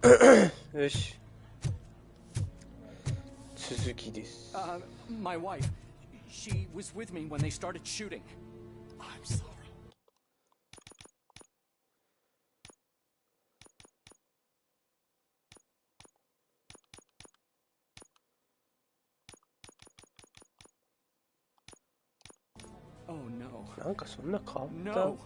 よし。続きです。My wife, she was with me when they started shooting. I'm sorry. Oh no. なんかそんな変わった？ No.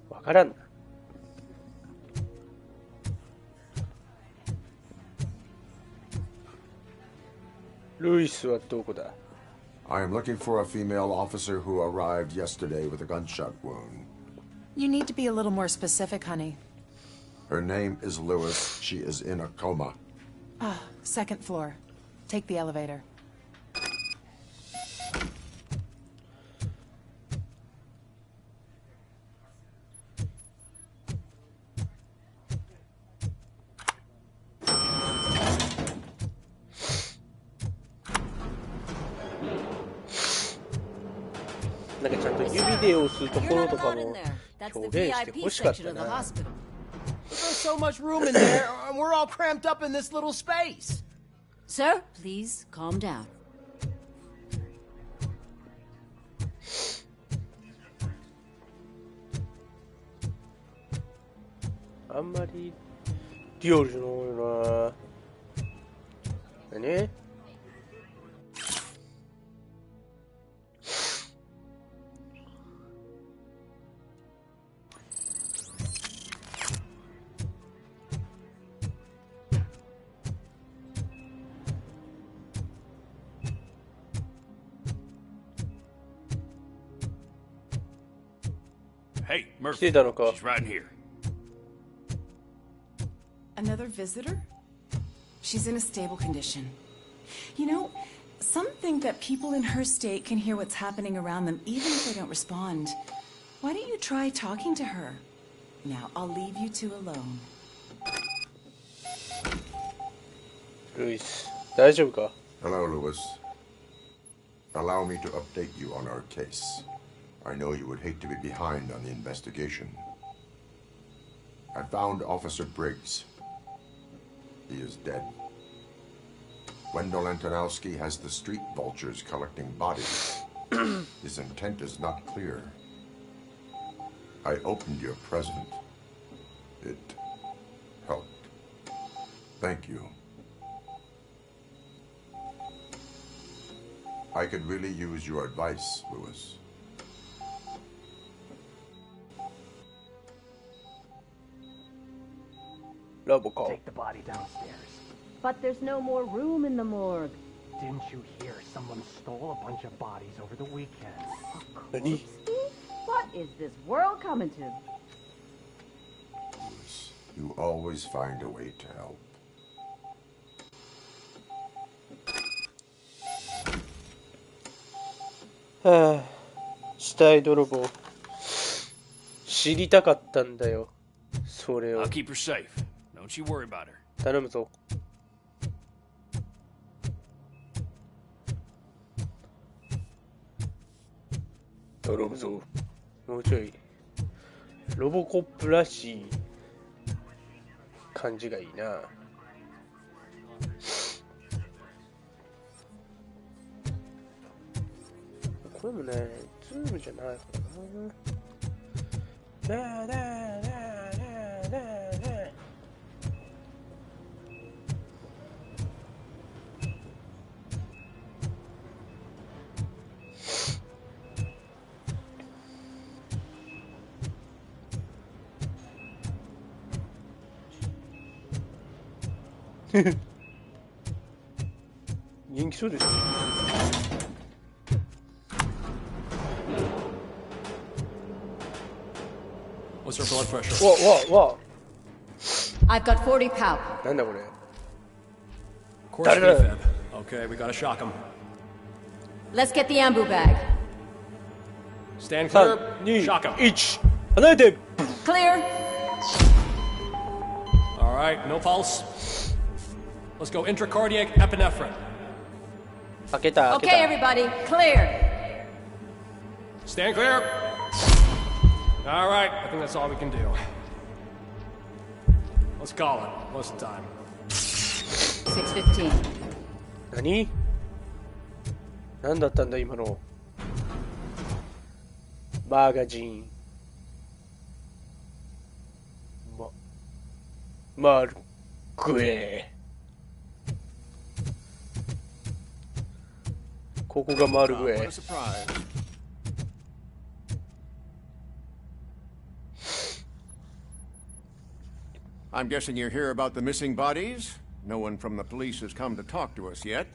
わからんな。ルイスはどこだ？ I am looking for a female officer who arrived yesterday with a gunshot wound. You need to be a little more specific, honey. Her name is Lewis. She is in a coma. Ah, second floor. Take the elevator. There's so much room in there, and we're all cramped up in this little space. Sir, please calm down. あんまりリアルじゃないよな。何？Hey, Murphy. 来てたのか。 She's right in here. Another visitor? She's in a stable condition. You know, some think that people in her state can hear what's happening around them even if they don't respond. Why don't you try talking to her? Now, I'll leave you two alone. ルイス、大丈夫か？ Hello, Lewis. Allow me to update you on our case. I know you would hate to be behind on the investigation. I found Officer Briggs. He is dead. Wendell Antonowski has the street vultures collecting bodies. His intent is not clear. I opened your present. It helped. Thank you. I could really use your advice, Lewis. Robocop. Take the body downstairs. But there's no more room in the morgue. Didn't you hear someone stole a bunch of bodies over the weekend? Nani? What is this world coming to? Lewis, you always find a way to help. Ah, 死体泥棒。知りたかったんだよ。それを。 I'll keep her safe. Don't you worry about her. 頼むぞ。頼むぞ。もうちょいロボコップらしい感じがいいな。これもね、ズームじゃないからな。元気そうですね。What's her blood pressure? What? I've got 40 pow. なんだこれ。 Course defib. Okay, we gotta shock him. Let's get the ambu bag. Stand clear. 3、2、 Shock him. 1。離れて。 Clear. All right, no pulse. Let's Let's go intracardiac epinephrine. 開けた、開け Okay, た。 everybody, clear. Stand clear. All right, I think that's all we can do. Let's call it. Most of the time. 6:15. 何？何だったんだ今の。マガジン。マルクエ。ここがマルクエ。 What a surprise. I'm guessing you're here about the missing bodies? No one from the police has come to talk to us yet.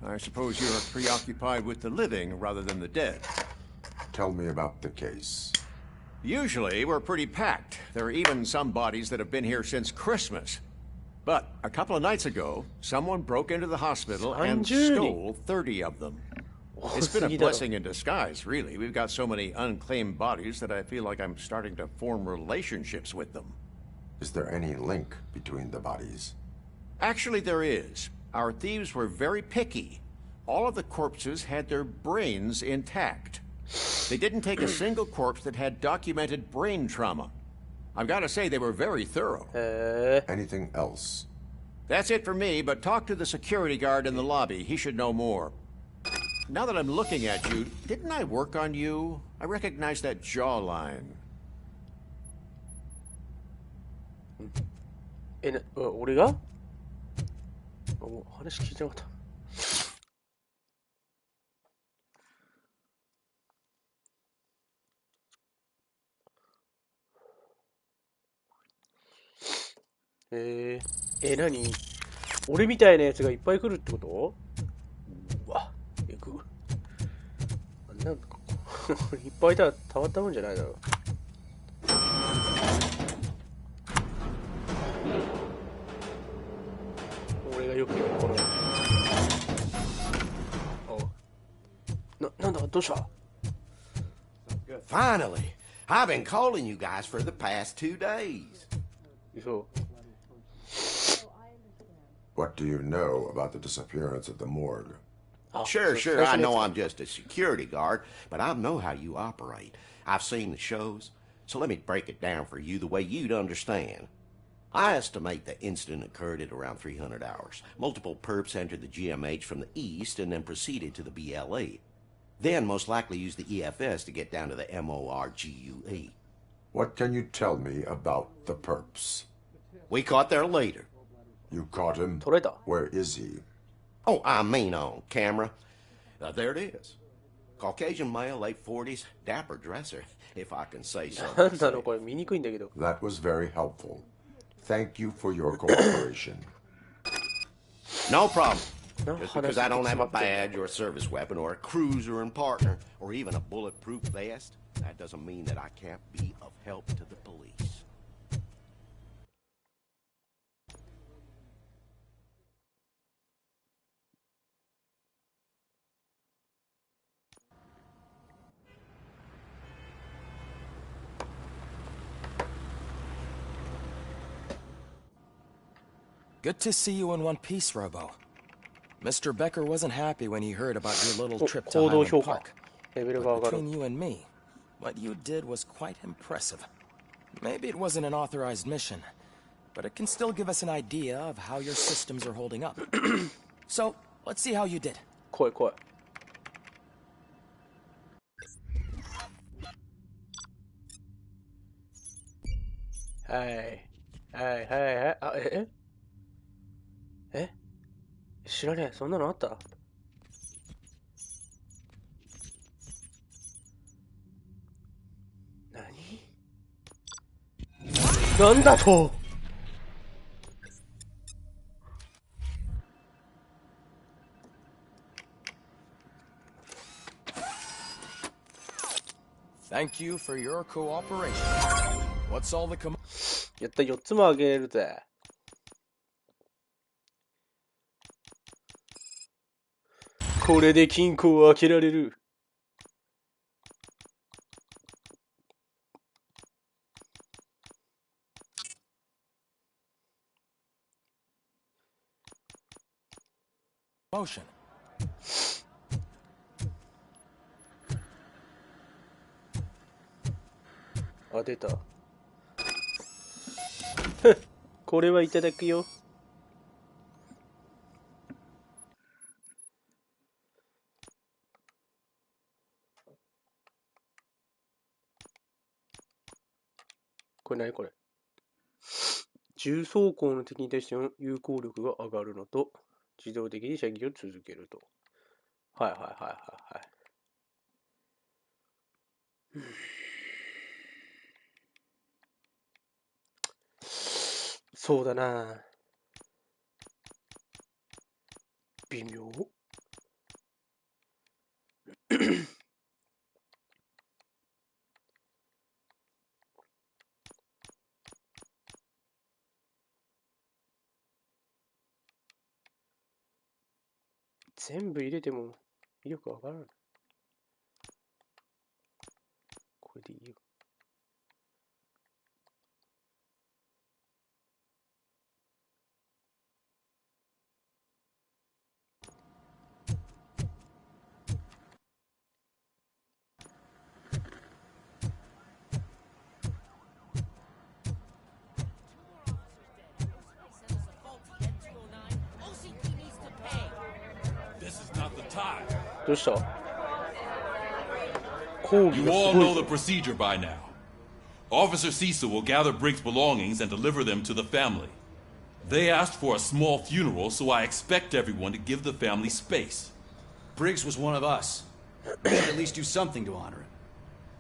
I suppose you're preoccupied with the living rather than the dead. Tell me about the case. Usually, we're pretty packed. There are even some bodies that have been here since Christmas. But a couple of nights ago, someone broke into the hospital and stole 30 of them. It's been a blessing in disguise, really. We've got so many unclaimed bodies that I feel like I'm starting to form relationships with them. Is there any link between the bodies? Actually, there is. Our thieves were very picky. All of the corpses had their brains intact. They didn't take a single corpse that had documented brain trauma. I've got to say, they were very thorough. Anything else? That's it for me, but talk to the security guard in the lobby. He should know more. Now that I'm looking at you, didn't I work on you? I recognize that jawline. 俺が？話聞いてなかった。何？俺みたいなやつがいっぱい来るってこと？うわ、行く。なんかいっぱいいたらたまったもんじゃないだろう。俺がよくやるこの。なんだどうした？ Finally, I've been calling you guys for the past 2 days. そう。 What do you know about the disappearance at the morgue? Sure, I know I'm just a security guard, but I know how you operate. I've seen the shows, so let me break it down for you the way you'd understand. I estimate the incident occurred at around 300 hours. Multiple perps entered the GMH from the east and then proceeded to the BLE. Then most likely used the EFS to get down to the MORGUE. What can you tell me about the perps? We caught their leader. You caught him? 取れた。 Where is he? Oh, I mean on camera. There it is. Caucasian male, late 40s, dapper dresser, if I can say so. なんだろうこれ見にくいんだけど。 That was very helpful. Thank you for your cooperation. No problem. な Just because I don't have a badge or a service weapon or a cruiser and partner or even a bulletproof vest, that doesn't mean that I can't be of help to the police. Good to see you in one piece, Robo. Mr. Becker wasn't happy when he heard about your little trip to 行動 Highland 評価 Park. レベルが上 But がる between you and me, what you did was quite impressive. Maybe it wasn't an authorized mission, but it can still give us an idea of how your systems are holding up. So, let's see how you did. 怖い怖い。はいはいはいはい。あ、知らねえ。そんなのあった？なんだと。 Thank you for your cooperation. What's all the com- やった、4つもあげるぜ。これで金庫を開けられる。promotion. あ、出た。これはいただくよ。これ何これ。重装甲の敵に対しての有効力が上がるのと、自動的に射撃を続けると。はいはいはいはいはい。そうだな。微妙。全部入れても威力上がらない。これでいいよ。どうした？ You all know the procedure by now. Officer Cecil will gather Briggs' belongings and deliver them to the family. They asked for a small funeral, so I expect everyone to give the family space. Briggs was one of us. We should at least do something to honor him.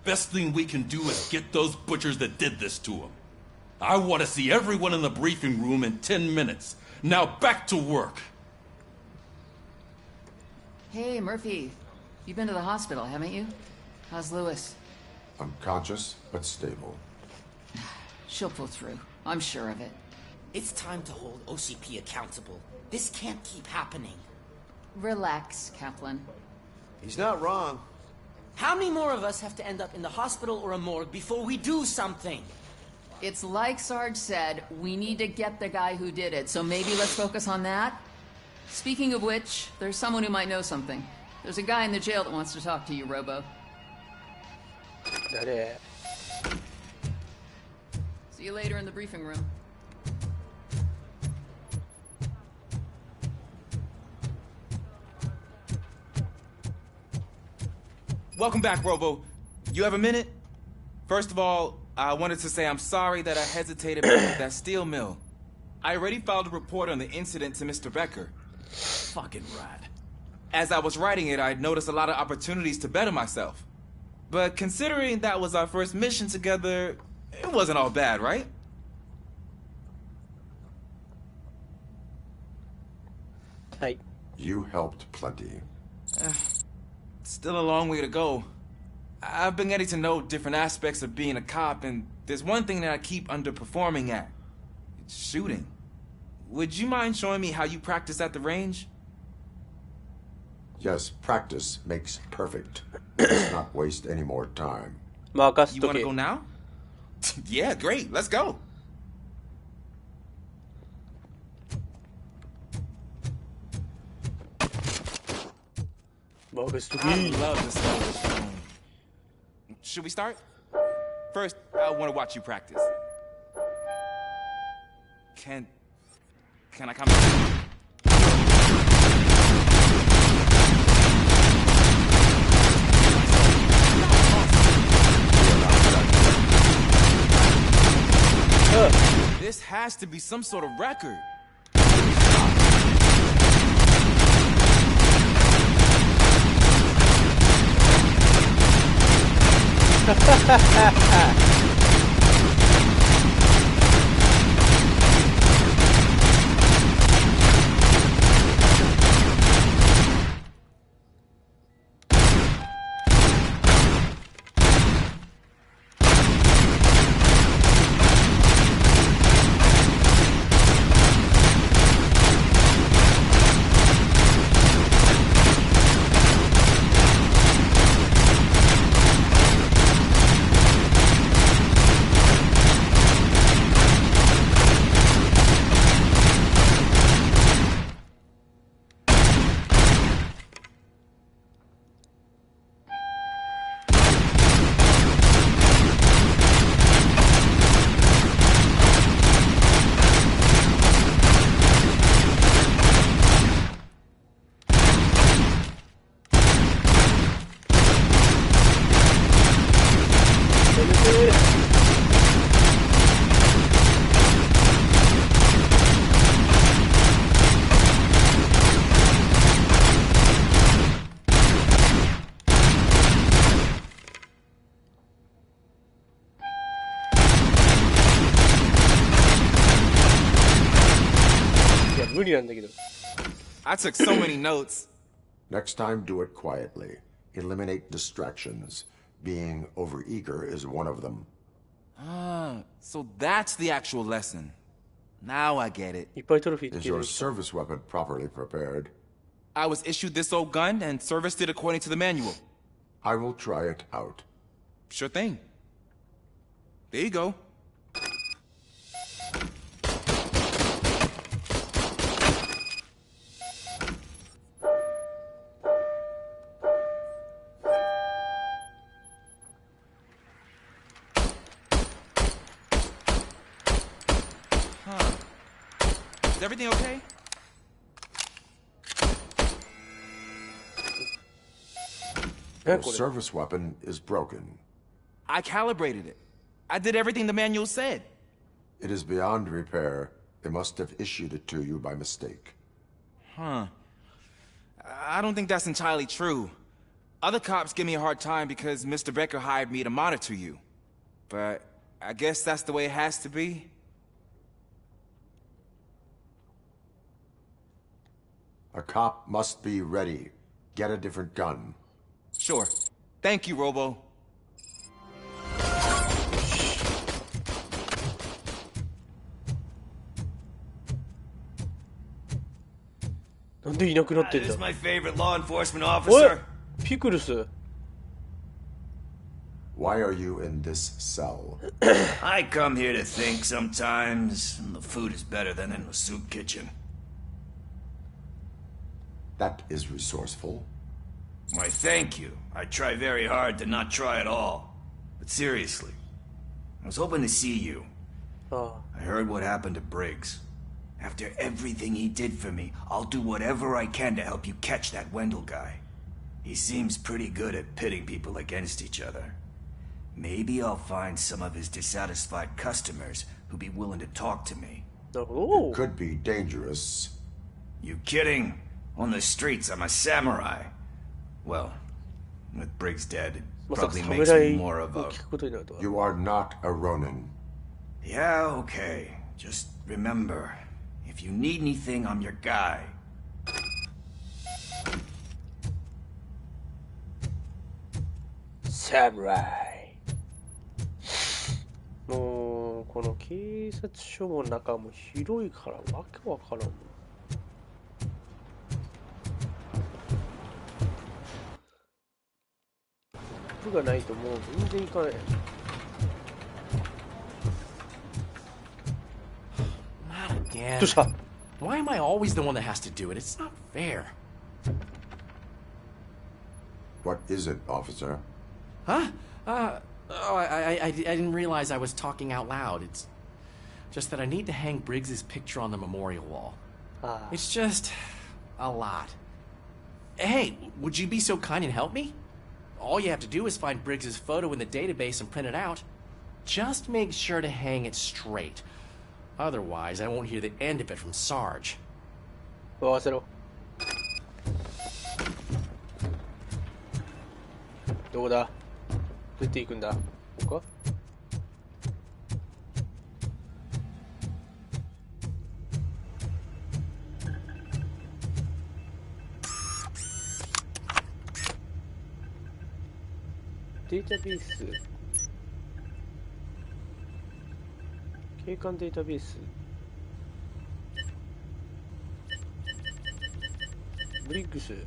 Best thing we can do is get those butchers that did this to him. I want to see everyone in the briefing room in 10 minutes. Now back to work. Hey, Murphy. You've been to the hospital, haven't you? How's Lewis? Unconscious, but stable. She'll pull through. I'm sure of it. It's time to hold OCP accountable. This can't keep happening. Relax, Kaplan. He's not wrong. How many more of us have to end up in the hospital or a morgue before we do something? It's like Sarge said, we need to get the guy who did it, so maybe let's focus on that? Speaking of which, there's someone who might know something. There's a guy in the jail that wants to talk to you, Robo. See you later in the briefing room. Welcome back, Robo. You have a minute? First of all, I wanted to say I'm sorry that I hesitated with that steel mill. I already filed a report on the incident to Mr. Becker. Fucking rat. As I was writing it, I noticed a lot of opportunities to better myself. But considering that was our first mission together, it wasn't all bad, right? Hey. You helped plenty. Still a long way to go. I've been getting to know different aspects of being a cop, and there's one thing that I keep underperforming at. It's shooting. Would you mind showing me how you practice at the range? Yes, practice makes perfect. Let's not waste any more time. You want to go now? Yeah, great. Let's go. I love this film. Should we start? First, I want to watch you practice. Can I come in? This has to be some sort of record. 無理なんだけど。 I took so many notes. Next time, do it quietly. Eliminate distractions. Being overeager is one of them. So that's the actual lesson. Now I get it. いっぱいトロフィー Is つける your service weapon properly prepared? I was issued this old gun and serviced it according to the manual. I will try it out. Sure thing. There you go. Is everything okay? Your service weapon is broken. I calibrated it. I did everything the manual said. It is beyond repair. They must have issued it to you by mistake. Huh. I don't think that's entirely true. Other cops give me a hard time because Mr. Becker hired me to monitor you. But I guess that's the way it has to be. A cop must be ready. Get a different gun. Sure. Thank you, Robo. なんでいなくなってんだ。 This is my favorite law enforcement おい officer. ピクルス。 Why are you in this cell? I come here to think sometimes, and the food is better than in the soup kitchen. That is resourceful. Why, thank you. I try very hard to not try at all. But seriously, I was hoping to see you. I heard what happened to Briggs. After everything he did for me, I'll do whatever I can to help you catch that Wendell guy. He seems pretty good at pitting people against each other. Maybe I'll find some of his dissatisfied customers who'd be willing to talk to me. It could be dangerous. You kidding? On the streets, I'm a samurai. Well, with Briggs dead, it まさか probably makes me 侍 more を of a... 聞くことになるとは。 You are not a Ronin. Yeah, okay. Just remember, if you need anything, I'm your guy. サムライ。もうこの警察署の中も広いからわけわからんもん。服がないともう全然いかない。 Not again. どうした？ Why am I always the one that has to do it? It's not fair. What is it, officer? Huh? I didn't realize I was talking out loud. It's just that I need to hang Briggs's picture on the memorial wall. It's just a lot. Hey, would you be so kind and help me? All you have to do is find Briggs's photo in the database and print it out. Just make sure to hang it straight. Otherwise, I won't hear the end of it from Sarge. 合わせろ。どこだ？出ていくんだ。ここか？データベース。警官データベース。ブリッグス。よ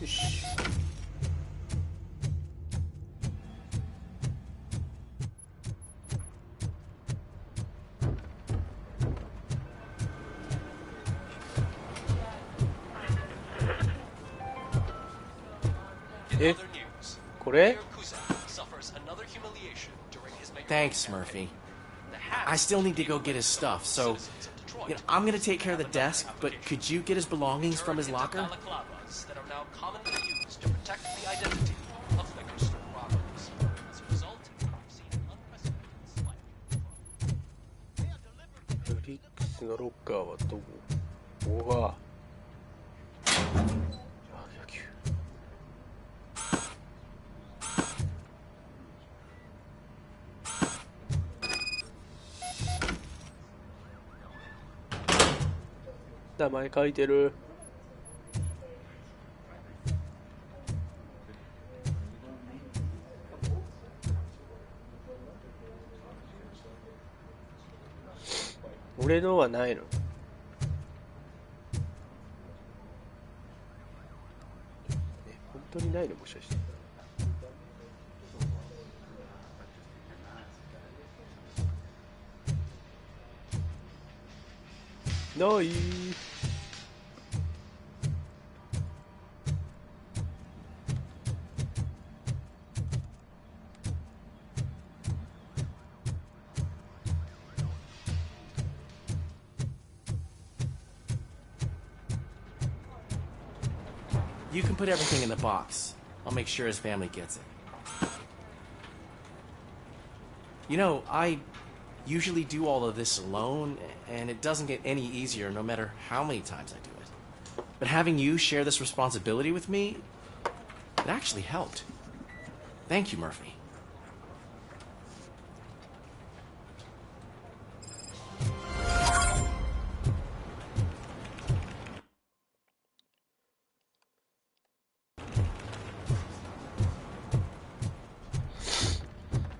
し。え、これ？ Thanks, Murphy. I still need to go get his stuff, so You know, I'm gonna take care of the desk, but could you get his belongings from his locker? That are now commonly used to protect the identity of liquor store robbers. As a result, we've seen an unprecedented spike. ブリックスのロッカーはどこ？ここが。野球。名前書いてる。俺のはないの？本当にないのもしかして。ない。You can put everything in the box. I'll make sure his family gets it. You know, I usually do all of this alone, and it doesn't get any easier no matter how many times I do it. But having you share this responsibility with me, it actually helped. Thank you, Murphy.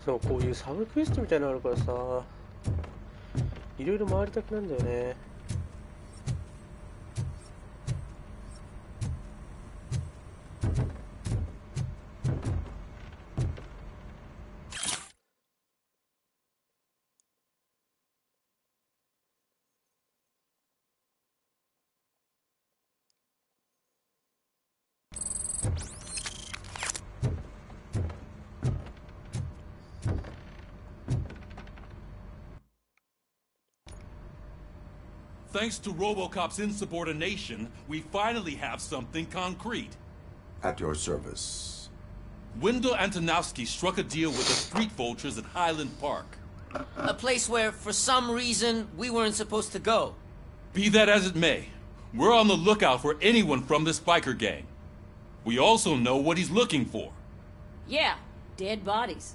そう、こういうサブクエストみたいなのあるからさ、いろいろ回りたくなんだよね。Thanks to RoboCop's insubordination, we finally have something concrete. At your service. Wendell Antonowski struck a deal with the street vultures at Highland Park. A place where, for some reason, we weren't supposed to go. Be that as it may, we're on the lookout for anyone from this biker gang. We also know what he's looking for. Yeah, dead bodies.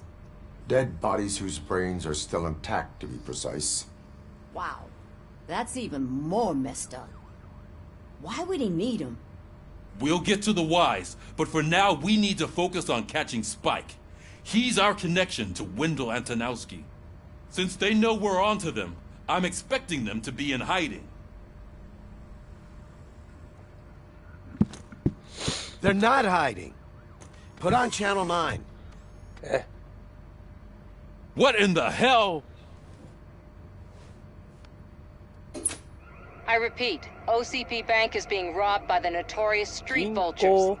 Dead bodies whose brains are still intact, to be precise. Wow. That's even more messed up. Why would he need him? We'll get to the whys, but for now we need to focus on catching Spike. He's our connection to Wendell Antonowski. Since they know we're onto them, I'm expecting them to be in hiding. They're not hiding. Put on Channel 9. What in the hell? I repeat, OCP Bank is being robbed by the notorious street vultures.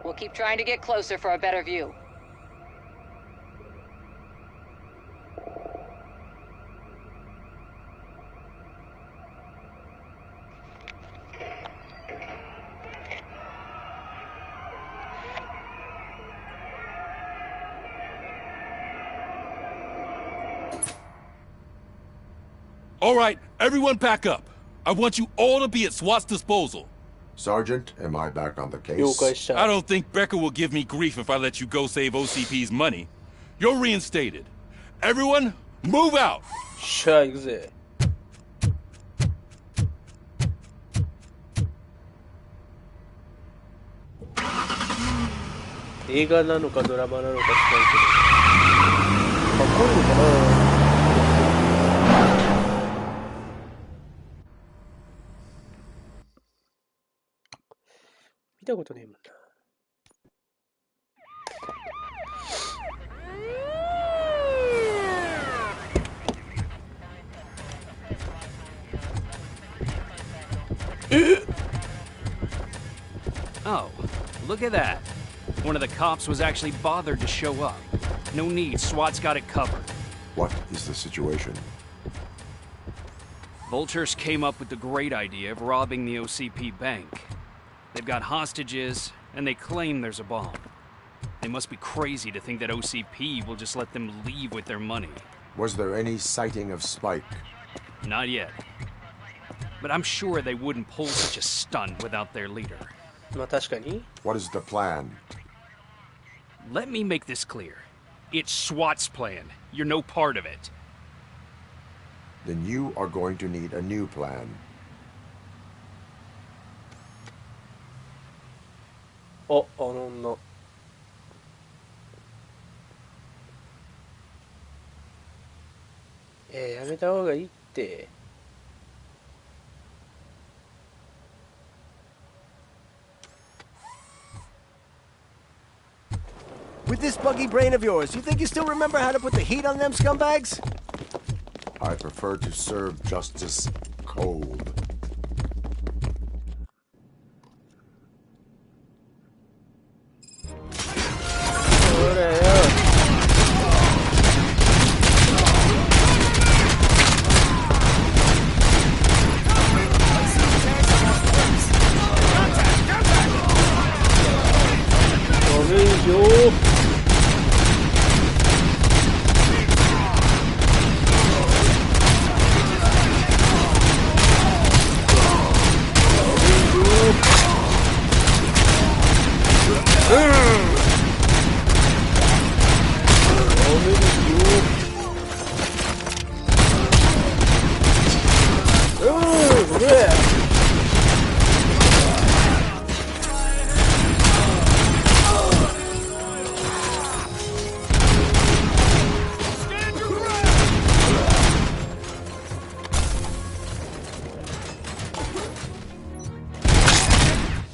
We'll keep trying to get closer for a better view. All right, everyone pack up. I want you all to be at SWAT's disposal. Sergeant, am I back on the case? I don't think Becker will give me grief if I let you go save OCP's money. You're reinstated. Everyone, move out! しゃあ行くぜ。映画なのかドラマなのか知らんけど。かっこいいのかな。見たことねえもんな。Oh, look at that. One of the cops was actually bothered to show up. No need, SWAT's got it covered. What is the situation? Vultures came up with the great idea of robbing the OCP bank. They've got hostages, and they claim there's a bomb. They must be crazy to think that OCP will just let them leave with their money. Was there any sighting of Spike? Not yet. But I'm sure they wouldn't pull such a stunt without their leader. What is the plan? Let me make this clear. It's SWAT's plan. You're no part of it. Then you are going to need a new plan. Oh, no. やめた方がいいって。With this buggy brain of yours, you think you still remember how to put the heat on them scumbags? I prefer to serve justice cold.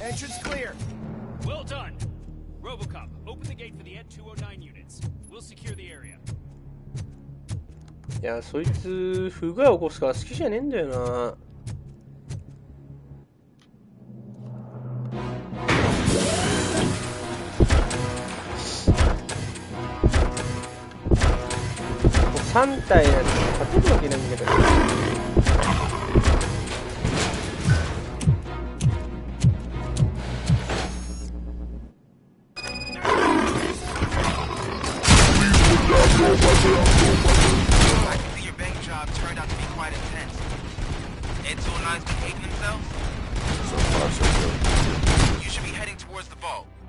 Entrance clear. Well done. RoboCop, open the gate for the Ed-209 units. We'll secure the area. いや、そいつ不具合起こすから好きじゃねえんだよな。3体なんて勝てるわけないんだから。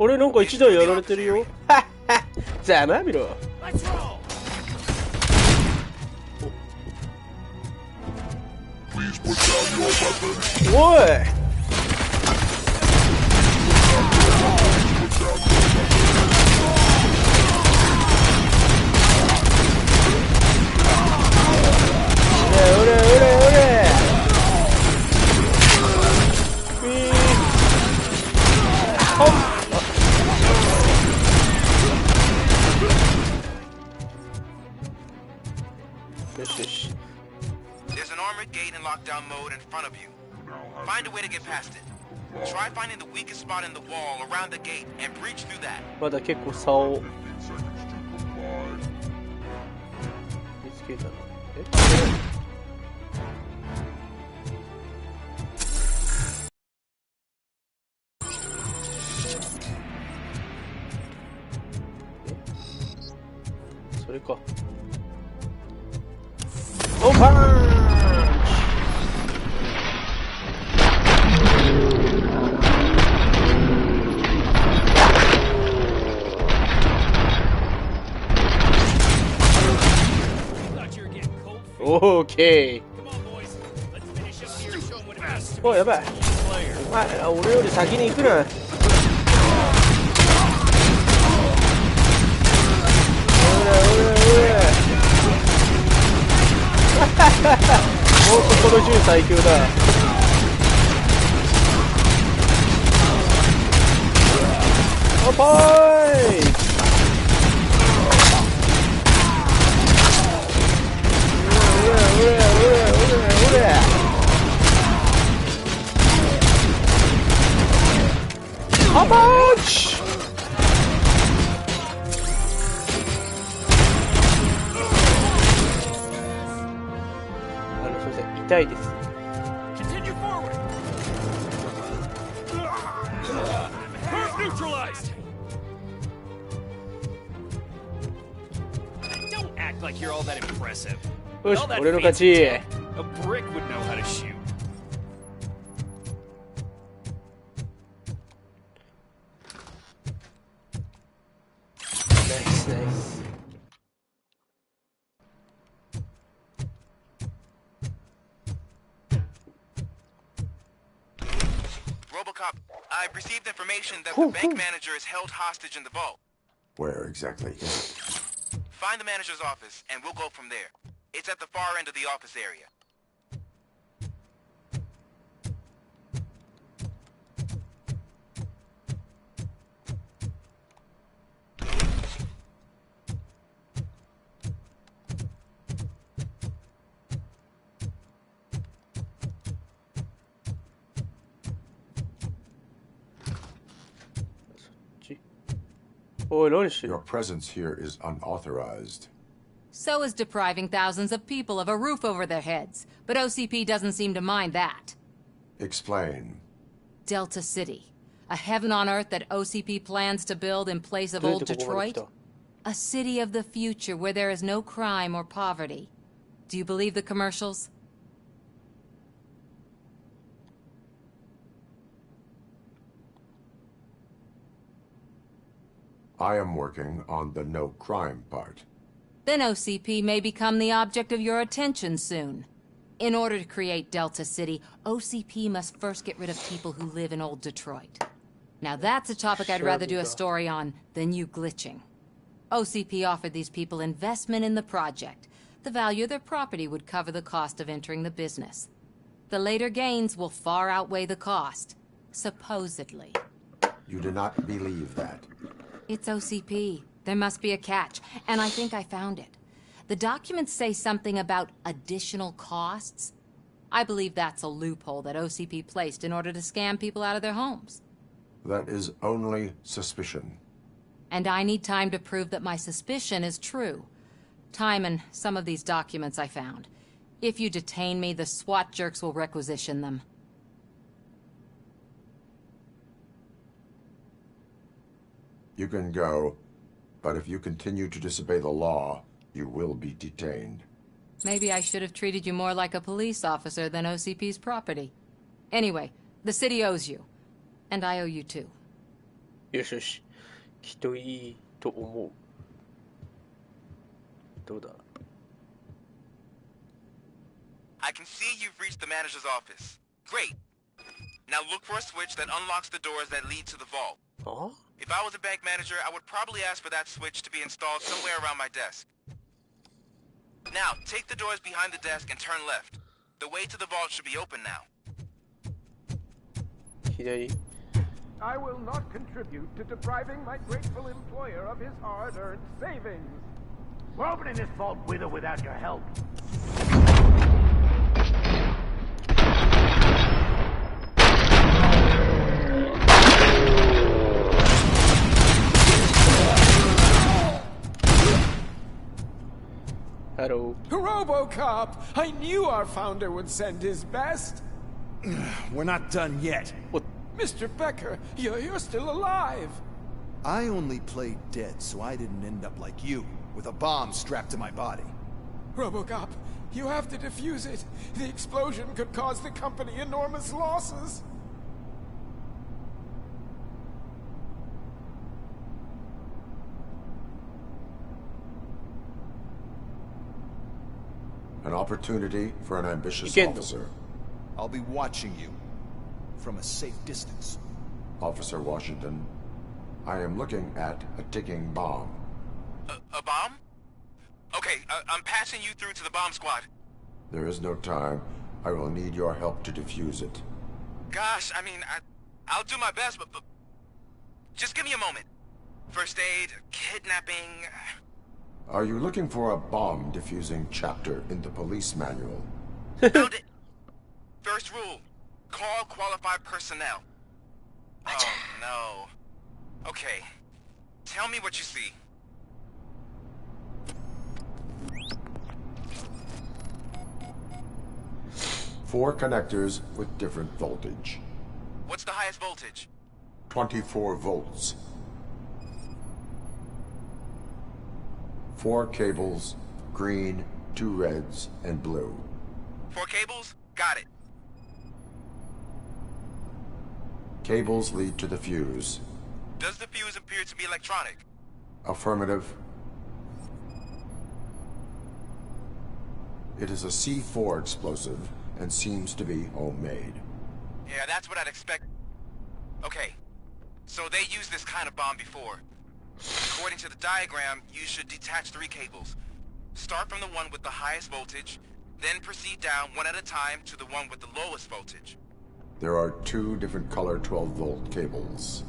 俺なんか一台やられてるよ。はっはっ、ざまあみろ。おい。There's an armored gate in lockdown mode in front of you. Find a way to get past it. Try finding the weakest spot in the wall around the gate and breach through that. まだ結構差を見つけたな。それか。オーパンオーケー。おい、やばい。俺より先に行くな。もうこの銃最強だ。おっぱい。ハパンチ。すいません、たいです。Continue forward. Neutralized. Don't act like you're all that impressive. よし、俺の勝ち。A brick would know how to shoot. ナイスナイス。RoboCop, I've received information that the bank manager is held hostage in the vault. Where exactly is it? Find the manager's office, and we'll go from there. It's at the far end of the office area. Your presence here is unauthorized. So is depriving thousands of people of a roof over their heads. But OCP doesn't seem to mind that. Explain. Delta City. A heaven on earth that OCP plans to build in place of old Detroit. A city of the future where there is no crime or poverty. Do you believe the commercials? I am working on the no crime part. Then OCP may become the object of your attention soon. In order to create Delta City, OCP must first get rid of people who live in old Detroit. Now that's a topic I'd rather do a story on than you glitching. OCP offered these people investment in the project. The value of their property would cover the cost of entering the business. The later gains will far outweigh the cost. Supposedly. You do not believe that? It's OCP. There must be a catch, and I think I found it. The documents say something about additional costs. I believe that's a loophole that OCP placed in order to scam people out of their homes. That is only suspicion. And I need time to prove that my suspicion is true. Time and some of these documents I found. If you detain me, the SWAT jerks will requisition them. You can go, but if you continue to disobey the law, you will be detained. Maybe I should have treated you more like a police officer than OCP's property. Anyway, the city owes you. And I owe you too. よしよし。きっといいと思う。どうだ? I can see you've reached the manager's office. Great. Now look for a switch that unlocks the doors that lead to the vault. Huh? If I was a bank manager, I would probably ask for that switch to be installed somewhere around my desk. Now, take the doors behind the desk and turn left. The way to the vault should be open now. 左. I will not contribute to depriving my grateful employer of his hard-earned savings. We're opening this vault with or without your help. Hello. RoboCop! I knew our founder would send his best. We're not done yet. What? Mr. Becker, you're still alive. I only played dead, so I didn't end up like you, with a bomb strapped to my body. RoboCop, you have to defuse it. The explosion could cause the company enormous losses. An opportunity for an ambitious officer. I'll be watching you from a safe distance. Officer Washington, I am looking at a ticking bomb. A bomb? Okay, I'm passing you through to the bomb squad. There is no time. I will need your help to defuse it. Gosh, I mean, I'll do my best, but just give me a moment. First aid, kidnapping... Are you looking for a bomb defusing chapter in the police manual? Found it. First rule, call qualified personnel. Oh, no. Okay, tell me what you see. 4 connectors with different voltage. What's the highest voltage? 24 volts. 4 cables, green, 2 reds, and blue. 4 cables? Got it. Cables lead to the fuse. Does the fuse appear to be electronic? Affirmative. It is a C4 explosive and seems to be homemade. Yeah, that's what I'd expect. Okay, so they used this kind of bomb before. According to the diagram, you should detach 3 cables. Start from the one with the highest voltage, then proceed down one at a time to the one with the lowest voltage. There are 2 different color 12-volt cables.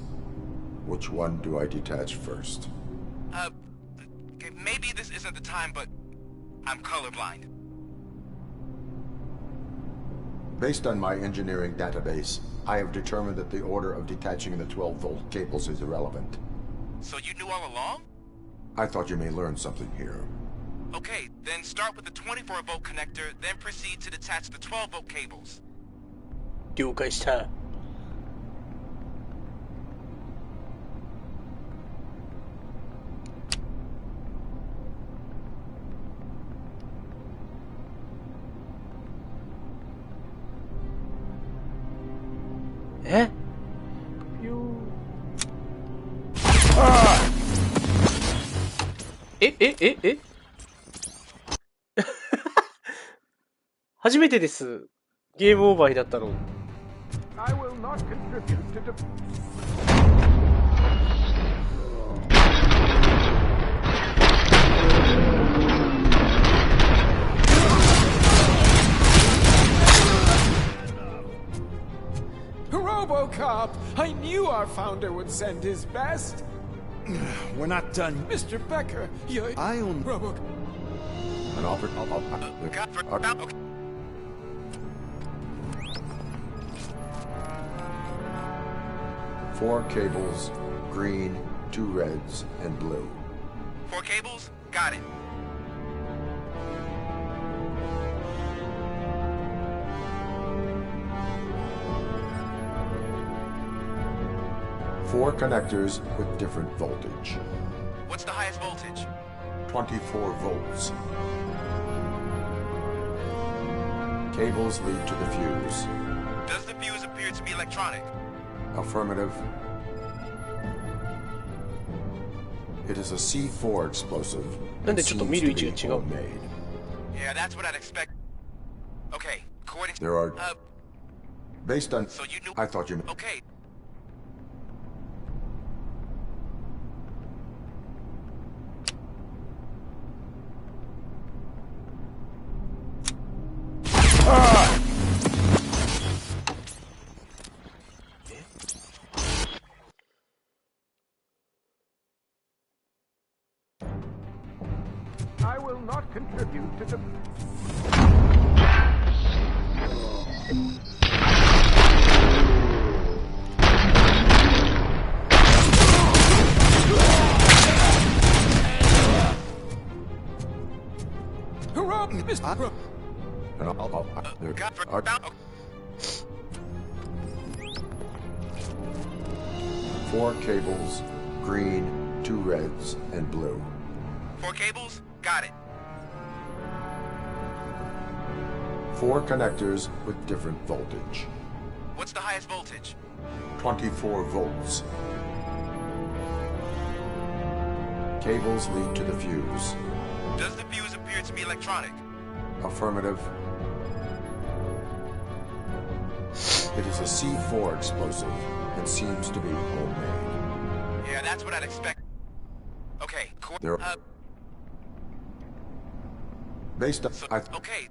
Which one do I detach first? Okay, maybe this isn't the time, but I'm colorblind. Based on my engineering database, I have determined that the order of detaching the 12-volt cables is irrelevant. So you knew all along? I thought you may learn something here. Okay, then start with the 24-volt connector, then proceed to detach the 12-volt cables. 了解した。え？え初めてです。ゲームオーバーになったの。I will not contribute to RoboCop! I knew our founder would send his best. We're not done. Mr. Becker, you're... I own... RoboCop. An offer... Four cables, green, 2 reds, and blue. 4 cables? Got it. Four connectors with different voltage. What's the highest voltage? 24 volts. Cables lead to the fuse. Does the fuse appear to be electronic? Affirmative. It is a C4 explosive. And seems to be homemade. Yeah, that's what I'd expect. Okay, according to... There are... based on... So you knew... I thought you... Okay. I will not contribute to the... Four cables, green, 2 reds, and blue. 4 cables? Got it. 4 connectors with different voltage. What's the highest voltage? 24 volts. Cables lead to the fuse. Does the fuse appear to be electronic? Affirmative. It is a C4 explosive and seems to be homemade. Yeah, that's what I'd expect. Okay, there based on... okay.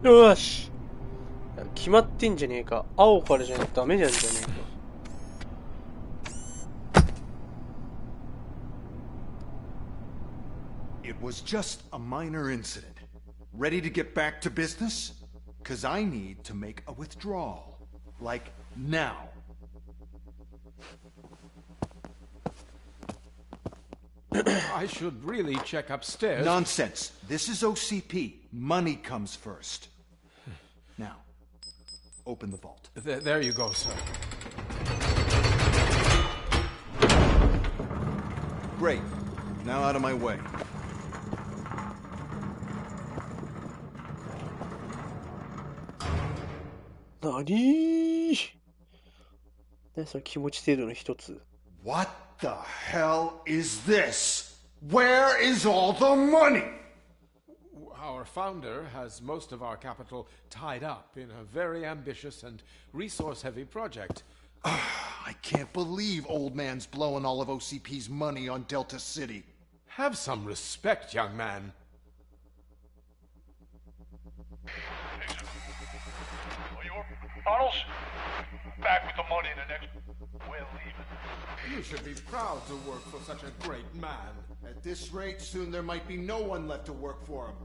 よし。決まってんじゃねえか。青からじゃないとダメじゃんじゃねえか。It was just a minor incident. Ready to get back to business? 'Cause I need to make a withdrawal. Like, now. I should really check upstairs. Nonsense. This is OCP. Money comes first. Now, open the vault. There you go, sir. Great. Now out of my way.何？何その気持ち程度の一つ。What the hell is this? Where is all the money? Our founder has most of our capital tied up in a very ambitious and resource-heavy project. I can't believe old man's blowing all of OCP's money on Delta City. Have some respect, young man. Bottles? Back with the money in the next... We're leaving. You should be proud to work for such a great man. At this rate, soon there might be no one left to work for him.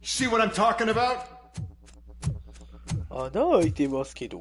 See what I'm talking about? 穴開いてますけど。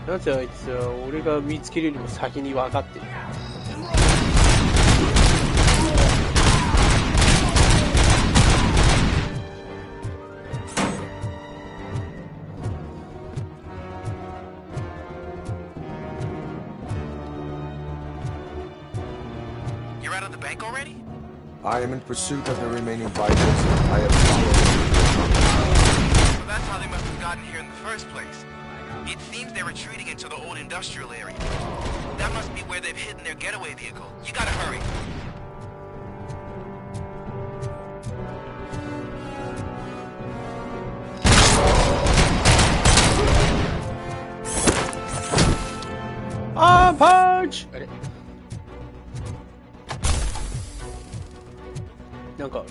なぜあいつは俺が見つけるよりも先に分かってる。You're out of the bank already? I am in pursuit of the remaining vitals. I have followed. So that's how they must have gotten here in the first place. It seems they're retreating into the old industrial area. That must be where they've hidden their getaway vehicle. You gotta hurry. Ah, punch! あれなんか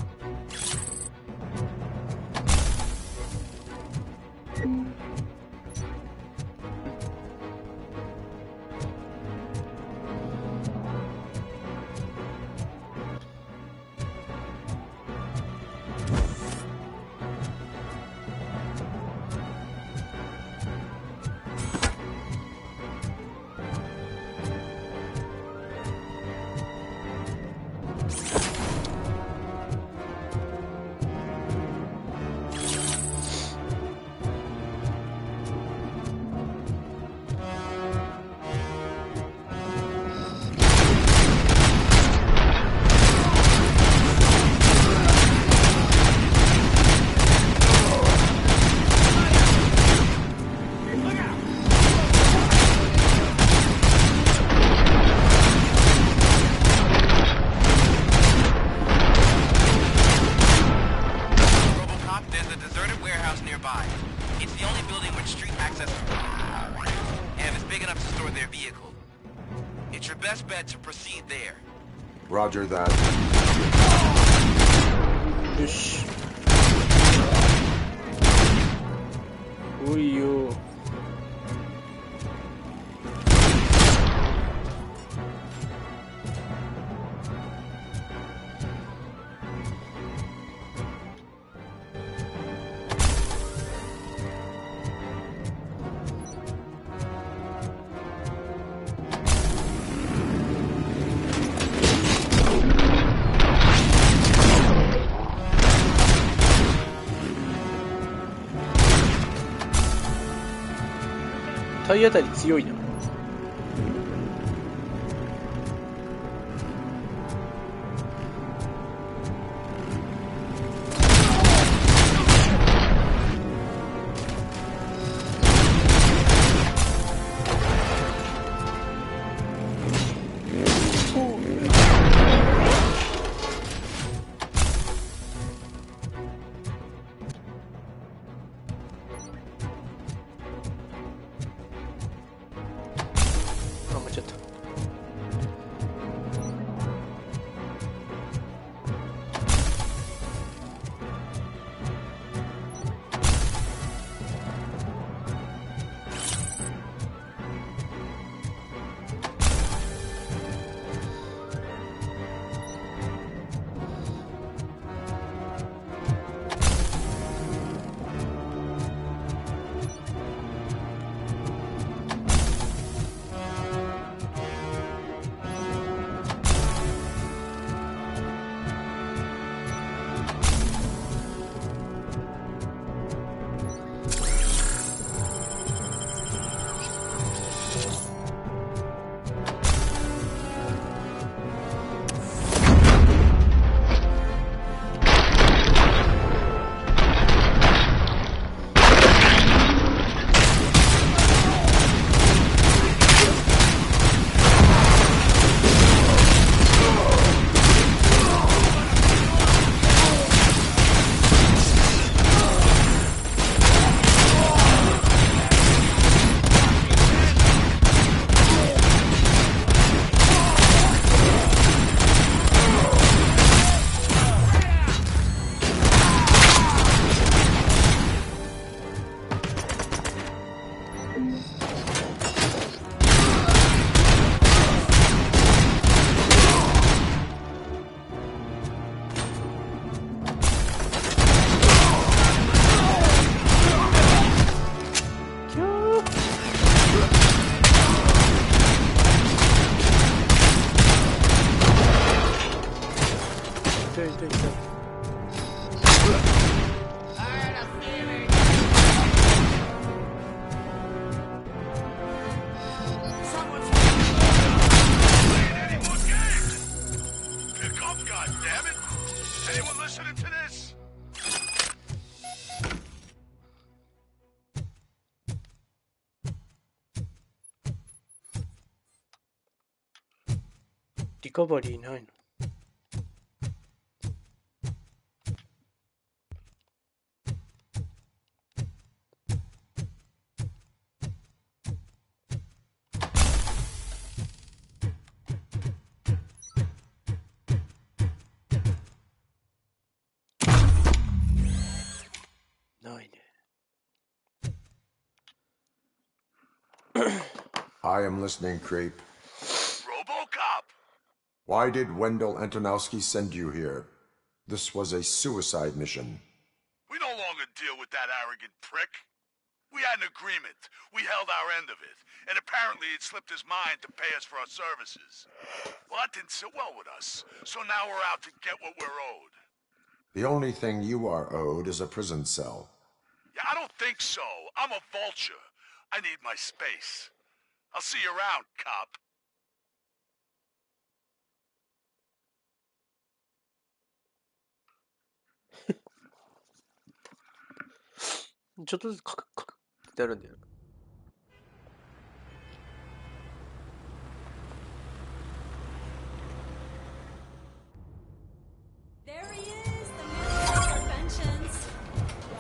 Roger that. よし。おいよ。体当たり強いな。リカバリーないの？ないね。I am listening, creep. Why did Wendell Antonowski send you here? This was a suicide mission. We no longer deal with that arrogant prick. We had an agreement. We held our end of it. And apparently it slipped his mind to pay us for our services. Well, that didn't sit well with us. So now we're out to get what we're owed. The only thing you are owed is a prison cell. Yeah, I don't think so. I'm a vulture. I need my space. I'll see you around, cop. ちょっとずつカクカクってやるんだよ。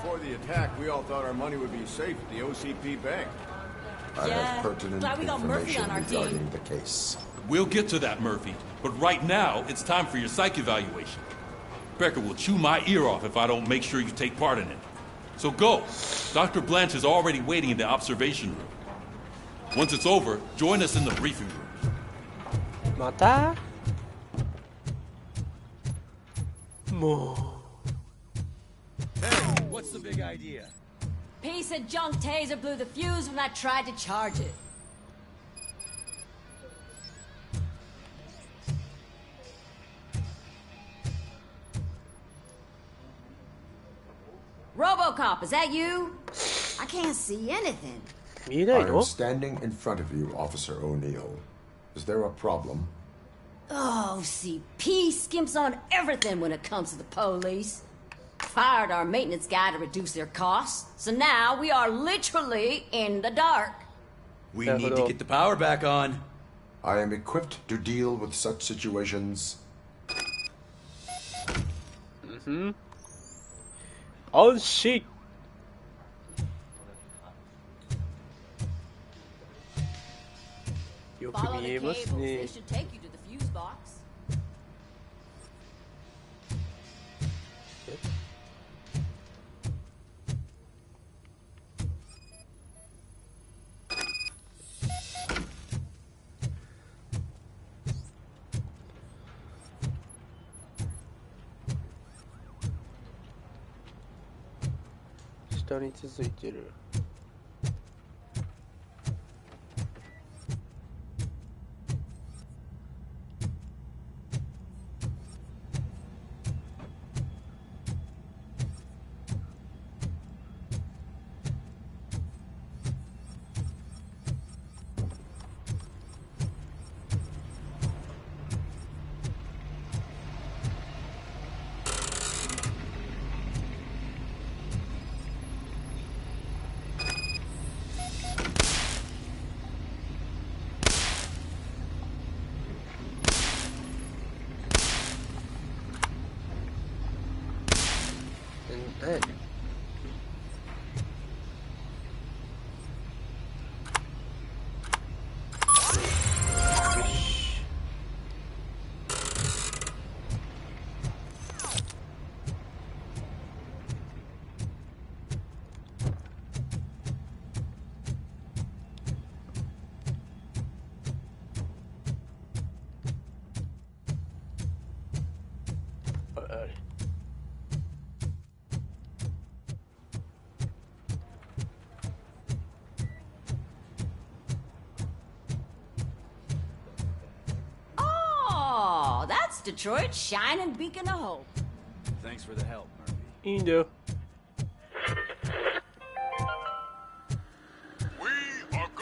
Before the attack, we all thought our money would be safe at the OCP bank. I have pertinent glad we got Murphy information on our team. regarding the case. We'll get to that, Murphy. But right now, it's time for your psych evaluation. Becker will chew my ear off if I don't make sure you take part in it. So go. Dr. Blanche is already waiting in the observation room. Once it's over, join us in the briefing room. また？もう。Hey, what's the big idea? Piece of junk taser blew the fuse when I tried to charge it. RoboCop, is that you? I can't see anything. 見えないの? I am standing in front of you, Officer O'Neill. Is there a problem? Oh, CP skimps on everything when it comes to the police. Fired our maintenance guy to reduce their costs, so now we are literally in the dark. We need to get the power back on. I am equipped to deal with such situations. On shit. よく見えますね。下に続いてる。Detroit's shining beacon of hope. Thanks for the help, Murphy. いいんだよ。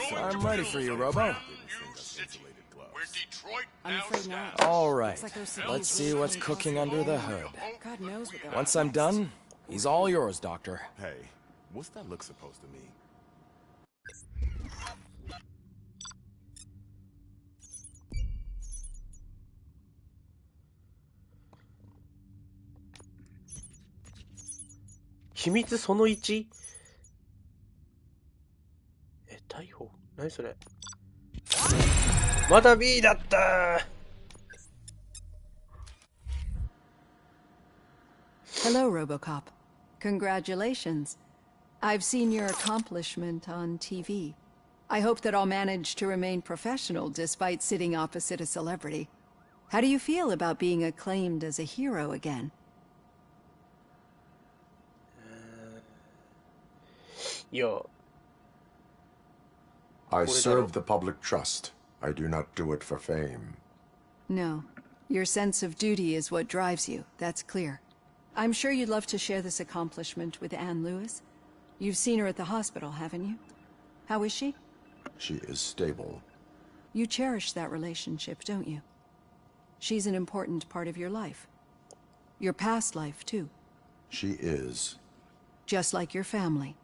So I'm ready for you, Robo. I'm afraid not. All right. Looks like those Let's cities- see what's cooking under the hood. God knows what they're Once I'm done, he's all yours, Doctor. Hey, what's that look supposed to mean?秘密その1。逮捕？何それ？また B だった。Hello, RoboCop. Congratulations. I've seen your accomplishment on TV. I hope that I'll manage to remain professional despite sitting opposite a celebrity. How do you feel about being acclaimed as a hero again? I serve the public trust. I do not do it for fame. No. Your sense of duty is what drives you. That's clear. I'm sure you'd love to share this accomplishment with Anne Lewis. You've seen her at the hospital, haven't you? How is she? She is stable. You cherish that relationship, don't you? She's an important part of your life. Your past life, too. She is. Just like your family.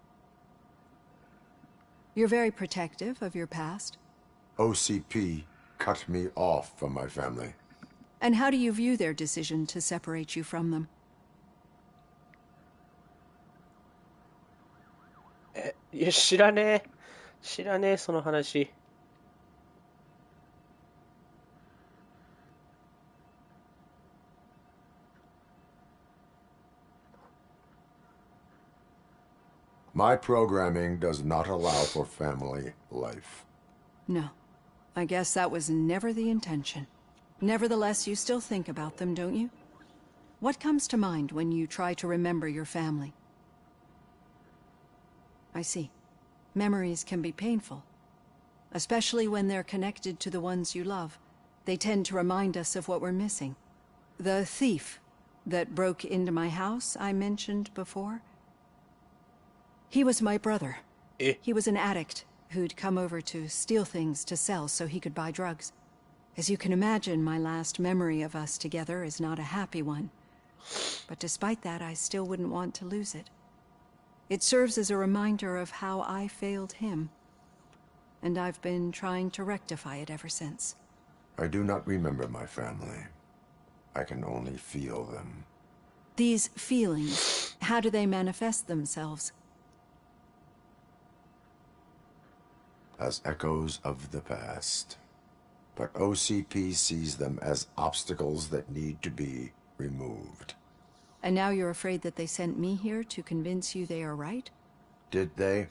You're very protective of your past. OCP cut me off from my family. And how do you view their decision to separate you from them? いや、知らねえ、その話。My programming does not allow for family life. No. I guess that was never the intention. Nevertheless, you still think about them, don't you? What comes to mind when you try to remember your family? I see. Memories can be painful. Especially when they're connected to the ones you love. They tend to remind us of what we're missing. The thief that broke into my house I mentioned before? He was my brother. He was an addict who'd come over to steal things to sell so he could buy drugs. As you can imagine, my last memory of us together is not a happy one. But despite that, I still wouldn't want to lose it. It serves as a reminder of how I failed him. And I've been trying to rectify it ever since. I do not remember my family. I can only feel them. These feelings, how do they manifest themselves? As echoes of the past. But OCP sees them as obstacles that need to be removed. And now you're afraid that they sent me here to convince you they are right? Did they?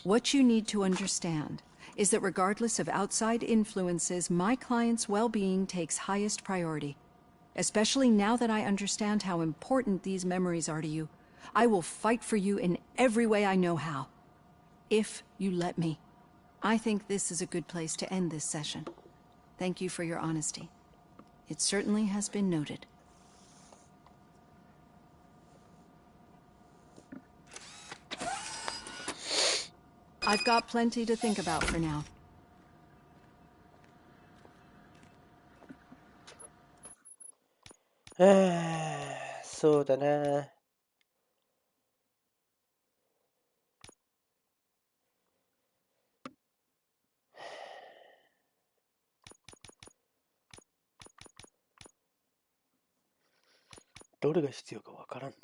What you need to understand is that regardless of outside influences, my client's well-being takes highest priority. Especially now that I understand how important these memories are to you, I will fight for you in every way I know how. If you let me. I think this is a good place to end this session. Thank you for your honesty. It certainly has been noted. I've got plenty to think about for now. Ah, そうだな。どれが必要かわからんな。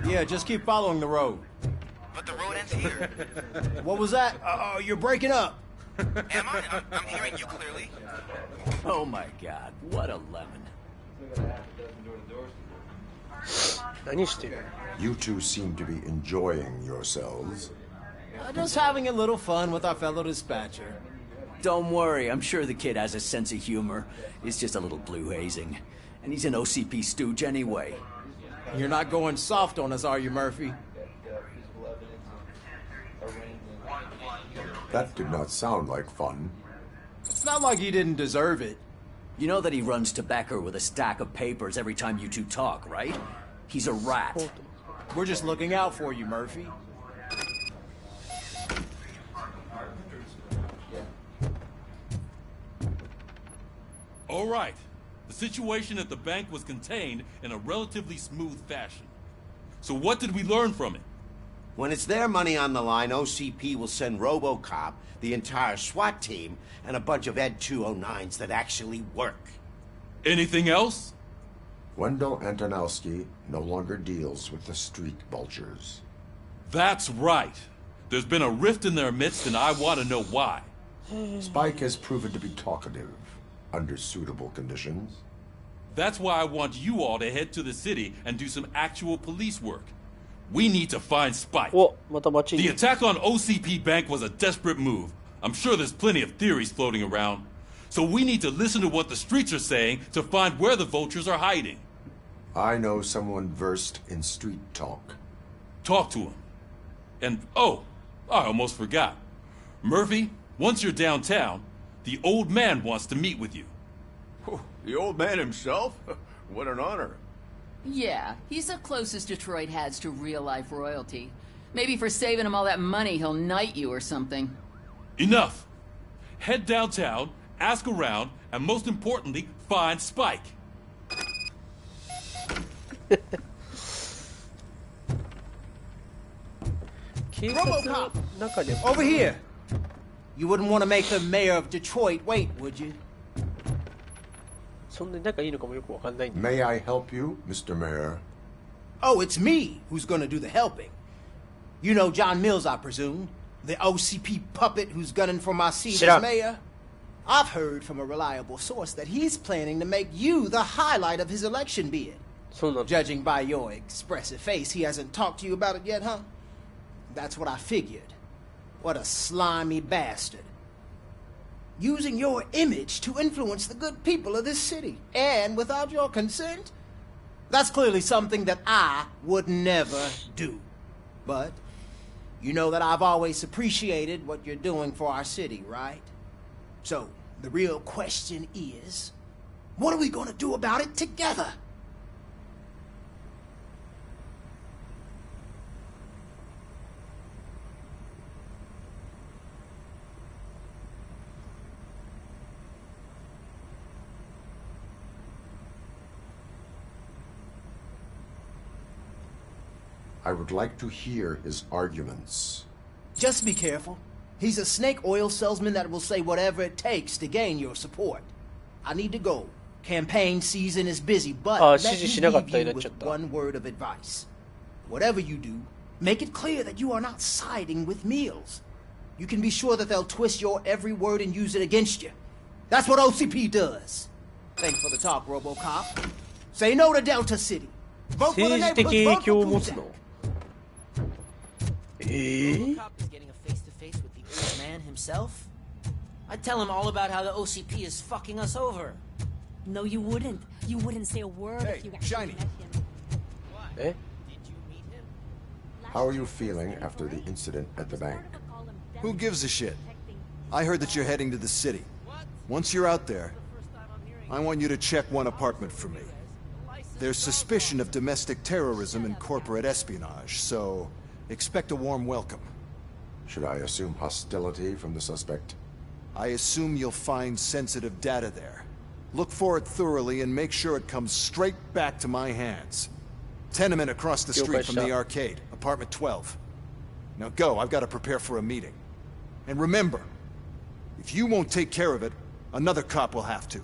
Yeah, just keep following the road. But the road ends here. What was that? You're breaking up. Am I? I'm hearing you clearly. Oh my god, what a lemon. You two seem to be enjoying yourselves. Just having a little fun with our fellow dispatcher. Don't worry, I'm sure the kid has a sense of humor. It's just a little blue hazing. And he's an OCP stooge anyway. You're not going soft on us, are you, Murphy? That did not sound like fun. It's not like he didn't deserve it. You know that he runs tobacco with a stack of papers every time you two talk, right? He's a rat. We're just looking out for you, Murphy. All right. The situation at the bank was contained in a relatively smooth fashion. So what did we learn from it? When it's their money on the line, OCP will send RoboCop, the entire SWAT team, and a bunch of Ed 209s that actually work. Anything else? Wendell Antonowski no longer deals with the street vultures. That's right. There's been a rift in their midst, and I want to know why. Spike has proven to be talkative under suitable conditions. That's why I want you all to head to the city and do some actual police work. We need to find Spike. The attack on OCP Bank was a desperate move. I'm sure there's plenty of theories floating around. So we need to listen to what the streets are saying to find where the vultures are hiding. I know someone versed in street talk. Talk to him. And, oh, I almost forgot. Murphy, Once you're downtown, the old man wants to meet with you. The old man himself? What an honor. Yeah, he's the closest Detroit has to real-life royalty. Maybe for saving him all that money, he'll knight you or something. Enough! Head downtown, ask around, and most importantly, find Spike. RoboCop! Over here! You wouldn't want to make the mayor of Detroit wait, would you? May I help you, Mr. Mayor? Oh, it's me who's gonna do the helping. You know John Mills, I presume? The OCP puppet who's gunning for my seat as mayor? I've heard from a reliable source that he's planning to make you the highlight of his election bid. Judging by your expressive face, he hasn't talked to you about it yet, huh? That's what I figured. What a slimy bastard. Using your image to influence the good people of this city. And without your consent? That's clearly something that I would never do. But you know that I've always appreciated what you're doing for our city, right? So, the real question is, what are we gonna do about it together? I would like to hear his arguments. Just be careful. He's a snake oil salesman that will say whatever it takes to gain your support. I need to go. Campaign season is busy, but let me leave you with one word of advice. Whatever you do, make it clear that you are not siding with Mills. You can be sure that they'll twist your every word and use it against you. That's what OCP does. Thanks for the talk, RoboCop. Say no to Delta City. Vote for the neighborhood. Vote for Kuzak. RoboCop is getting a face-to-face with the old man himself? I'd tell him all about how the OCP is fucking us over. No, you wouldn't. You wouldn't say a word if you Shiny. met him. Eh? How are you feeling after the incident at the bank? Who gives a shit? I heard that you're heading to the city. Once you're out there, I want you to check one apartment for me. There's suspicion of domestic terrorism and corporate espionage, so expect a warm welcome. Should I assume hostility from the suspect? I assume you'll find sensitive data there. Look for it thoroughly and make sure it comes straight back to my hands. Tenement across the street from the arcade, apartment 12. Now go, I've got to prepare for a meeting. And remember, if you won't take care of it, another cop will have to.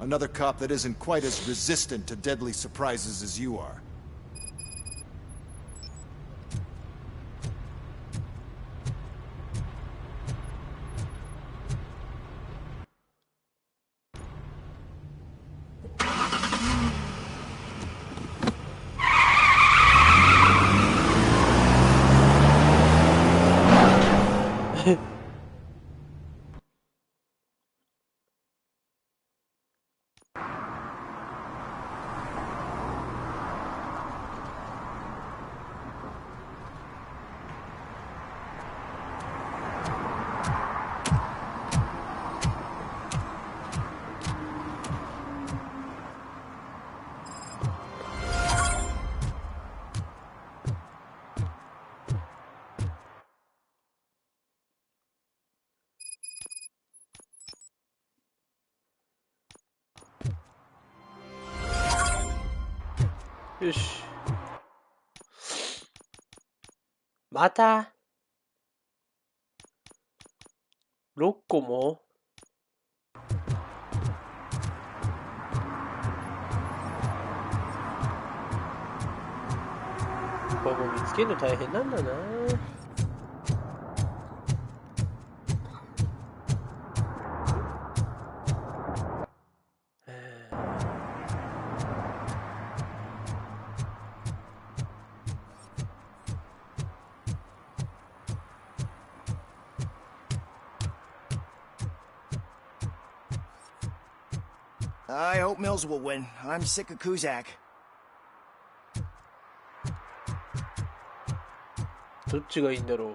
Another cop that isn't quite as resistant to deadly surprises as you are.よし。また6個もこれも見つけるの大変なんだな。I hope Mills will win. I'm sick of Kuzak. どっちがいいんだろう。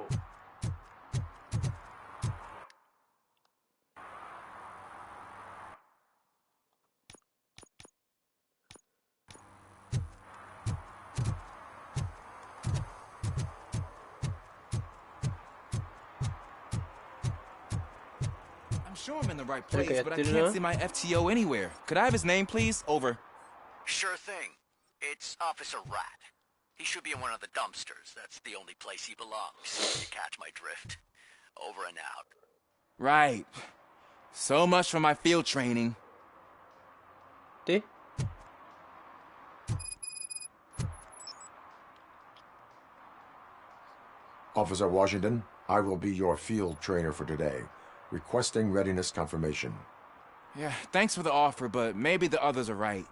sure I'm in the right place, but I can't see my FTO anywhere. Could I have his name, please? Over. Sure thing. It's Officer Rat. He should be in one of the dumpsters. That's the only place he belongs. You catch my drift. Over and out. Right. So much for my field training. De? Officer Washington, I will be your field trainer for today. Requesting readiness confirmation. Yeah, thanks for the offer, but maybe the others are right.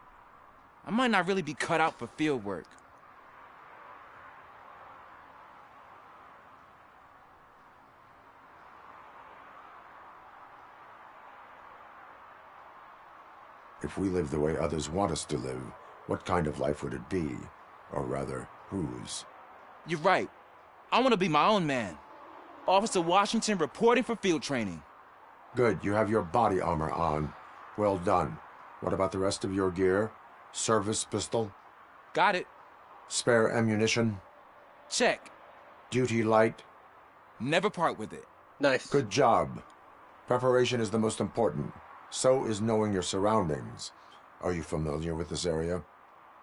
I might not really be cut out for field work. If we live the way others want us to live, what kind of life would it be? Or rather, whose? You're right. I want to be my own man. Officer Washington reporting for field training. Good, you have your body armor on. Well done. What about the rest of your gear? Service pistol? Got it. Spare ammunition? Check. Duty light? Never part with it. Nice. Good job. Preparation is the most important. So is knowing your surroundings. Are you familiar with this area?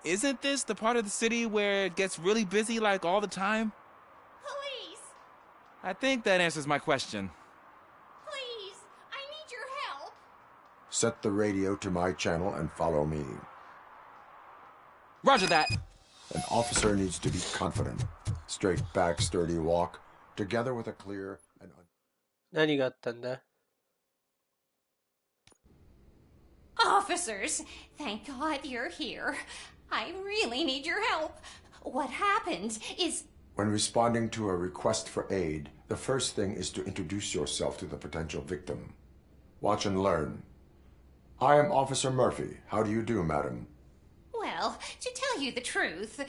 Isn't this the part of the city where it gets really busy like all the time? Police! I think that answers my question. Please, I need your help. Set the radio to my channel and follow me. Roger that. An officer needs to be confident. Straight back, sturdy walk, together with a clear and... 何があったんだ? Officers, thank God you're here. I really need your help. What happened is... When responding to a request for aid, the first thing is to introduce yourself to the potential victim. Watch and learn. I am Officer Murphy. How do you do, madam? Well, to tell you the truth...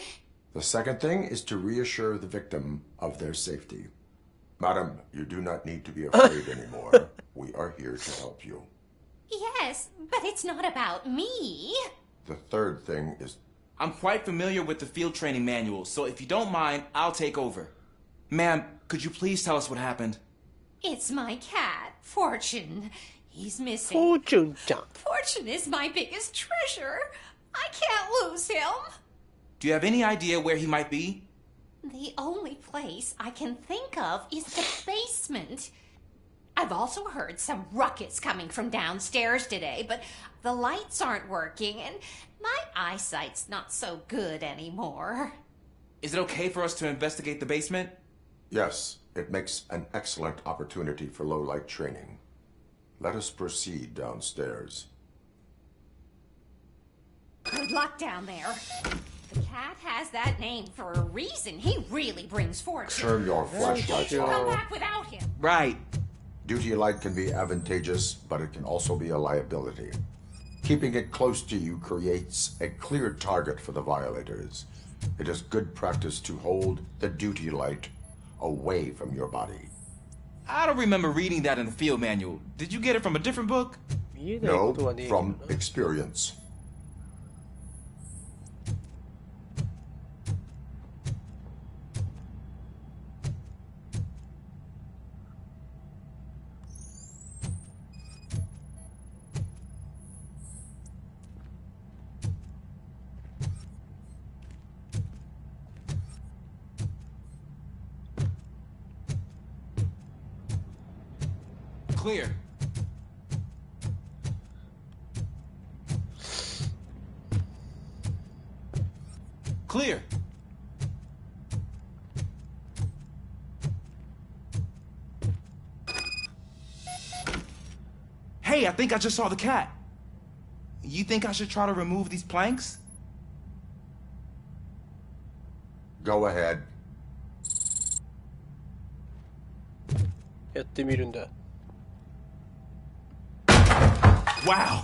The second thing is to reassure the victim of their safety. Madam, you do not need to be afraid anymore. We are here to help you. Yes, but it's not about me. The third thing is... I'm quite familiar with the field training manual, so if you don't mind, I'll take over. Ma'am, could you please tell us what happened? It's my cat, Fortune. He's missing. Fortune jump. Fortune is my biggest treasure. I can't lose him. Do you have any idea where he might be? The only place I can think of is the basement. I've also heard some ruckus coming from downstairs today, but the lights aren't working, and my eyesight's not so good anymore. Is it okay for us to investigate the basement? Yes, it makes an excellent opportunity for low-light training. Let us proceed downstairs. Good luck down there. The cat has that name for a reason. He really brings fortune. Turn your flashlight Come on. back without him. Right. Duty light can be advantageous, but it can also be a liability. Keeping it close to you creates a clear target for the violators. It is good practice to hold the duty light away from your body. I don't remember reading that in the field manual. Did you get it from a different book? No, from experience. Clear. Clear. Hey, I think I just saw the cat. You think I should try to remove these planks? Go ahead. やってみるんだ. Wow.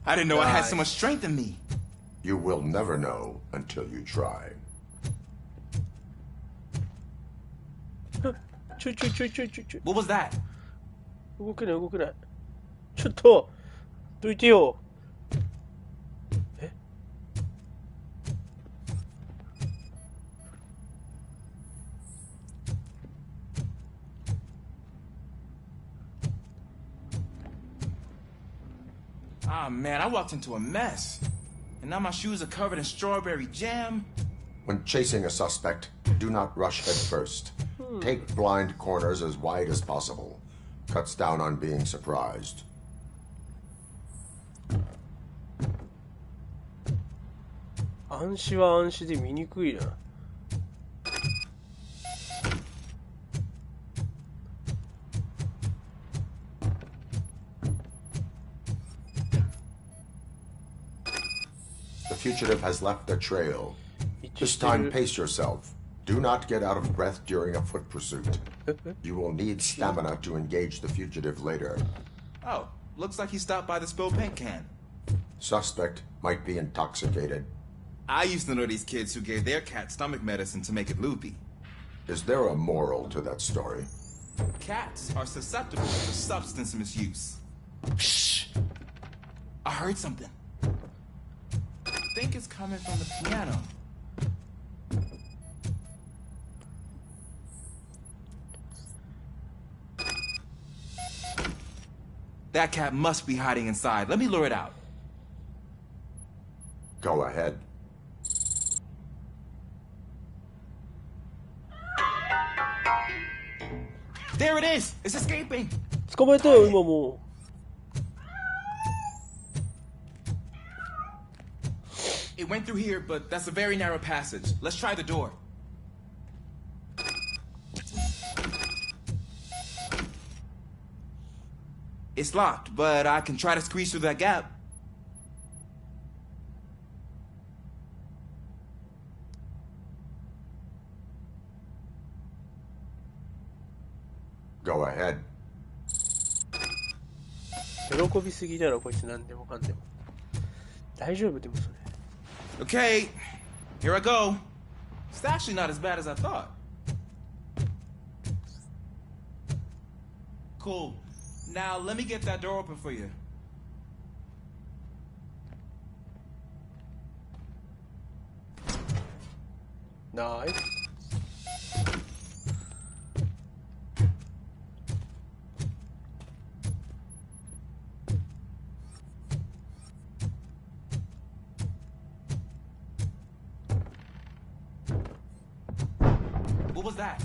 I didn't know I had so much strength in me. You will never know until you try. ちょいちょいちょいちょいちょいちょい。 What was that? 動けない動けない。ちょっとどいてよ。え？ Ah, man, I walked into a mess. And now my shoes are covered in strawberry jam. When chasing a suspect, do not rush head first. Take blind corners as wide as possible. Cuts down on being surprised. 暗視は暗視で見にくいな。The fugitive has left a trail. This time, pace yourself. Do not get out of breath during a foot pursuit. You will need stamina to engage the fugitive later. Oh, looks like he stopped by the spilled paint can. Suspect might be intoxicated. I used to know these kids who gave their cat stomach medicine to make it loopy. Is there a moral to that story? Cats are susceptible to substance misuse. Shh! I heard something. I think it's coming from the piano. That cat must be hiding inside. Let me lure it out. Go ahead. There it is! It's escaping! 捕まえたよ、今もう。It went through here, but that's a very narrow passage. Let's try the door. It's locked, but I can try to squeeze through that gap. Go ahead. 喜びすぎだろ、こいつ何でもかんでも。大丈夫でもそれ。Okay, here I go. It's actually not as bad as I thought. Cool. Now let me get that door open for you. Nice. What was that?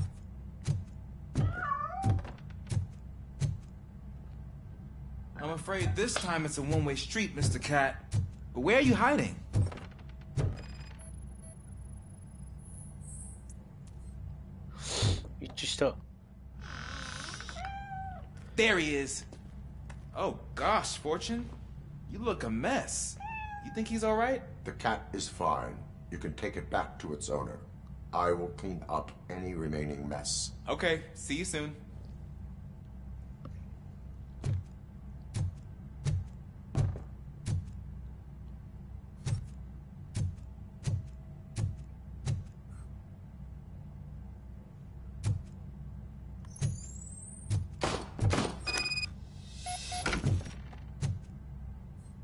I'm afraid this time it's a one-way street, Mr. Cat. But where are you hiding? There he is. Oh gosh, Fortune. You look a mess. You think he's all right? The cat is fine. You can take it back to its owner. I will clean up any remaining mess. Okay, see you soon.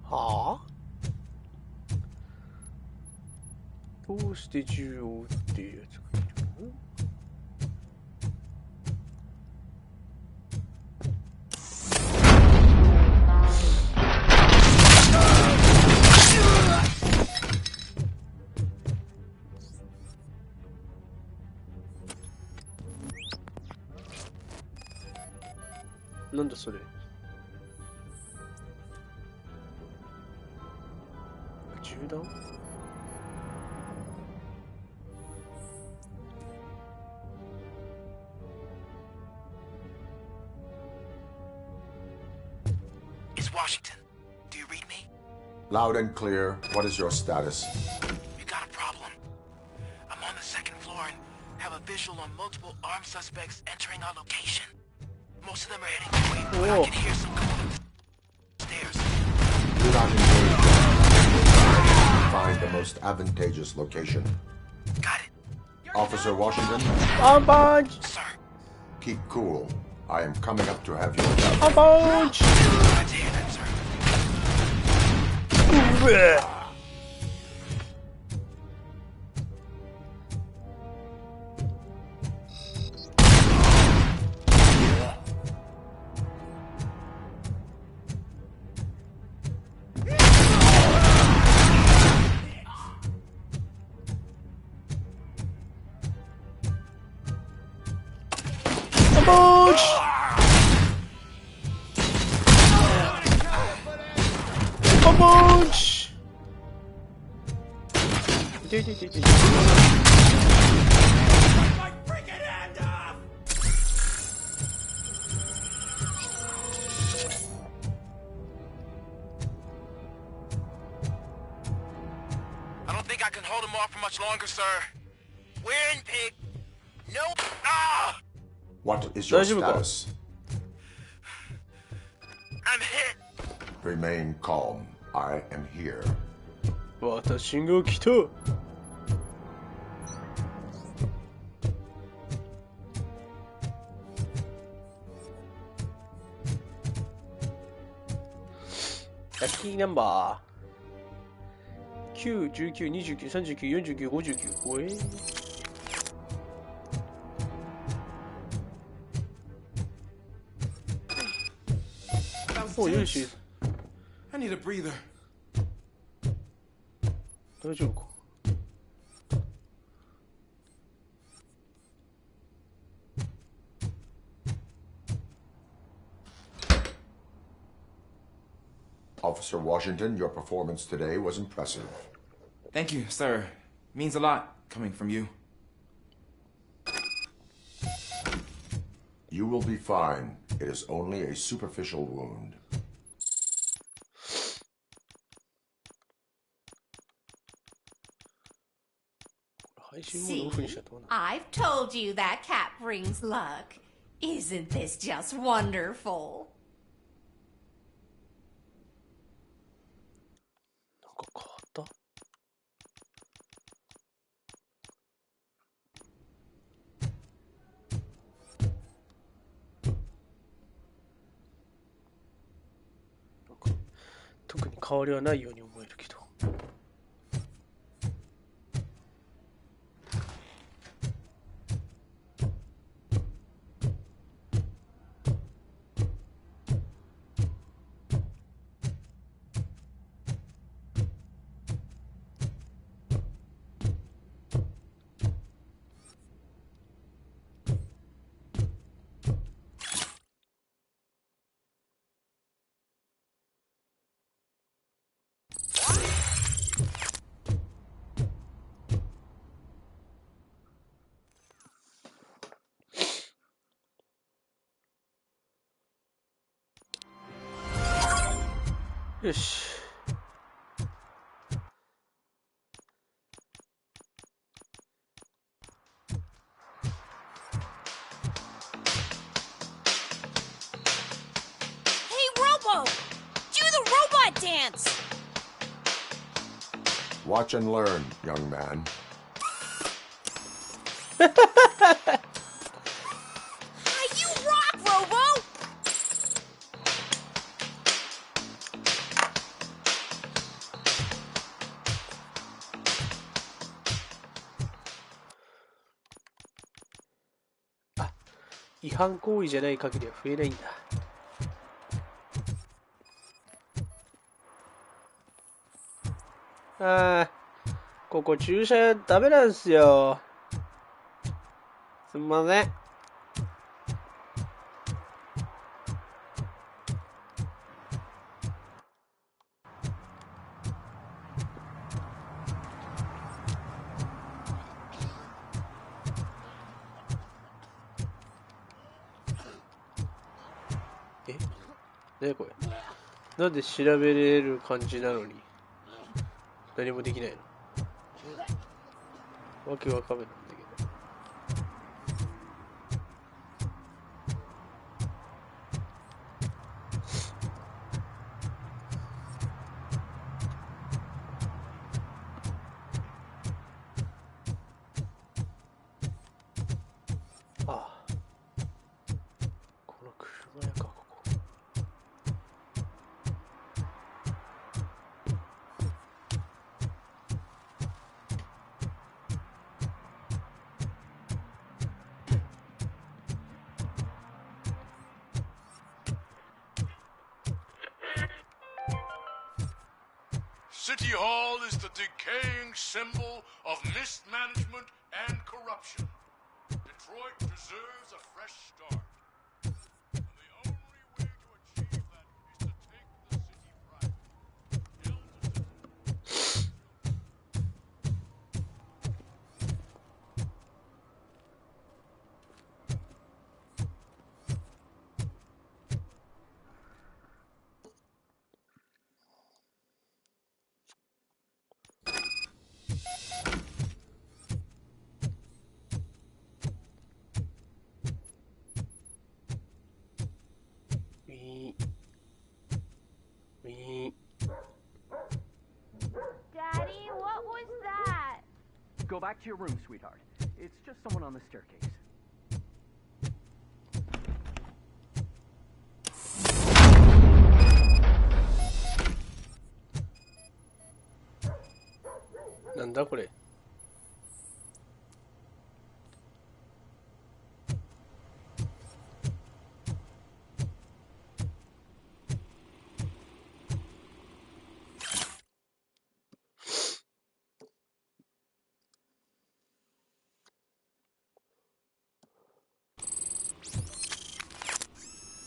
Huh? どうして銃を撃っているやつがいるの？なんだそれ？銃弾It's Washington. Do you read me? Loud and clear. What is your status? We got a problem. I'm on the second floor and have a visual on multiple armed suspects entering our location. Most of them are heading this way, but I can hear some coming up the stairs. Do not engage them. Find the most advantageous location. Got it. Officer Washington? On punch! Sir. Keep cool. I am coming up to have your help. On punch! Glad to hear that, sir. punch! I don't think I can hold him off for much longer, sir. We're in, pig. No. Ah! What is your status? I'm hit. Remain calm. I am here. 私が来た。ラッキーナンバー9、19、29、39、49、59。おえお、よし。I need a breather. 大丈夫か。Officer Washington, your performance today was impressive. Thank you, sir. Means a lot coming from you. You will be fine. It is only a superficial wound. See, I've told you that cat brings luck. Isn't this just wonderful? なんか変わった？なんか特に変わりはないように思えるけど。よし。Hey, Robo! Do the robot dance! Watch and learn, young man. You rock, Robo! Ah, 違反行為じゃない限りは増えないんだ。ああ、ここ駐車ダメなんすよ。すんません。え？何これ？なんで調べれる感じなのに何もできないの？わけわかめなんだけど。ああ、この車屋か、ここ。City Hall is the decaying symbol of mismanagement and corruption. Detroit deserves a fresh start. And the only way to achieve that is to take the city private. Go back to your room, sweetheart. It's just someone on the staircase. Nandaこれ?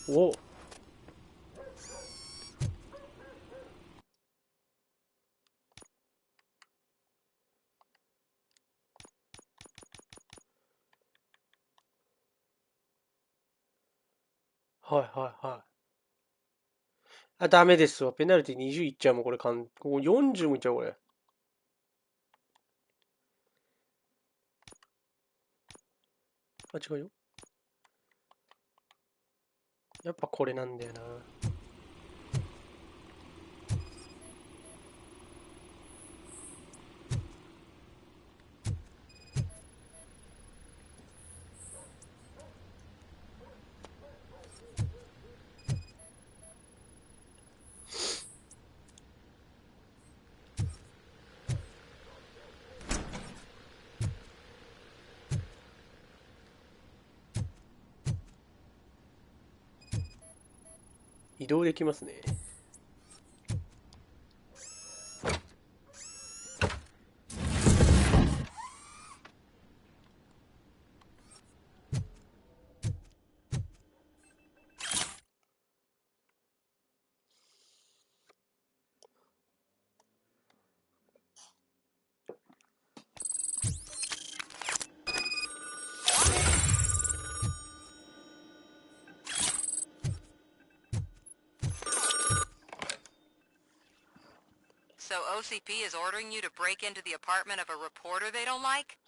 Whoa. Hi. あ、ダメですわ。ペナルティ20いっちゃうもん、これ。ここ40もいっちゃう、これ。あ、違うよ。やっぱこれなんだよな。移動できますね。So OCP is ordering you to break into the apartment of a reporter they don't like?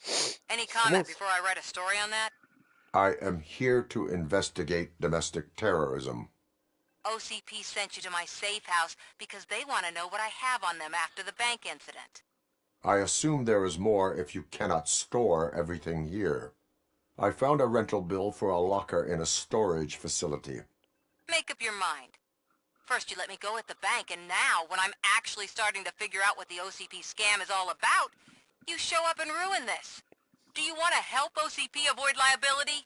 Any comment before I write a story on that? I am here to investigate domestic terrorism. OCP sent you to my safe house because they want to know what I have on them after the bank incident. I assume there is more if you cannot store everything here. I found a rental bill for a locker in a storage facility. Make up your mind. First you let me go at the bank, and now, when I'm actually starting to figure out what the OCP scam is all about, you show up and ruin this. Do you want to help OCP avoid liability?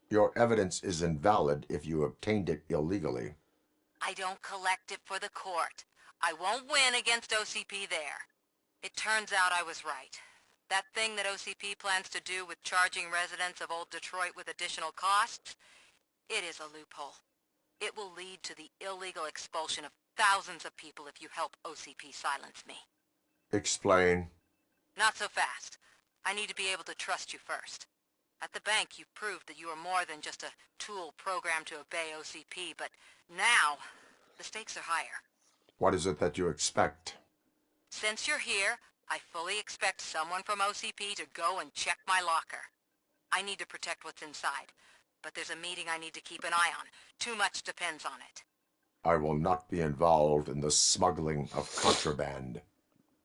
Your evidence is invalid if you obtained it illegally. I don't collect it for the court. I won't win against OCP there. It turns out I was right. That thing that OCP plans to do with charging residents of Old Detroit with additional costs, it is a loophole. It will lead to the illegal expulsion of thousands of people if you help OCP silence me. Explain. Not so fast. I need to be able to trust you first. At the bank, you proved that you are more than just a tool programmed to obey OCP, but now, the stakes are higher. What is it that you expect? Since you're here, I fully expect someone from OCP to go and check my locker. I need to protect what's inside, but there's a meeting I need to keep an eye on. Too much depends on it. I will not be involved in the smuggling of contraband.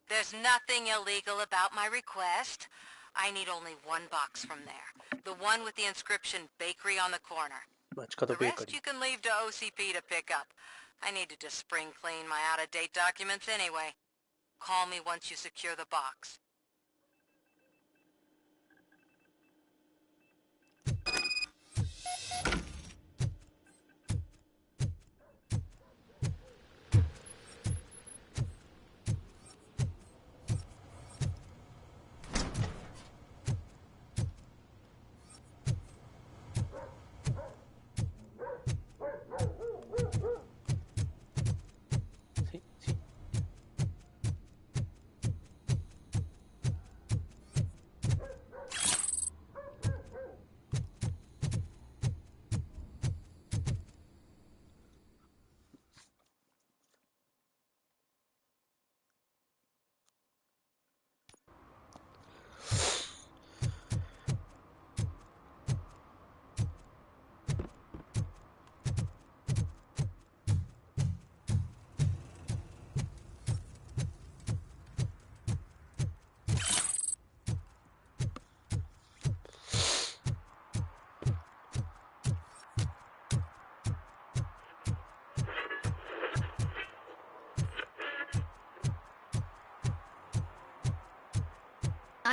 There's nothing illegal about my request. I need only one box from there. The one with the inscription Bakery on the corner. The rest you can leave to OCP to pick up. I needed to spring clean my out-of-date documents anyway. Call me once you secure the box.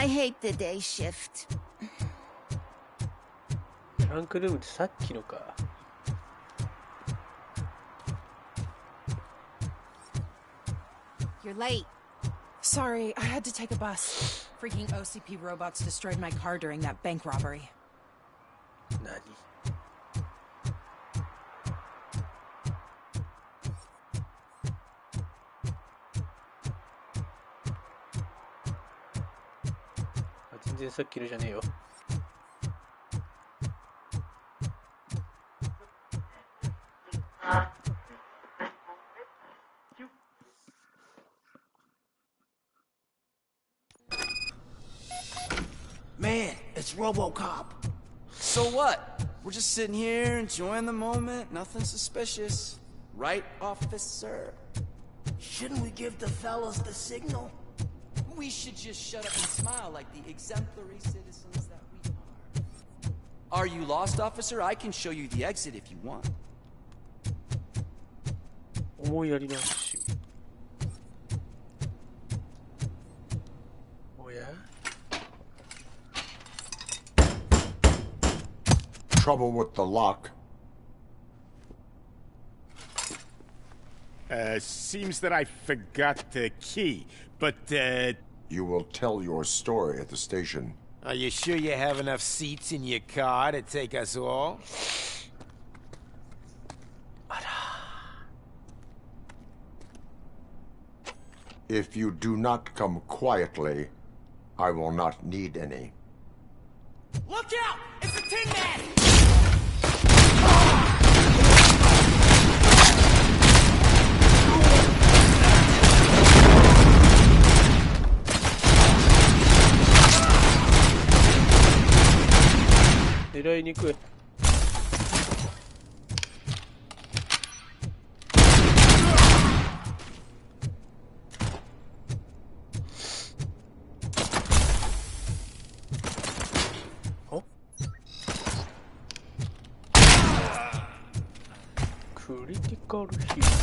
I hate the day shift. トランクルームってさっきのか。You're late. Sorry, I had to take a bus. Freaking OCP robots destroyed my car during that bank robbery. 何？全然さっきのじゃねえよ。Man, it's RoboCop. So what? We're just sitting here enjoying the moment. Nothing suspicious. Right, officer? Shouldn't we give the fellas the signal? We should just shut up and smile like the exemplary citizens that we are. Are you lost, officer? I can show you the exit if you want. 思いやりのし。おや？ Trouble with the lock. Seems that I forgot the key, but, You will tell your story at the station. Are you sure you have enough seats in your car to take us all? If you do not come quietly, I will not need any. Look out! It's a Tin Man!狙いにくい。クリティカルヒット。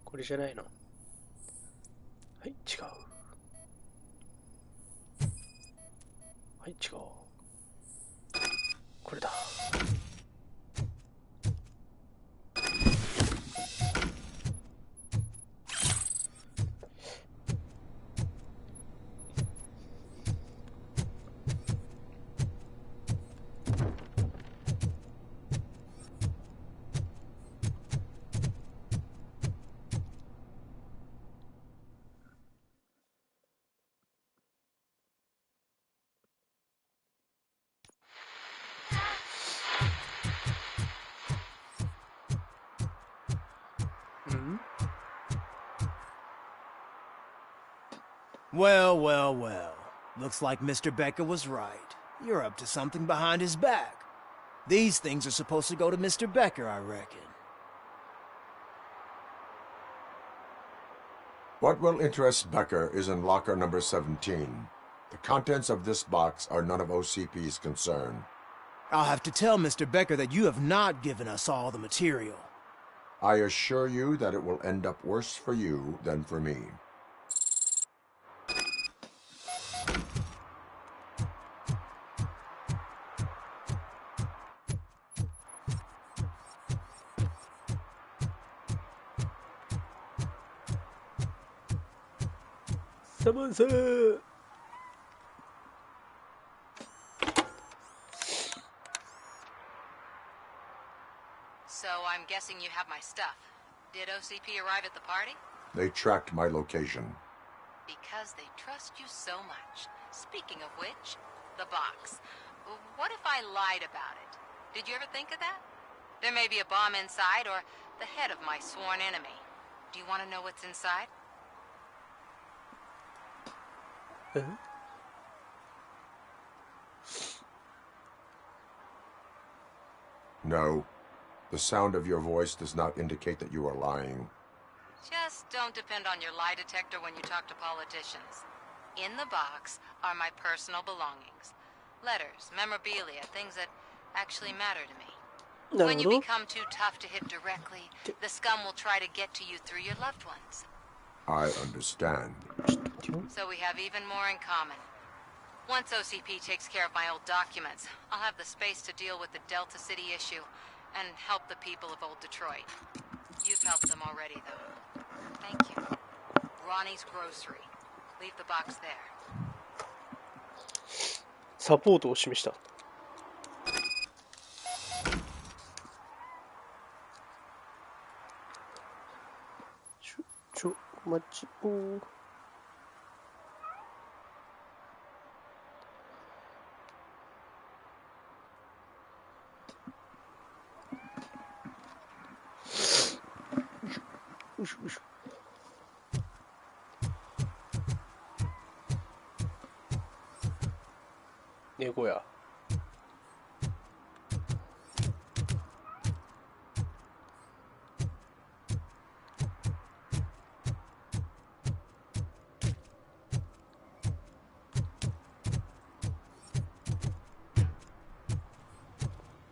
これじゃないの。はい、違う。はい、違う。これだ。Well, well, well. Looks like Mr. Becker was right. You're up to something behind his back. These things are supposed to go to Mr. Becker, I reckon. What will interest Becker is in locker number 17. The contents of this box are none of OCP's concern. I'll have to tell Mr. Becker that you have not given us all the material. I assure you that it will end up worse for you than for me. Someone say. So I'm guessing you have my stuff. Did OCP arrive at the party? They tracked my location. Because they trust you so much. Speaking of which, the box. What if I lied about it? Did you ever think of that? There may be a bomb inside or the head of my sworn enemy. Do you want to know what's inside? No. The sound of your voice does not indicate that you are lying. Just don't depend on your lie detector when you talk to politicians. In the box are my personal belongings. Letters, memorabilia, things that actually matter to me. When you become too tough to hit directly, the scum will try to get to you through your loved ones. I understand. So we have even more in common. Once OCP takes care of my old documents, I'll have the space to deal with the Delta City issue and help the people of Old Detroit. You've helped them already, though. Thank you. Ronnie's Grocery. Leave the box there. サポートを示した。待ちを。よいしょよいしょ。猫や。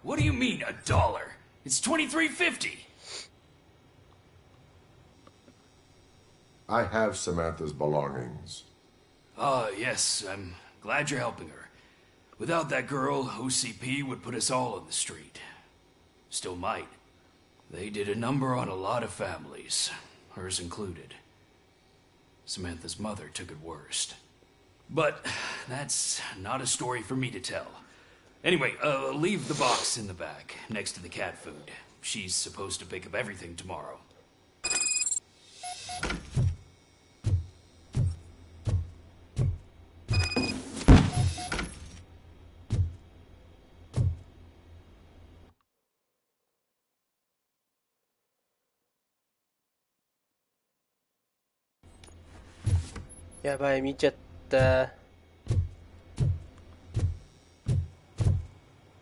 What do you mean, $1? It's $23.50. I have Samantha's belongings. Yes, I'm glad you're helping her. Without that girl, OCP would put us all on the street. Still might. They did a number on a lot of families, hers included. Samantha's mother took it worst. But that's not a story for me to tell. Anyway, leave the box in the back, next to the cat food. She's supposed to pick up everything tomorrow.やばい、見ちゃった。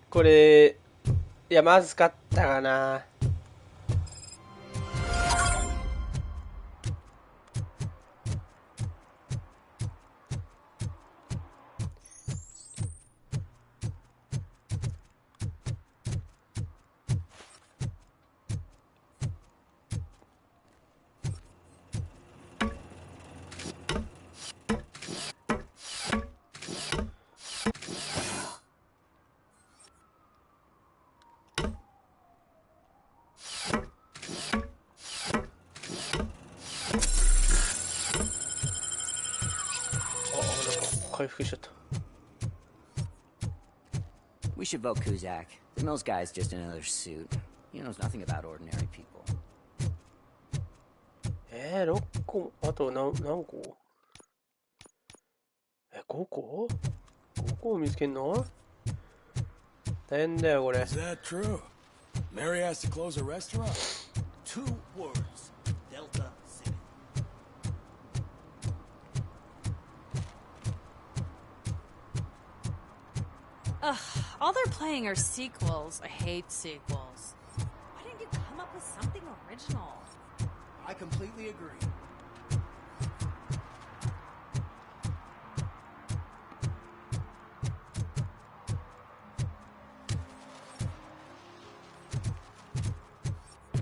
これ、いや、まずかったかな。We should vote Kuzak. The Mills guy's just another suit. He knows nothing about ordinary people. 6個、あと何個？5個 ?5 個を見つけんの？大変だよ、これ。Is that true? Mary has to close a restaurant? 2 words. Delta City. Ugh, all they're playing are sequels. I hate sequels. Why didn't you come up with something original? I completely agree.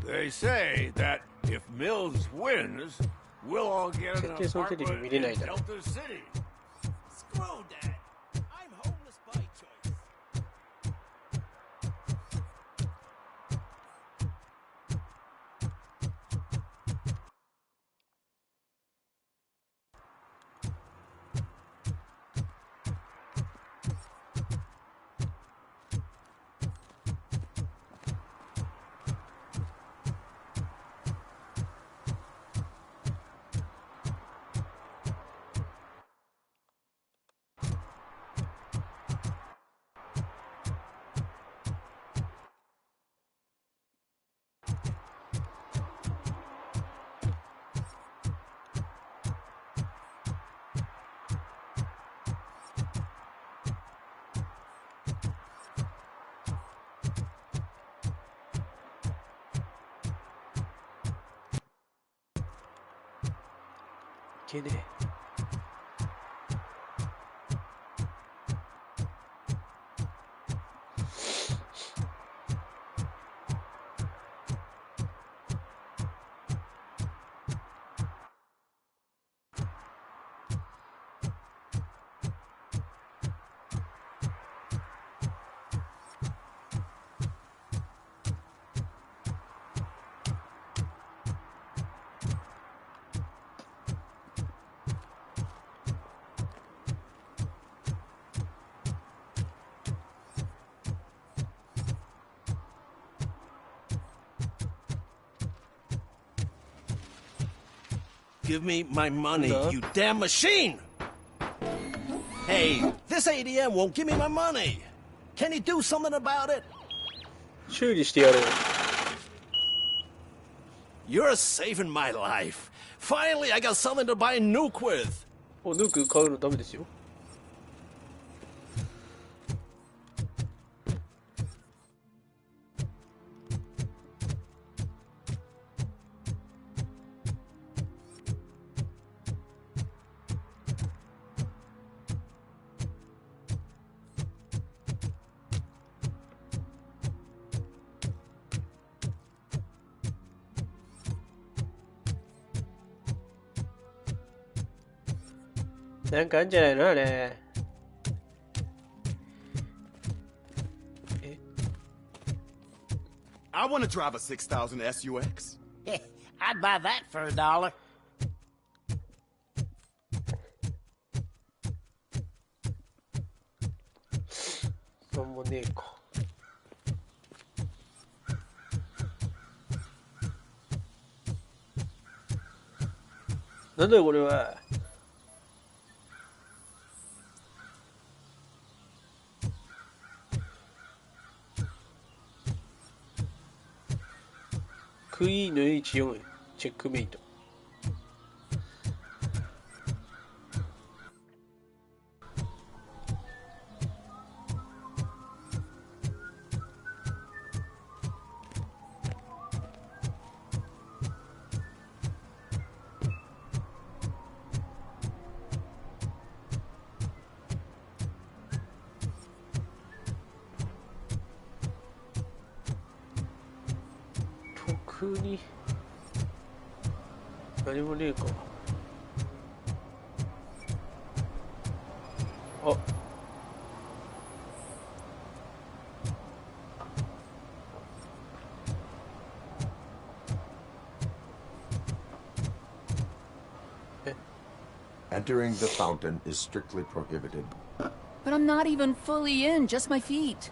They say that if Mills wins, we'll all get an apartment in Delta City. Screw that. I'm homeless by choice. けねえ。Give me my money, you damn machine! Hey, this ATM won't give me my money. Can you do something about it? 修理してやれよ。 You're saving my life. Finally, I got something to buy a nuke with. お、ヌーク買うのダメですよ。なんかあんじゃないのあれ。I want to drive a 6000 SUX. I'd buy that for $1. なんもねえか。なんだよこれは。クイーンの H4 チェックメイト。特に何もねえか。あ、Entering the fountain is strictly prohibited. But I'm not even fully in, just my feet.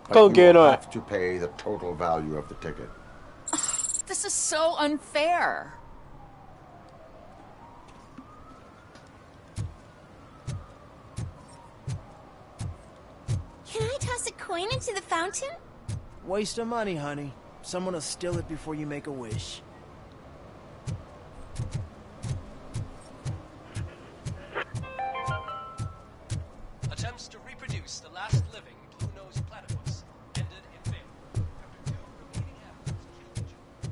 But you will have to pay the total value of the ticket. This is so unfair. Can I toss a coin into the fountain? Waste of money, honey. Someone will steal it before you make a wish. Attempts to reproduce the last living blue-nosed platypus ended in failure. After 2 remaining efforts killed each other.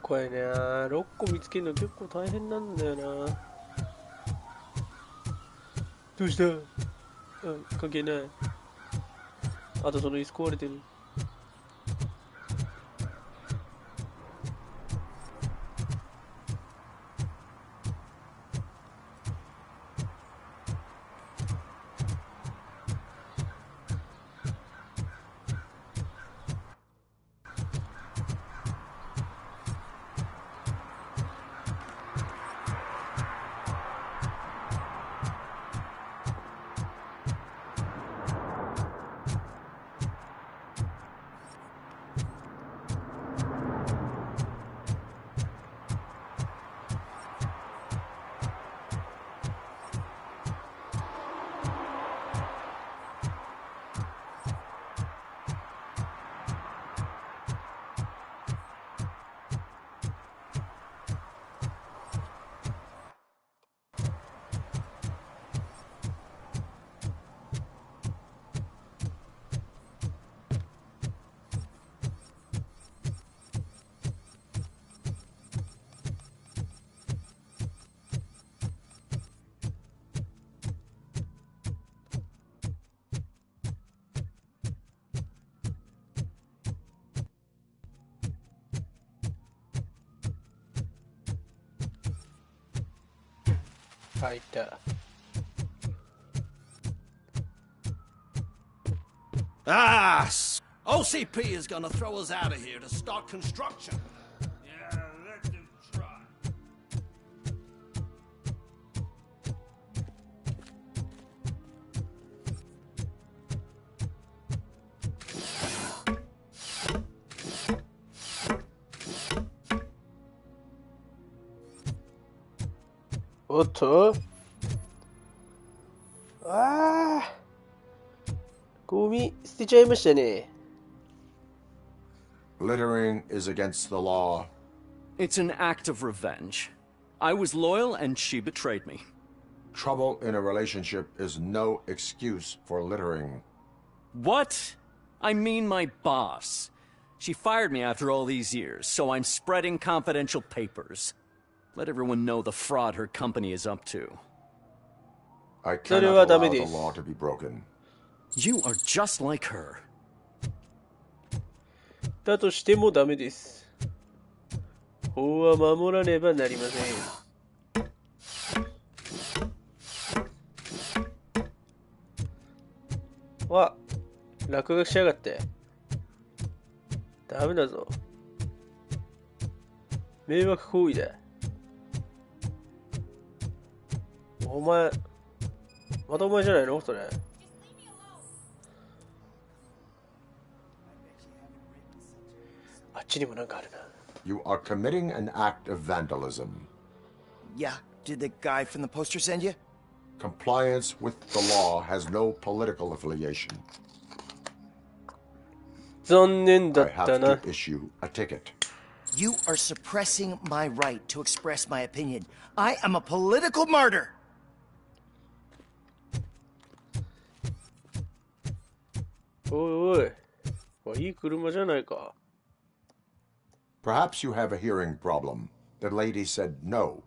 これね、6個見つけるの結構大変なんだよな。どうした？あ、関係ない。あとその椅子壊れてる。入った。Ah! OCP is gonna throw us out of here to start construction. Yeah, let them try. Otto? Ah! ゴミ捨てちゃいましたね。Littering is against the law. It's an act of revenge. I was loyal and she betrayed me. Trouble in a relationship is no excuse for littering. What? I mean my boss. She fired me after all these years, so I'm spreading confidential papers. Let everyone know the fraud her company is up to. I cannot allow the law to be broken. You are just like her. だとしてもダメです。法は守らねばなりません。わ、落書きしやがって。ダメだぞ。迷惑行為だ。お前、またお前じゃないのそれ。あっちにもなんかあるな。You are committing an act of vandalism. Yeah, did the guy from the poster send you? Compliance with the law has no political affiliation. 残念だっ I た have な。 to issue a ticket. You are suppressing my right to express my opinion. I am a political martyr. おいおい、いい車じゃないか。Perhaps you have a hearing problem. The lady said no.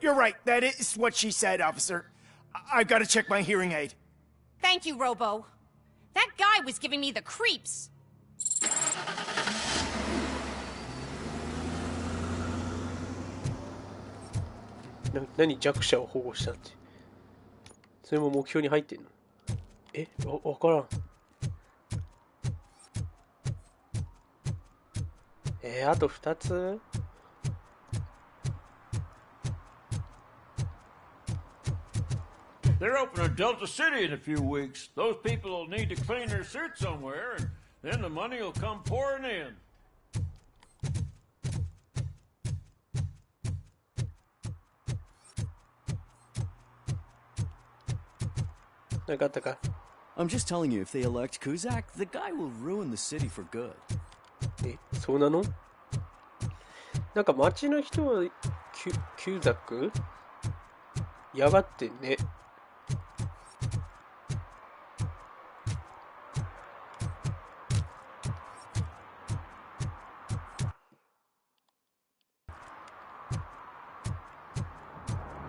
You're right. That is what she said, officer. I've got to check my hearing aid. Thank you, Robo. That guy was giving me the creeps. 何弱者を保護したって。それも目標に入ってんの？え、わからん。あと2つ？ They're opening Delta City in a few weeks. Those people will need to clean their suits somewhere, and then the money will come pouring in. なんかあったか？ I'm just telling you, if they elect Kuzak, the guy will ruin the city for good. そうなの？なんか町の人はキューザックやがってね。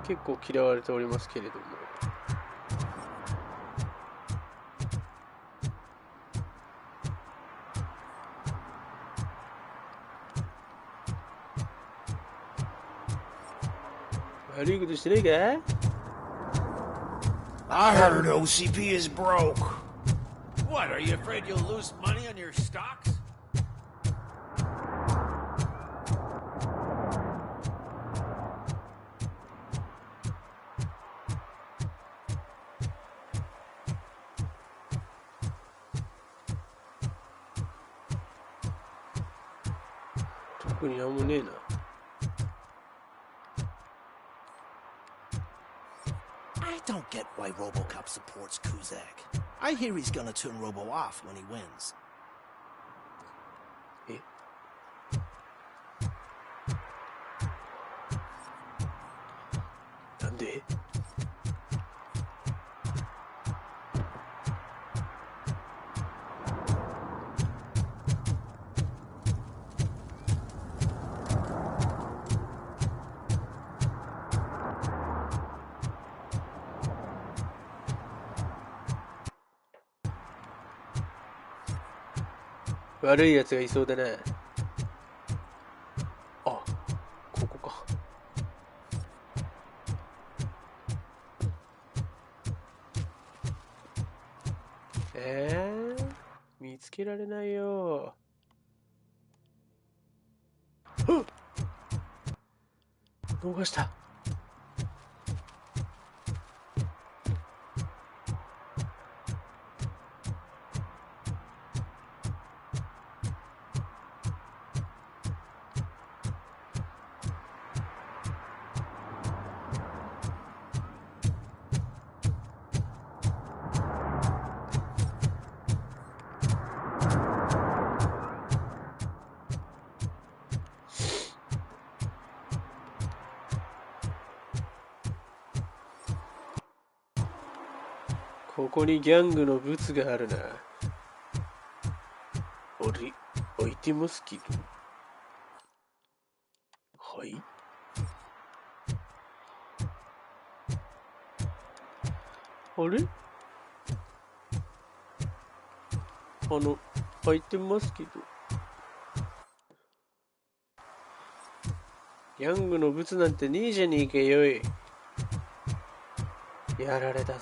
結構嫌われておりますけれども。悪いことしてないか？ I heard OCP is broke. What, are you afraid you'll lose money on your stocks? I don't get why RoboCop supports Kuzak. I hear he's gonna turn Robo off when he wins. なんで？悪いやつがいそうだね。あ、ここか。見つけられないよ。逃した。ここにギャングのブツがあるな。置いてますけど。はい。あれ？開いてますけど。ギャングのブツなんてねえじゃねえかよい。やられたぜ。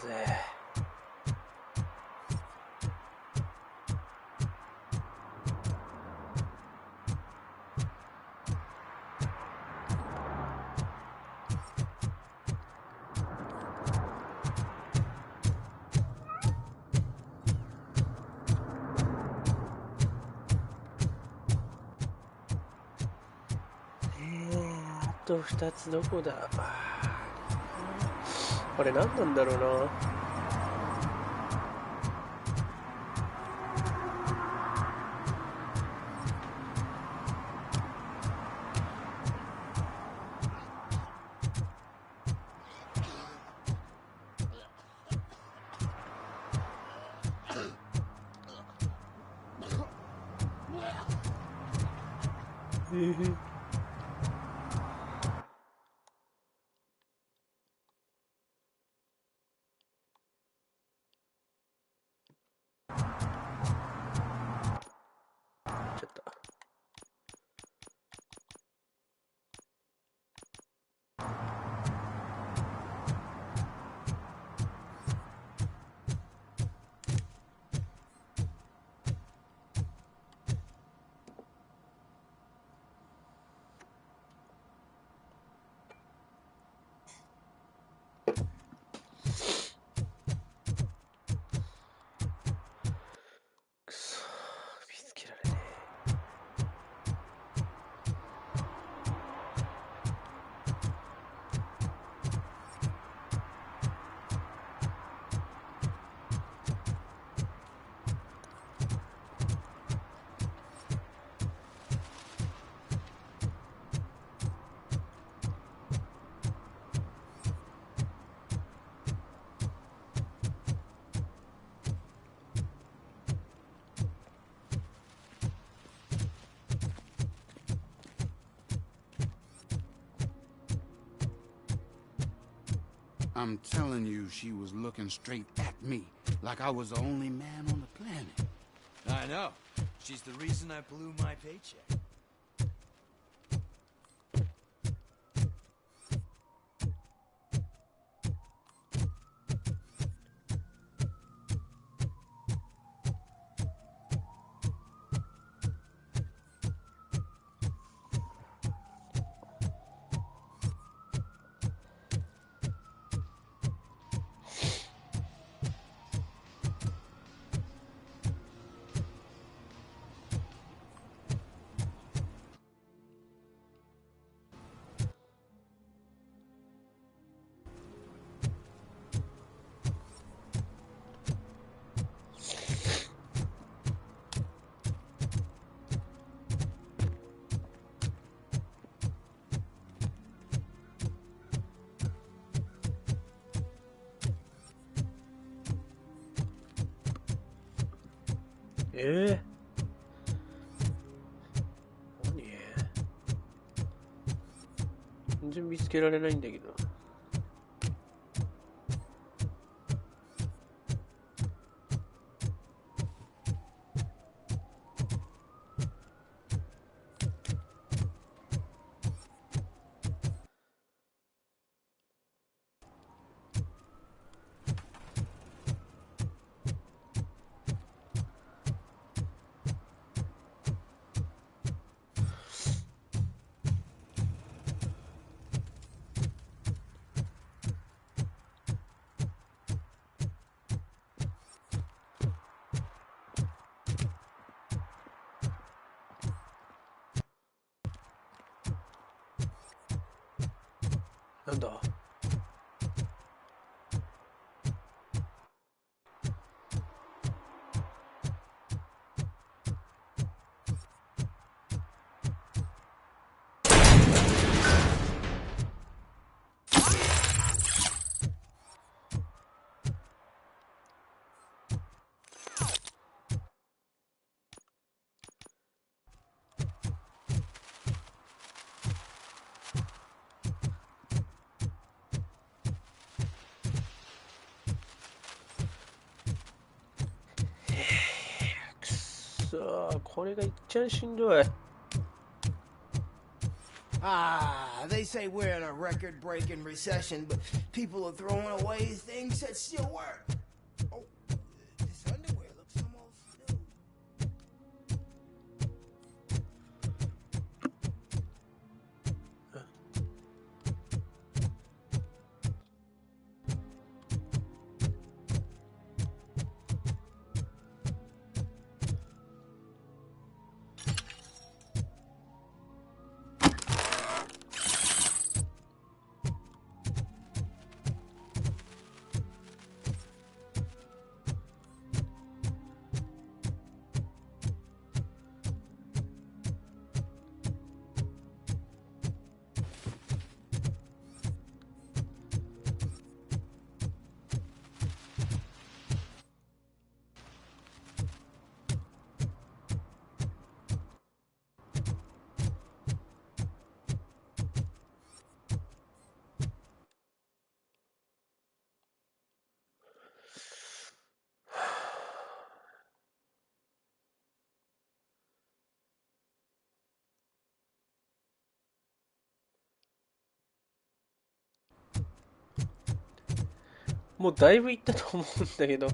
あと2つどこだ。これ何なんだろうな。I'm telling you, she was looking straight at me, like I was the only man on the planet. I know. She's the reason I blew my paycheck.何？全然見つけられないんだけど。だ。これがいっちゃんしんどい。Ah, they say we're in a record-breaking recession, but people are throwing away things that still work. Oh, this underwear looks almost new. もうだいぶいったと思うんだけど、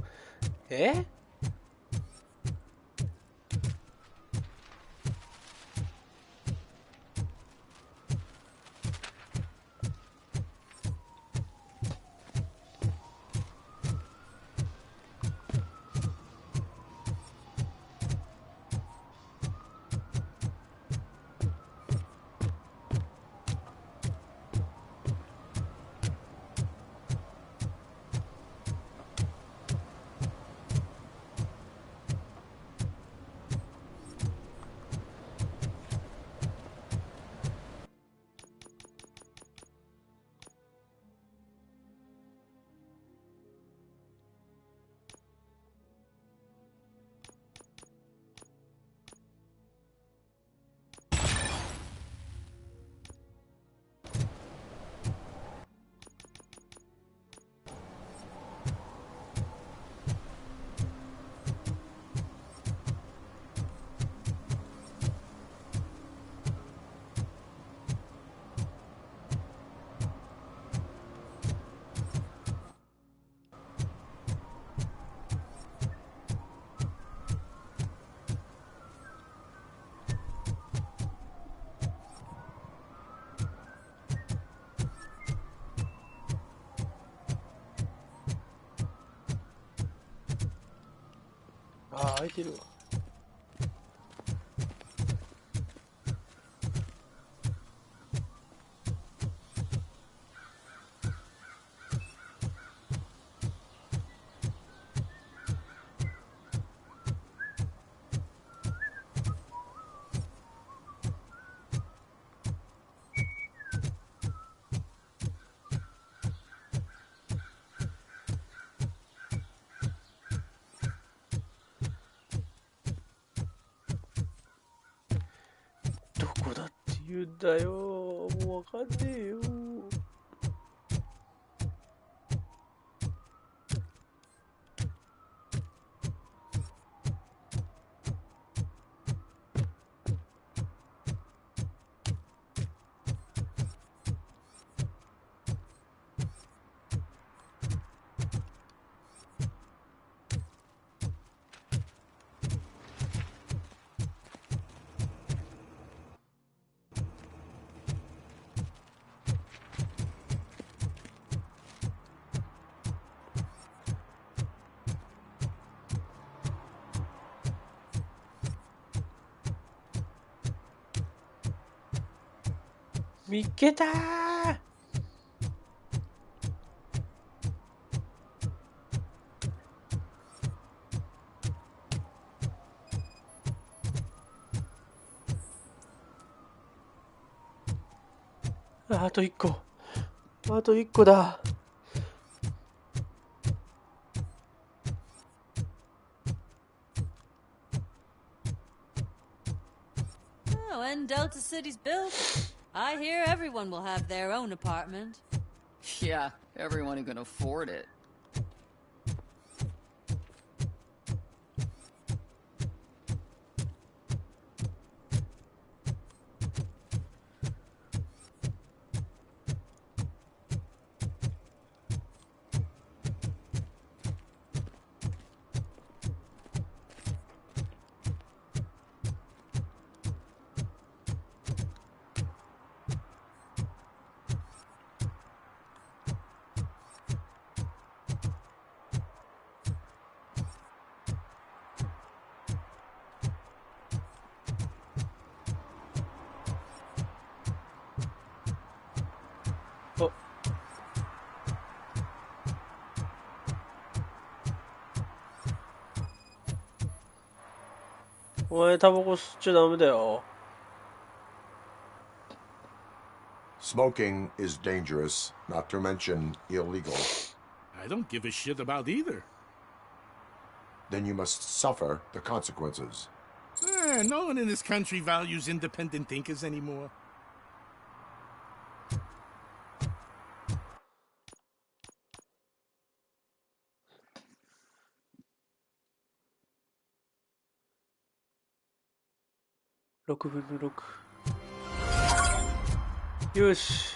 ああ、開いてるわ。どこだって言うんだよ。もうわかんねえよ。見っけたー。あと1個。あと1個だ。Oh, when Delta City's built, I hear everyone will have their own apartment. Yeah, everyone who can afford it.お前タバコ吸っちゃダメだよ。Smoking is dangerous, not to mention illegal. I don't give a shit about either. Then you must suffer the consequences. No one in this country values independent thinkers anymore. $6 分の6。よし。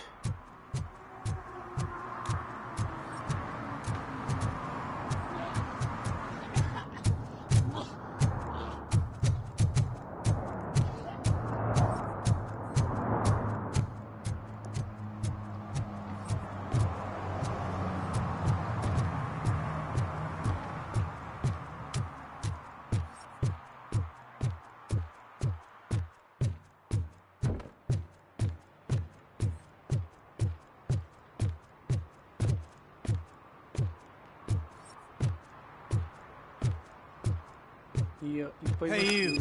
Hey you!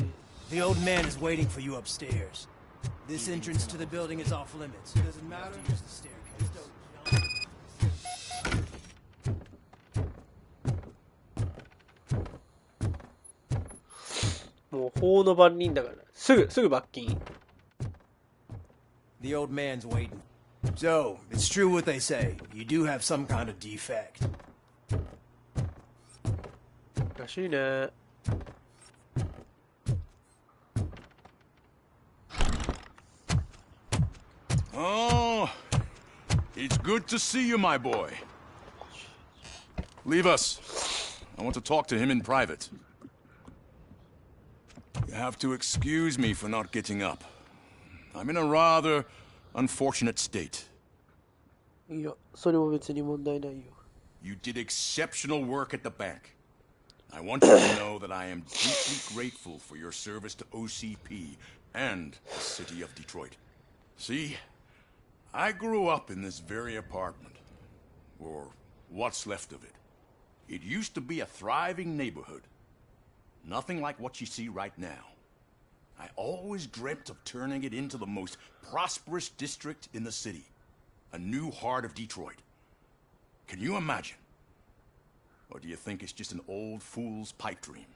The old man is waiting for you upstairs. This entrance to the building is off limits. Doesn't matter. Use the staircase.もう法の番人だからすぐ罰金。The old man's waiting. So, it's true what they say. You do have some kind of defect. らしいね。Oh, it's good to see you, my boy. Leave us. I want to talk to him in private. You have to excuse me for not getting up. I'm in a rather unfortunate state. いや、それも別に問題ないよ。You did exceptional work at the bank. I want you to know that I am deeply grateful for your service to OCP and the city of Detroit. See, I grew up in this very apartment, or what's left of it. It used to be a thriving neighborhood. Nothing like what you see right now. I always dreamt of turning it into the most prosperous district in the city. A new heart of Detroit. Can you imagine? Or do you think it's just an old fool's pipe dream?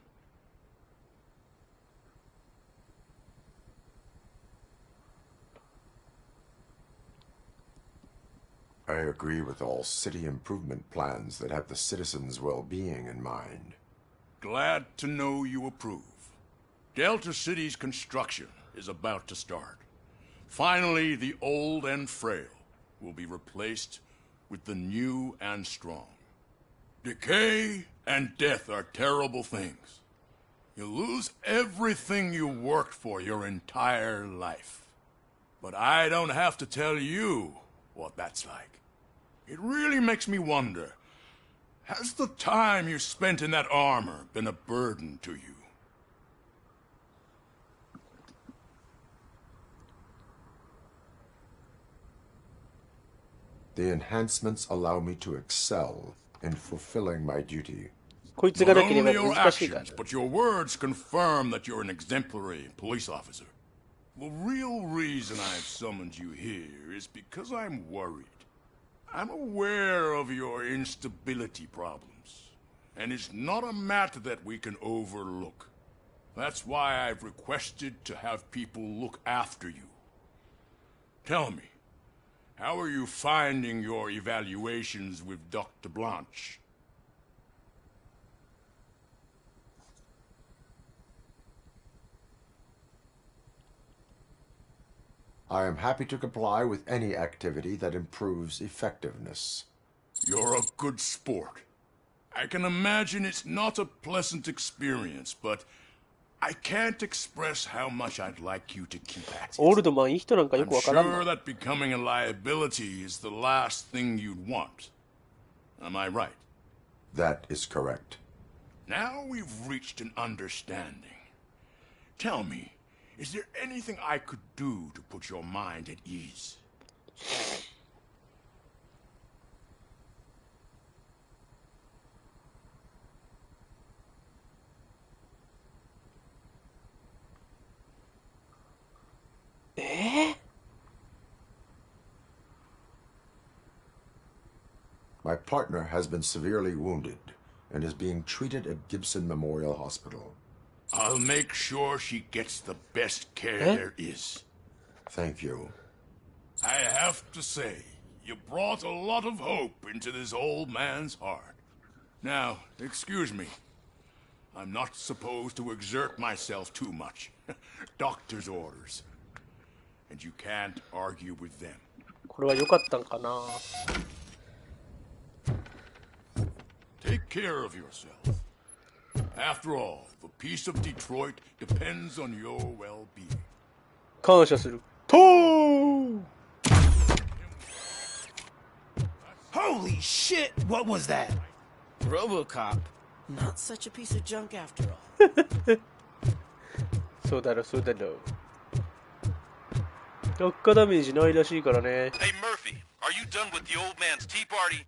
I agree with all city improvement plans that have the citizens' well-being in mind. Glad to know you approve. Delta City's construction is about to start. Finally, the old and frail will be replaced with the new and strong. Decay and death are terrible things. You lose everything you worked for your entire life. But I don't have to tell you what that's like. It really makes me wonder, has the time you spent in that armor been a burden to you? The enhancements allow me to excel in fulfilling my duty. Not only your actions, but your words confirm that you're an exemplary police officer. The real reason I've summoned you here is because I'm worried. I'm aware of your instability problems, and it's not a matter that we can overlook. That's why I've requested to have people look after you. Tell me, how are you finding your evaluations with Dr. Blanche? I am happy to comply with any activity that improves effectiveness. You're a good sport. I can imagine it's not a pleasant experience, but I can't express how much I'd like you to keep at it. オールドマンいい人なんかよくわからん I'm な。 sure that becoming a liability is the last thing you'd want. Am I right? That is correct. Now we've reached an understanding. Tell me, is there anything I could do to put your mind at ease? My partner has been severely wounded and is being treated at Gibson Memorial Hospital. I'll make sure she gets the best care there is. Thank you. I have to say, you brought a lot of hope into this old man's heart. Now, excuse me. I'm not supposed to exert myself too much. Doctor's orders. And you can't argue with them. これは良かったんかな。 Take care of yourself. After all, the peace of Detroit depends on your well-being. 感謝する。とー Holy shit! What was that? RoboCop. Not such a piece of junk after all. そうだろ、そうだろ。落下ダメージないらしいからね。Hey Murphy, are you done with the old man's tea party?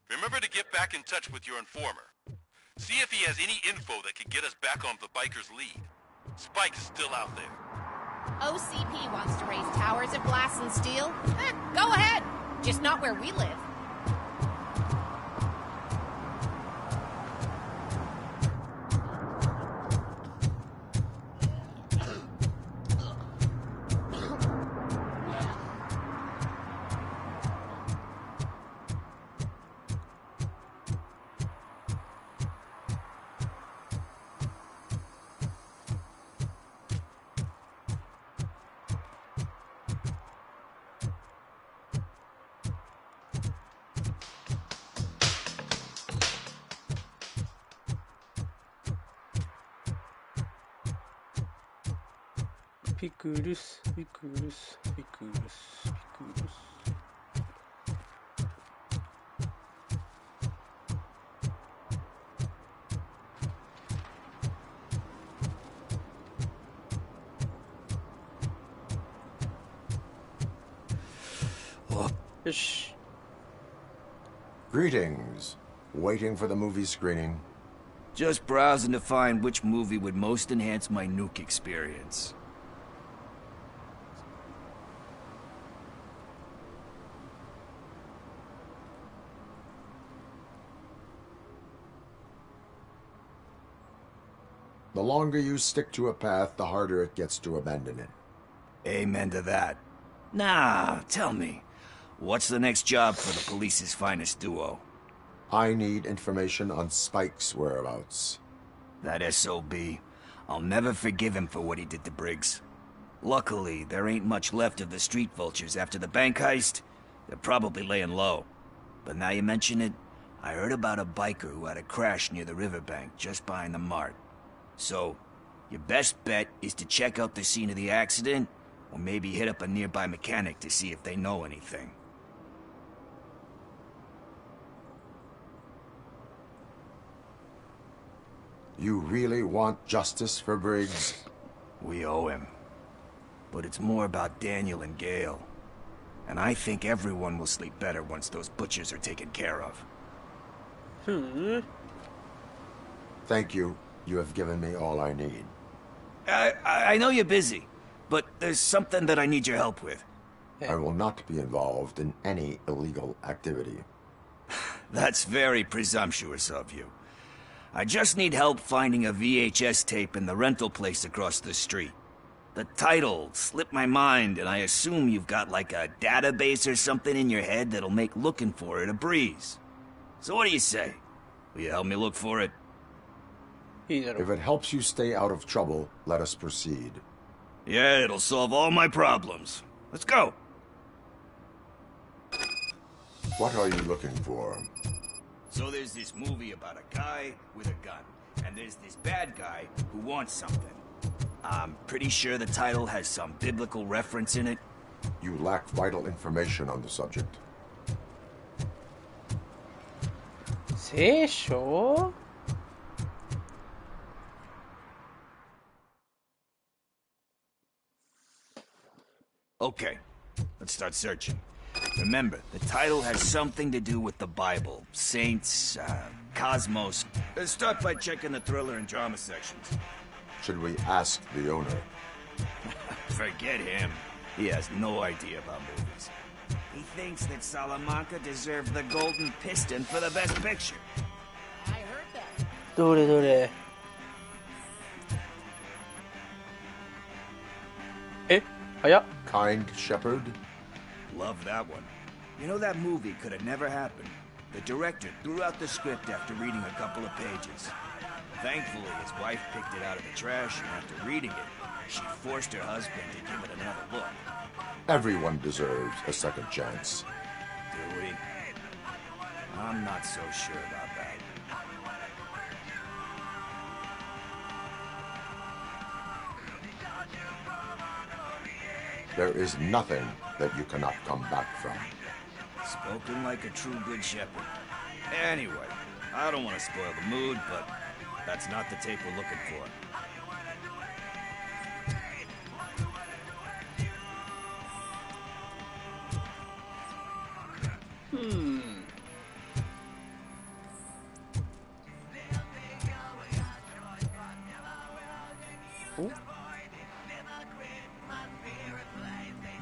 Remember to get back in touch with your informer. See if he has any info that could get us back on the biker's lead. Spike's still out there. OCP wants to raise towers of glass and steel? Go ahead! Just not where we live.ピクルス、ピクルス、ピクルス、ピクルス。よし。 Greetings. Waiting for the movie screening. Just browsing to find which movie would most enhance my nuke experience. The longer you stick to a path, the harder it gets to abandon it. Amen to that. Nah, tell me, what's the next job for the police's finest duo? I need information on Spike's whereabouts. That SOB. I'll never forgive him for what he did to Briggs. Luckily, there ain't much left of the street vultures after the bank heist. They're probably laying low. But now you mention it, I heard about a biker who had a crash near the riverbank just behind the mart. So, your best bet is to check out the scene of the accident, or maybe hit up a nearby mechanic to see if they know anything. You really want justice for Briggs? We owe him. But it's more about Daniel and Gale. And I think everyone will sleep better once those butchers are taken care of. Thank you. You have given me all I need. I know you're busy, but there's something that I need your help with. I will not be involved in any illegal activity. That's very presumptuous of you. I just need help finding a VHS tape in the rental place across the street. The title slipped my mind, and I assume you've got like a database or something in your head that'll make looking for it a breeze. So what do you say? Will you help me look for it? If it helps you stay out of trouble, let us proceed. Yeah, it'll solve all my problems. Let's go. What are you looking for? So there's this movie about a guy with a gun, and there's this bad guy who wants something. I'm pretty sure the title has some biblical reference in it. You lack vital information on the subject. 聖書? Okay, let's start searching. Remember, the title has something to do with the Bible, saints, cosmos. Let's start by checking the thriller and drama sections. Should we ask the owner? Forget him. He has no idea about movies. He thinks that Salamanca deserved the Golden Piston for the Best Picture. I heard that. どれどれ? え? 早っ? Kind Shepherd? Love that one. You know, that movie could have never happened. The director threw out the script after reading a couple of pages. Thankfully, his wife picked it out of the trash, and after reading it, she forced her husband to give it another look. Everyone deserves a second chance. Do we? I'm not so sure about that. There is nothing that you cannot come back from. Spoken like a true good shepherd. Anyway, I don't want to spoil the mood, but that's not the tape we're looking for.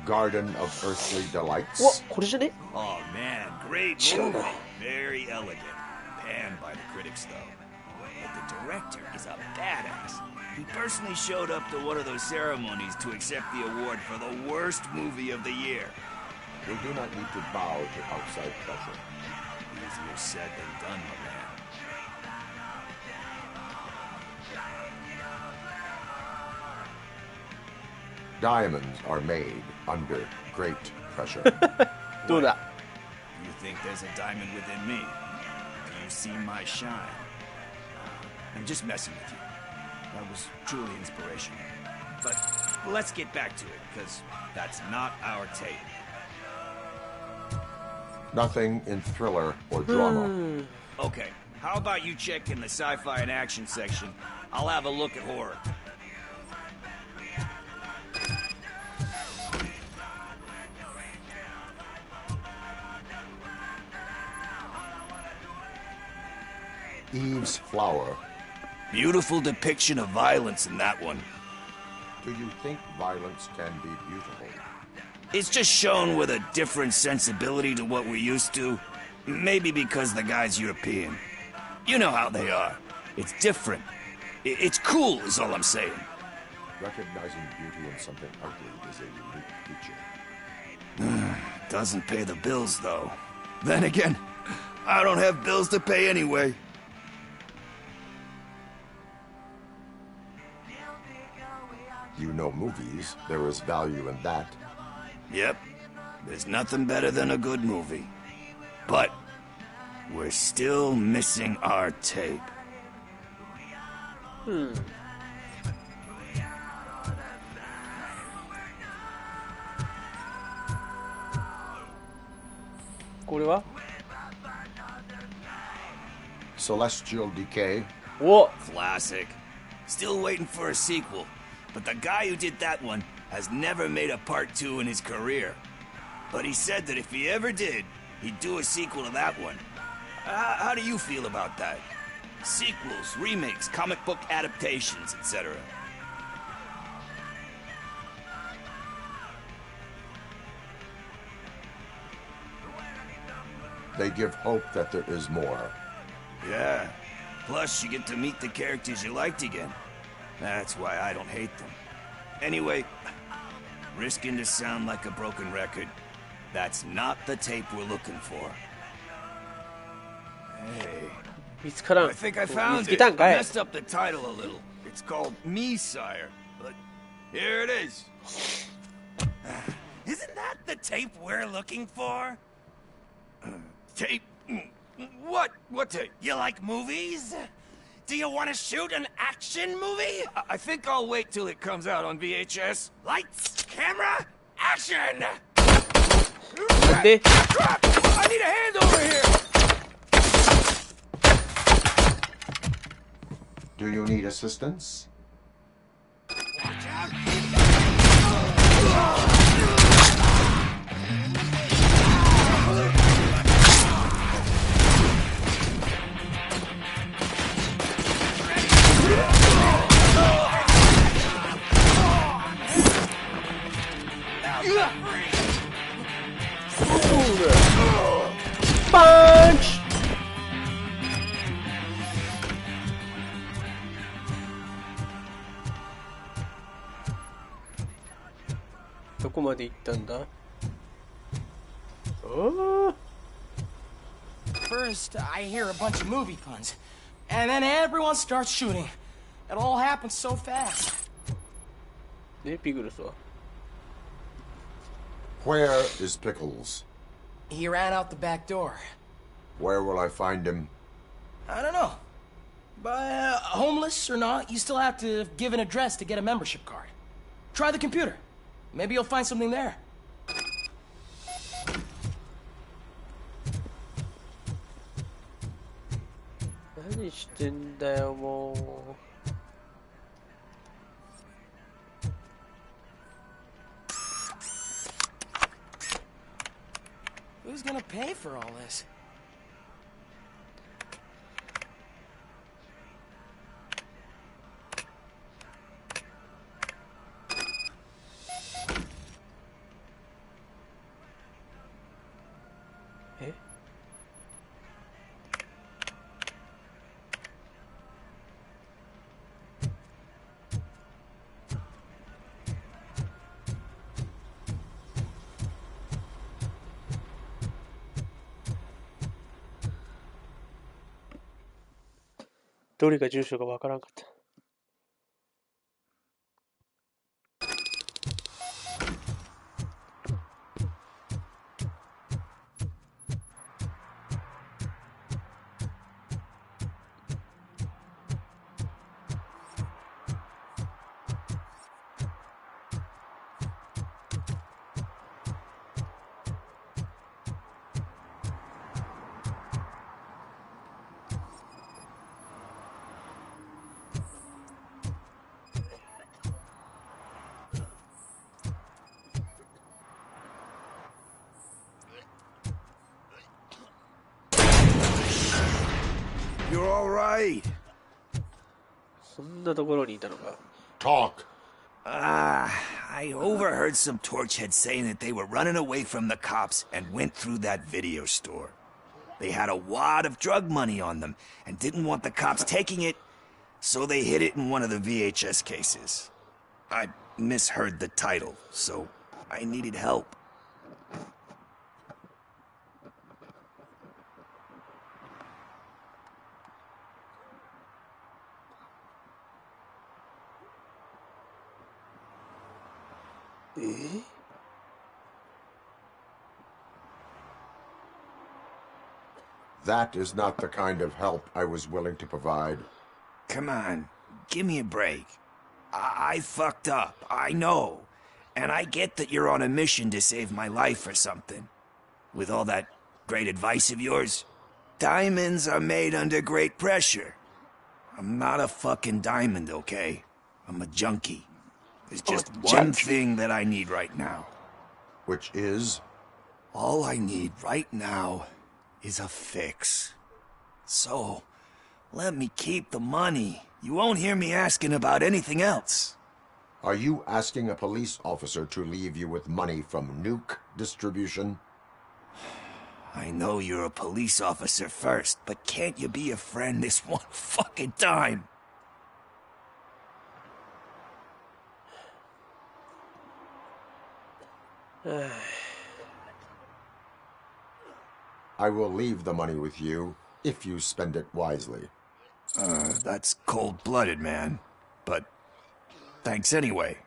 Garden of Earthly Delights. What? これじゃね? Oh man, great movie. Very elegant. Panned by the critics though. But the director is a badass. He personally showed up to one of those ceremonies to accept the award for the worst movie of the year. We do not need to bow to outside pressure. Easier said than done, my man. Diamonds are made under great pressure. どうだ? You think there's a diamond within me? Do you see my shine? I'm just messing with you. That was truly inspirational. But let's get back to it, because that's not our tape. Nothing in thriller or drama. Okay, how about you check in the sci-fi and action section? I'll have a look at horror. Eve's Flower. Beautiful depiction of violence in that one. Do you think violence can be beautiful? It's just shown with a different sensibility to what we're used to. Maybe because the guy's European. You know how they are. It's different. It's cool is all I'm saying. Recognizing beauty in something ugly is a unique feature. Doesn't pay the bills, though. Then again, I don't have bills to pay anyway. You know movies. There is value in that. Yep. There's nothing better than a good movie. But we're still missing our tape. Celestial Decay. What? Classic. Still waiting for a sequel. But the guy who did that one has never made a part 2 in his career. But he said that if he ever did, he'd do a sequel to that one. How do you feel about that? Sequels, remakes, comic book adaptations, etc. they give hope that there is more. Yeah. Plus, you get to meet the characters you liked again. That's why I don't hate them. Anyway, risking to sound like a broken record, that's not the tape we're looking for. Hey. I think I found it. I messed up the title a little. It's called Me, Sire. But here it is. Isn't that the tape we're looking for? Tape? What? What tape? You like movies? Do you want to shoot an action movie? I think I'll wait till it comes out on VHS. Lights, camera, action! I need a hand over here! Do you need assistance? Watch out! Punch! どこまで行ったんだ? Oh. First, I hear a bunch of movie puns, and then everyone starts shooting. It all happens so fast. Where is Pickles? He ran out the back door. Where will I find him? I don't know. But homeless or not, you still have to give an address to get a membership card. Try the computer. Maybe you'll find something there. Who's gonna pay for all this? Eh? どれが住所かわからんかった。You're all right. そんなところにいたのか。Talk. I overheard some torchheads saying that they were running away from the cops and went through that video store. They had a wad of drug money on them and didn't want the cops taking it, so they hid it in one of the VHS cases. I misheard the title, so I needed help. That is not the kind of help I was willing to provide. Come on, give me a break. I fucked up, I know. And I get that you're on a mission to save my life or something. With all that great advice of yours, diamonds are made under great pressure. I'm not a fucking diamond, okay? I'm a junkie. There's just one thing that I need right now. Which is? All I need right now is a fix. So, let me keep the money. You won't hear me asking about anything else. Are you asking a police officer to leave you with money from nuke distribution? I know you're a police officer first, but can't you be a friend this one fucking time? I will leave the money with you if you spend it wisely. That's cold-blooded, man. But thanks anyway.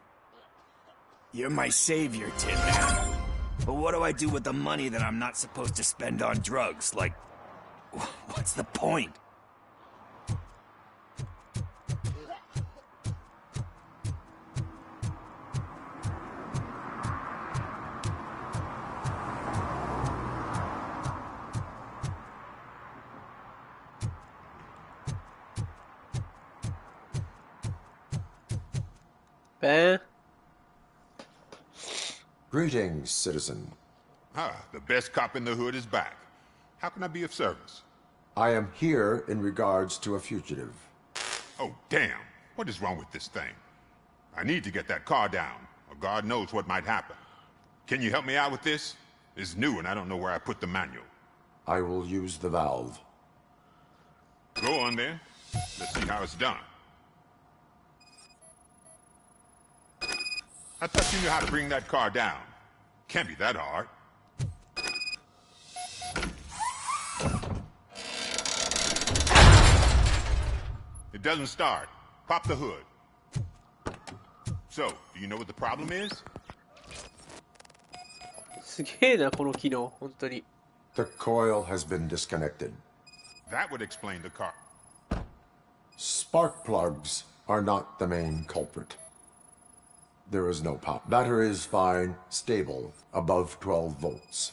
You're my savior, Tin Man. But what do I do with the money that I'm not supposed to spend on drugs? Like, what's the point? Ben? Greetings, citizen. The best cop in the hood is back. How can I be of service? I am here in regards to a fugitive. Oh, damn. What is wrong with this thing? I need to get that car down, or God knows what might happen. Can you help me out with this? It's new and I don't know where I put the manual. I will use the valve. Go on then. Let's see how it's done. I thought you knew how to bring that car down. Can't be that hard. It doesn't start. Pop the hood. So, do you know what the problem is? すげえな、この機能、本当に。The coil has been disconnected. That would explain the car. Spark plugs are not the main culprit. There is no pop. Battery is fine, stable, above 12 volts.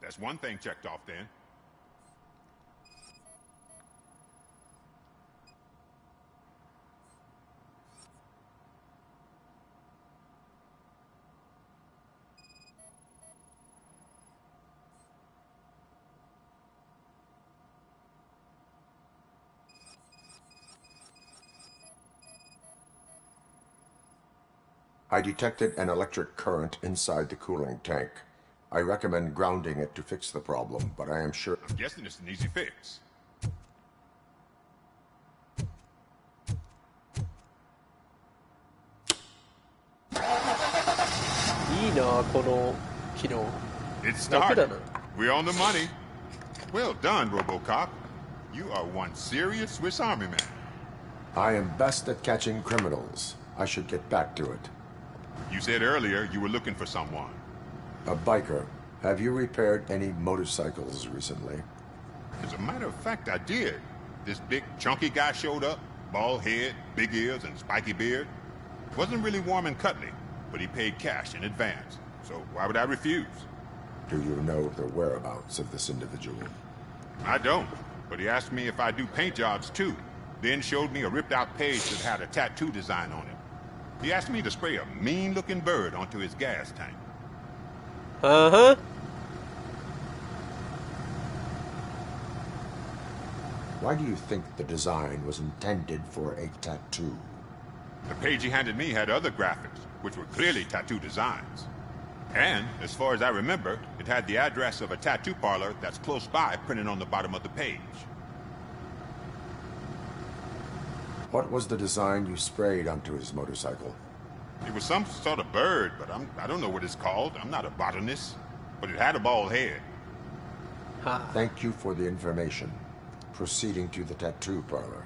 That's one thing checked off then. I detected an electric current inside the cooling tank. I recommend grounding it to fix the problem, but I am sure... I'm guessing it's an easy fix. いいな、この機能。 It started. We're on the money. Well done, RoboCop. You are one serious Swiss Army man. I am best at catching criminals. I should get back to it. You said earlier you were looking for someone. A biker. Have you repaired any motorcycles recently? As a matter of fact, I did. This big, chunky guy showed up. Bald head, big ears, and spiky beard. Wasn't really warm and cuddly, but he paid cash in advance. So why would I refuse? Do you know the whereabouts of this individual? I don't, but he asked me if I do paint jobs too. Then showed me a ripped-out page that had a tattoo design on it. He asked me to spray a mean-looking bird onto his gas tank. Uh-huh. Why do you think the design was intended for a tattoo? The page he handed me had other graphics, which were clearly tattoo designs. And, as far as I remember, it had the address of a tattoo parlor that's close by printed on the bottom of the page. What was the design you sprayed onto his motorcycle? It was some sort of bird, but I don't know what it's called. I'm not a botanist. But it had a bald head. Thank you for the information. Proceeding to the tattoo parlor.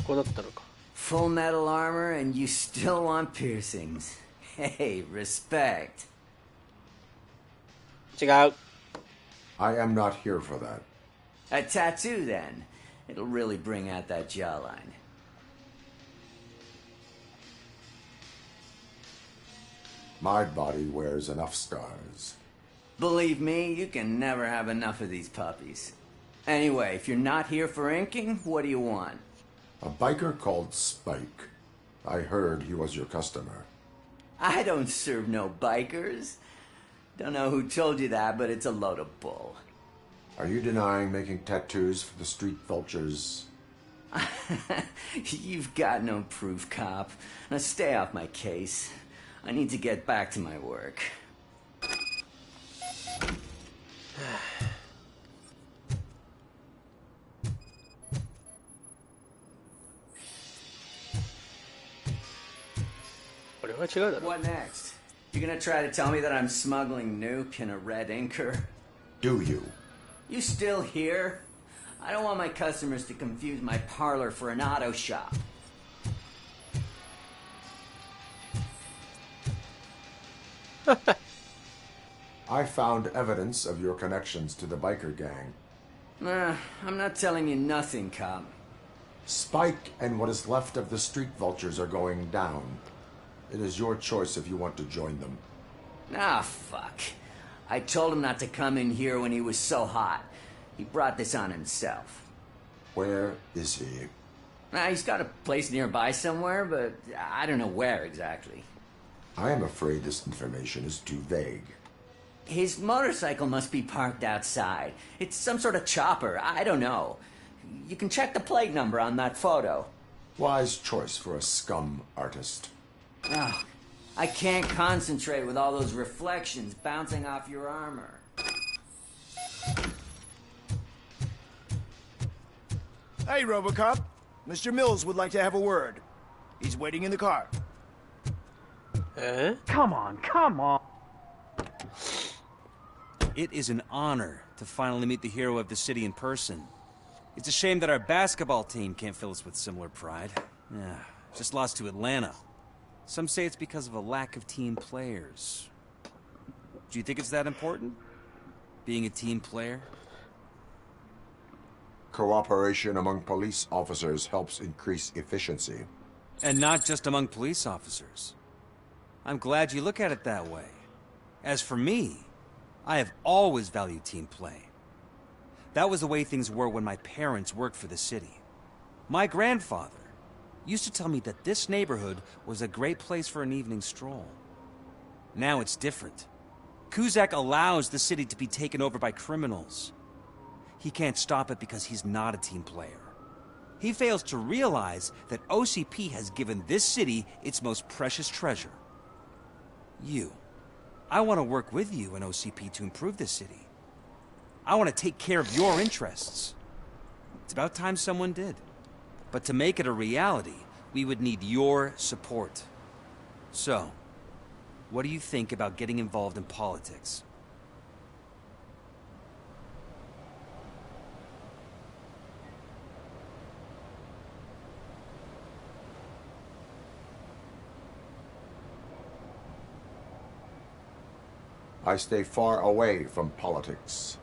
こだったのか。 Full metal armor and you still want piercings. Hey, respect. 違う。 I am not here for that. A tattoo, then. It'll really bring out that jawline. My body wears enough scars. Believe me, you can never have enough of these puppies. Anyway, if you're not here for inking, what do you want? A biker called Spike. I heard he was your customer. I don't serve no bikers. Don't know who told you that, but it's a load of bull. Are you denying making tattoos for the street vultures? You've got no proof, cop. Now stay off my case. I need to get back to my work. What next? You gonna try to tell me that I'm smuggling nuke in a red inker? Do you? You still here? I don't want my customers to confuse my parlor for an auto shop. I found evidence of your connections to the biker gang. I'm not telling you nothing, cop. Spike and what is left of the street vultures are going down. It is your choice if you want to join them. Ah, fuck. I told him not to come in here when he was so hot. He brought this on himself. Where is he? He's got a place nearby somewhere, but I don't know where exactly. I am afraid this information is too vague. His motorcycle must be parked outside. It's some sort of chopper. I don't know. You can check the plate number on that photo. Wise choice for a scum artist. Oh, I can't concentrate with all those reflections bouncing off your armor. Hey, Robocop. Mr. Mills would like to have a word. He's waiting in the car. Come on. It is an honor to finally meet the hero of the city in person. It's a shame that our basketball team can't fill us with similar pride. Yeah, just lost to Atlanta. Some say it's because of a lack of team players. Do you think it's that important? Being a team player? Cooperation among police officers helps increase efficiency. And not just among police officers. I'm glad you look at it that way. As for me, I have always valued team play. That was the way things were when my parents worked for the city. My grandfather used to tell me that this neighborhood was a great place for an evening stroll. Now it's different. Kuzak allows the city to be taken over by criminals. He can't stop it because he's not a team player. He fails to realize that OCP has given this city its most precious treasure. You. I want to work with you and OCP to improve this city. I want to take care of your interests. It's about time someone did. But to make it a reality, we would need your support. So, what do you think about getting involved in politics? I stay far away from politics.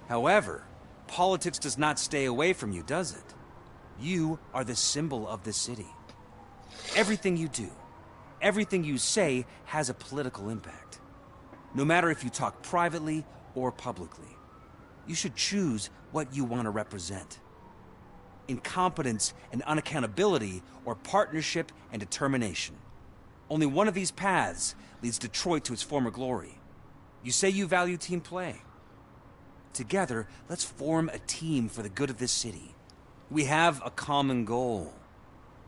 However, politics does not stay away from you, does it? You are the symbol of the city. Everything you do, everything you say has a political impact. No matter if you talk privately or publicly. You should choose what you want to represent. Incompetence and unaccountability, or partnership and determination. Only one of these paths leads Detroit to its former glory. You say you value team play. Together, let's form a team for the good of this city. We have a common goal.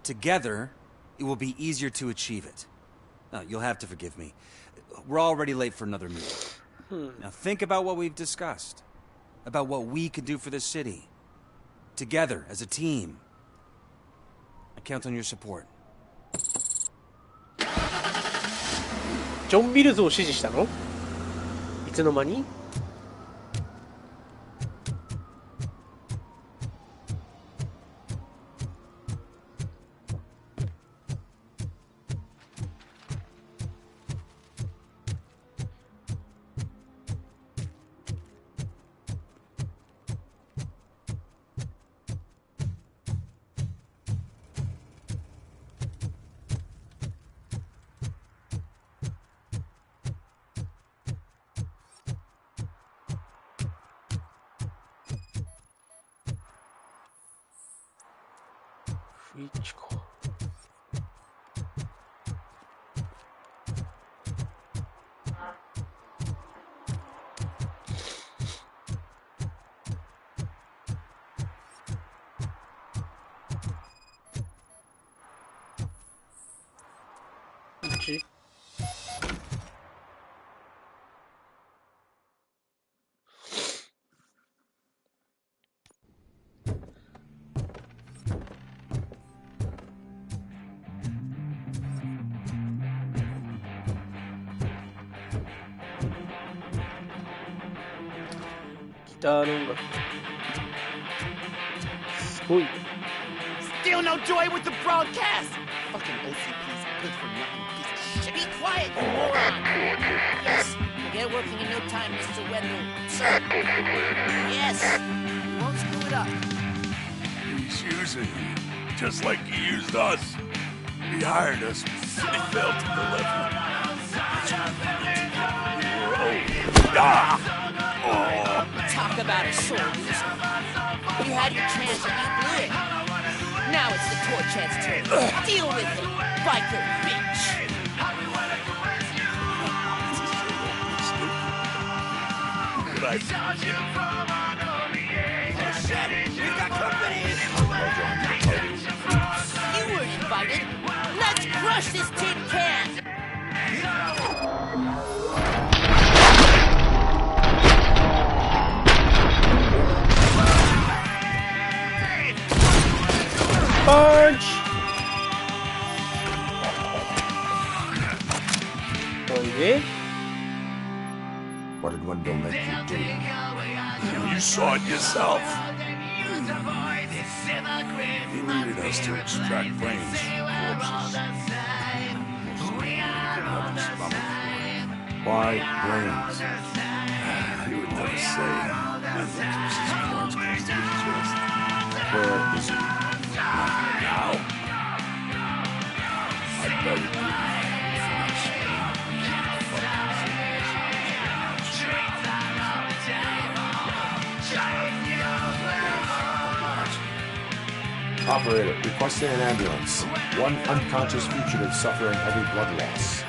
Together, it will be easier to achieve it. You'll have to forgive me. We're already late for another meeting. Now think about what we've discussed. About what we can do for this city. Together, as a team. I count on your support. ジョン・ビルズを支持したの？いつの間に？イッチか。ギターの音楽。すごい。Still no joy with the broadcast! Fucking OCP's good for nothing piece of shit. Be quiet, you moron! Yes, we'll get working in no time, Mr. Wendell. Sir. Yes, we won't screw it up. He's using you, just like he used us. He hired us, and he failed to deliver. We were old. Talk about a sore loser. You had your chance and you blew it. Now it's the torch head's turn. Deal with it, biker bitch. But oh shit, we've got company. You were invited. Let's crush this tin can. Punch! Okay. What did Wendell make you do? you saw it yourself. He needed us to extract brains from corpses. Why brains? He would never say. Keeps his cards close to his chest. Where is he? Now? I buried him. Operator, requesting an ambulance. One unconscious fugitive suffering heavy blood loss.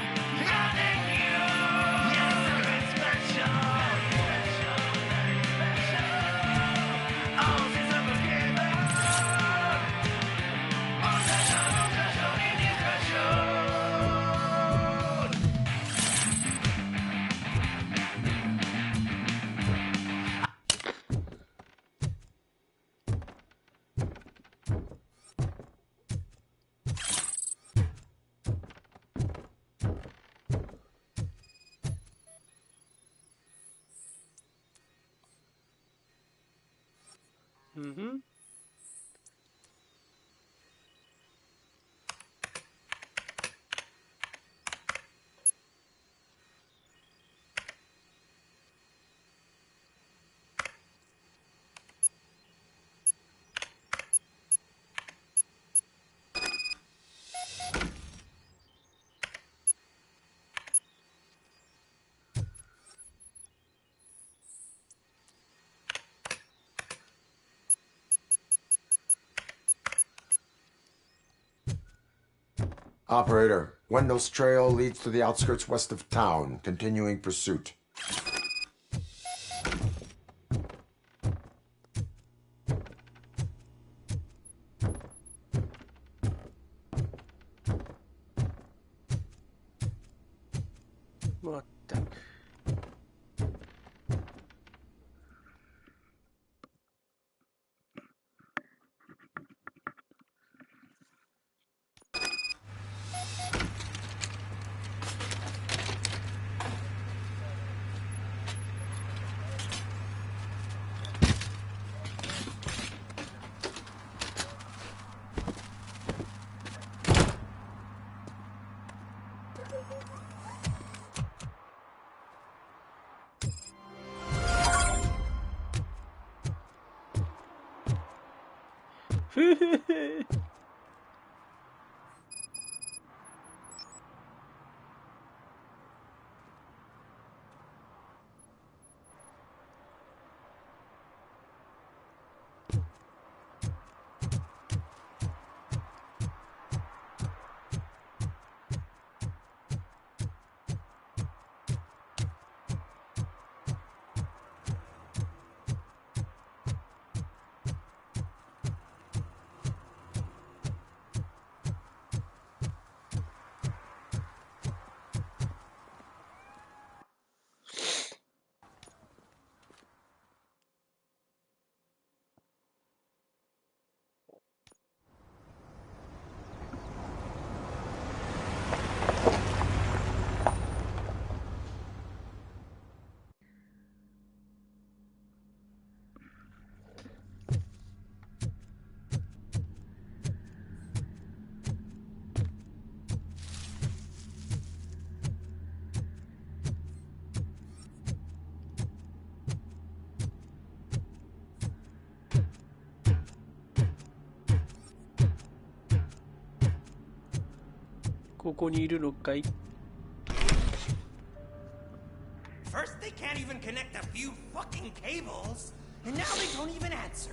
Mm-hmm. Operator, Wendell's trail leads to the outskirts west of town, continuing pursuit. What the... ここにいるのかい？ First they can't even connect a few fucking cables, and now they don't even answer.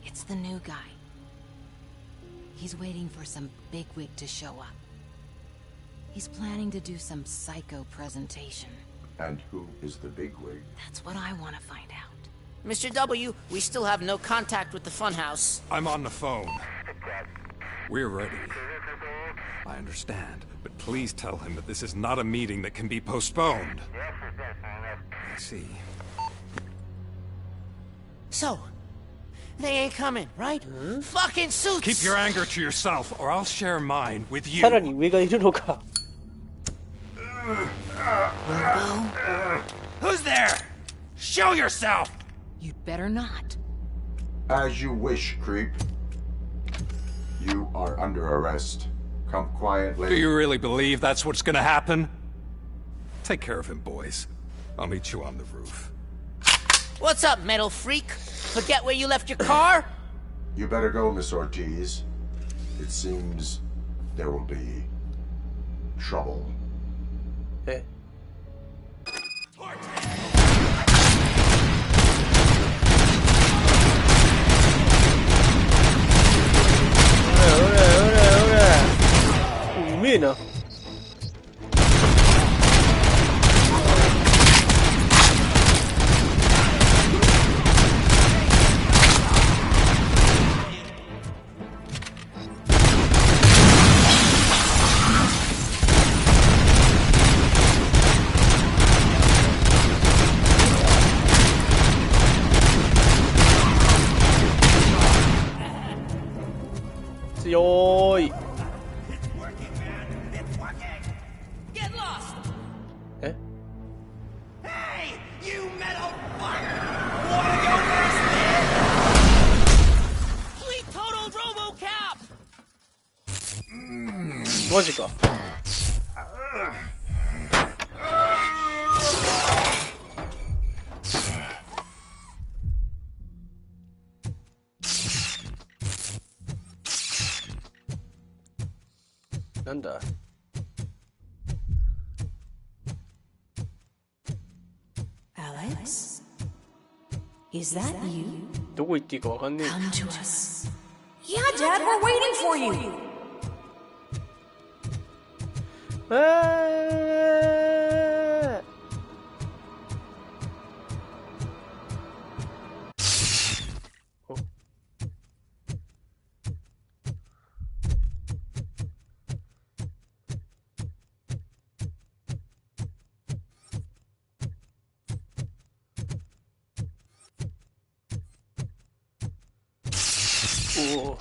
It's the new guy. He's waiting for some bigwig to show up. He's planning to do some psycho presentation. And who is the bigwig? That's what I want to find out. Mr. W, we still have no contact with the funhouse. I'm on the phone. We're ready. I understand, but please tell him that this is not a meeting that can be postponed. I see. So, they ain't coming, right? Fucking suits! Keep your anger to yourself, or I'll share mine with you. さらに上がいるのか。 Who's there? Show yourself! You'd better not. As you wish, creep. You are under arrest. Come quietly. Do you really believe that's what's gonna happen? Take care of him, boys. I'll meet you on the roof. What's up, metal freak? Forget where you left your car? You better go, Miss Ortiz. It seems there will be trouble. Eh? Mira. Ôi. Eh? Hey, you metal fucker! Wanna go first, man? Fleet total RoboCap! マジか。なんだ？ Alex? Is that you? どこ行っていいかわかんねえ。 Come to us. Yeah, Dad, we're waiting for you. おお。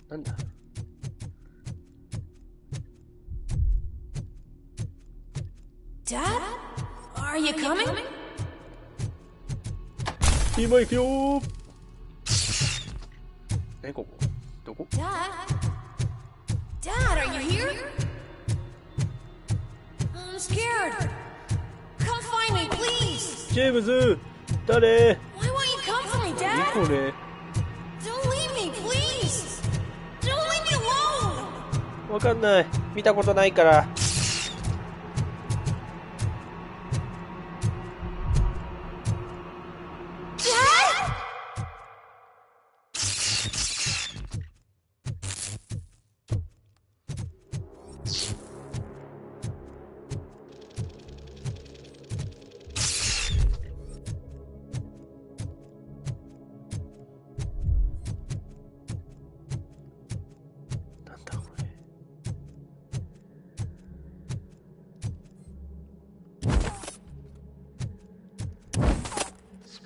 なんだ。 Dad? Are you coming? 今行くよー。ね、ここ。どこ？ Dad? Dad, are you here? I'm scared. Come find me, please. ジェームズ、誰？ Why won't you come for me, 何 Dad? これ？ Don't leave me, please. Don't leave me alone. わかんない。見たことないから。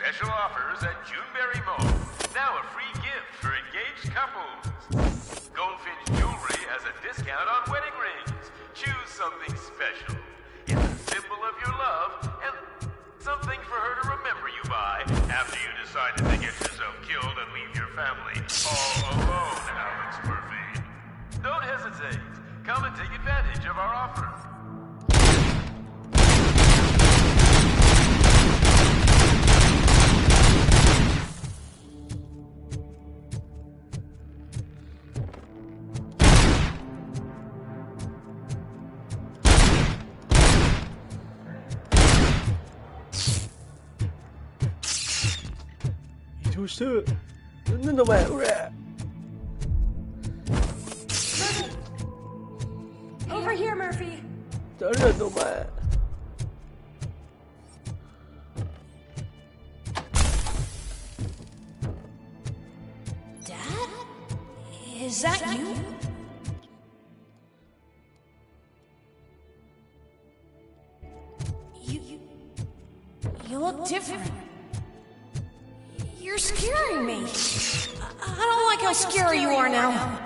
Special offers at Juneberry Mall. Now a free gift for engaged couples. Goldfinch Jewelry has a discount on wedding rings. Choose something special. It's a symbol of your love and something for her to remember you by after you decided to get yourself killed and leave your family all alone out Come and take advantage of our offer. Over here, Murphy. Dad? Is that you? You look different. You're scaring me. I don't like how scary you are now.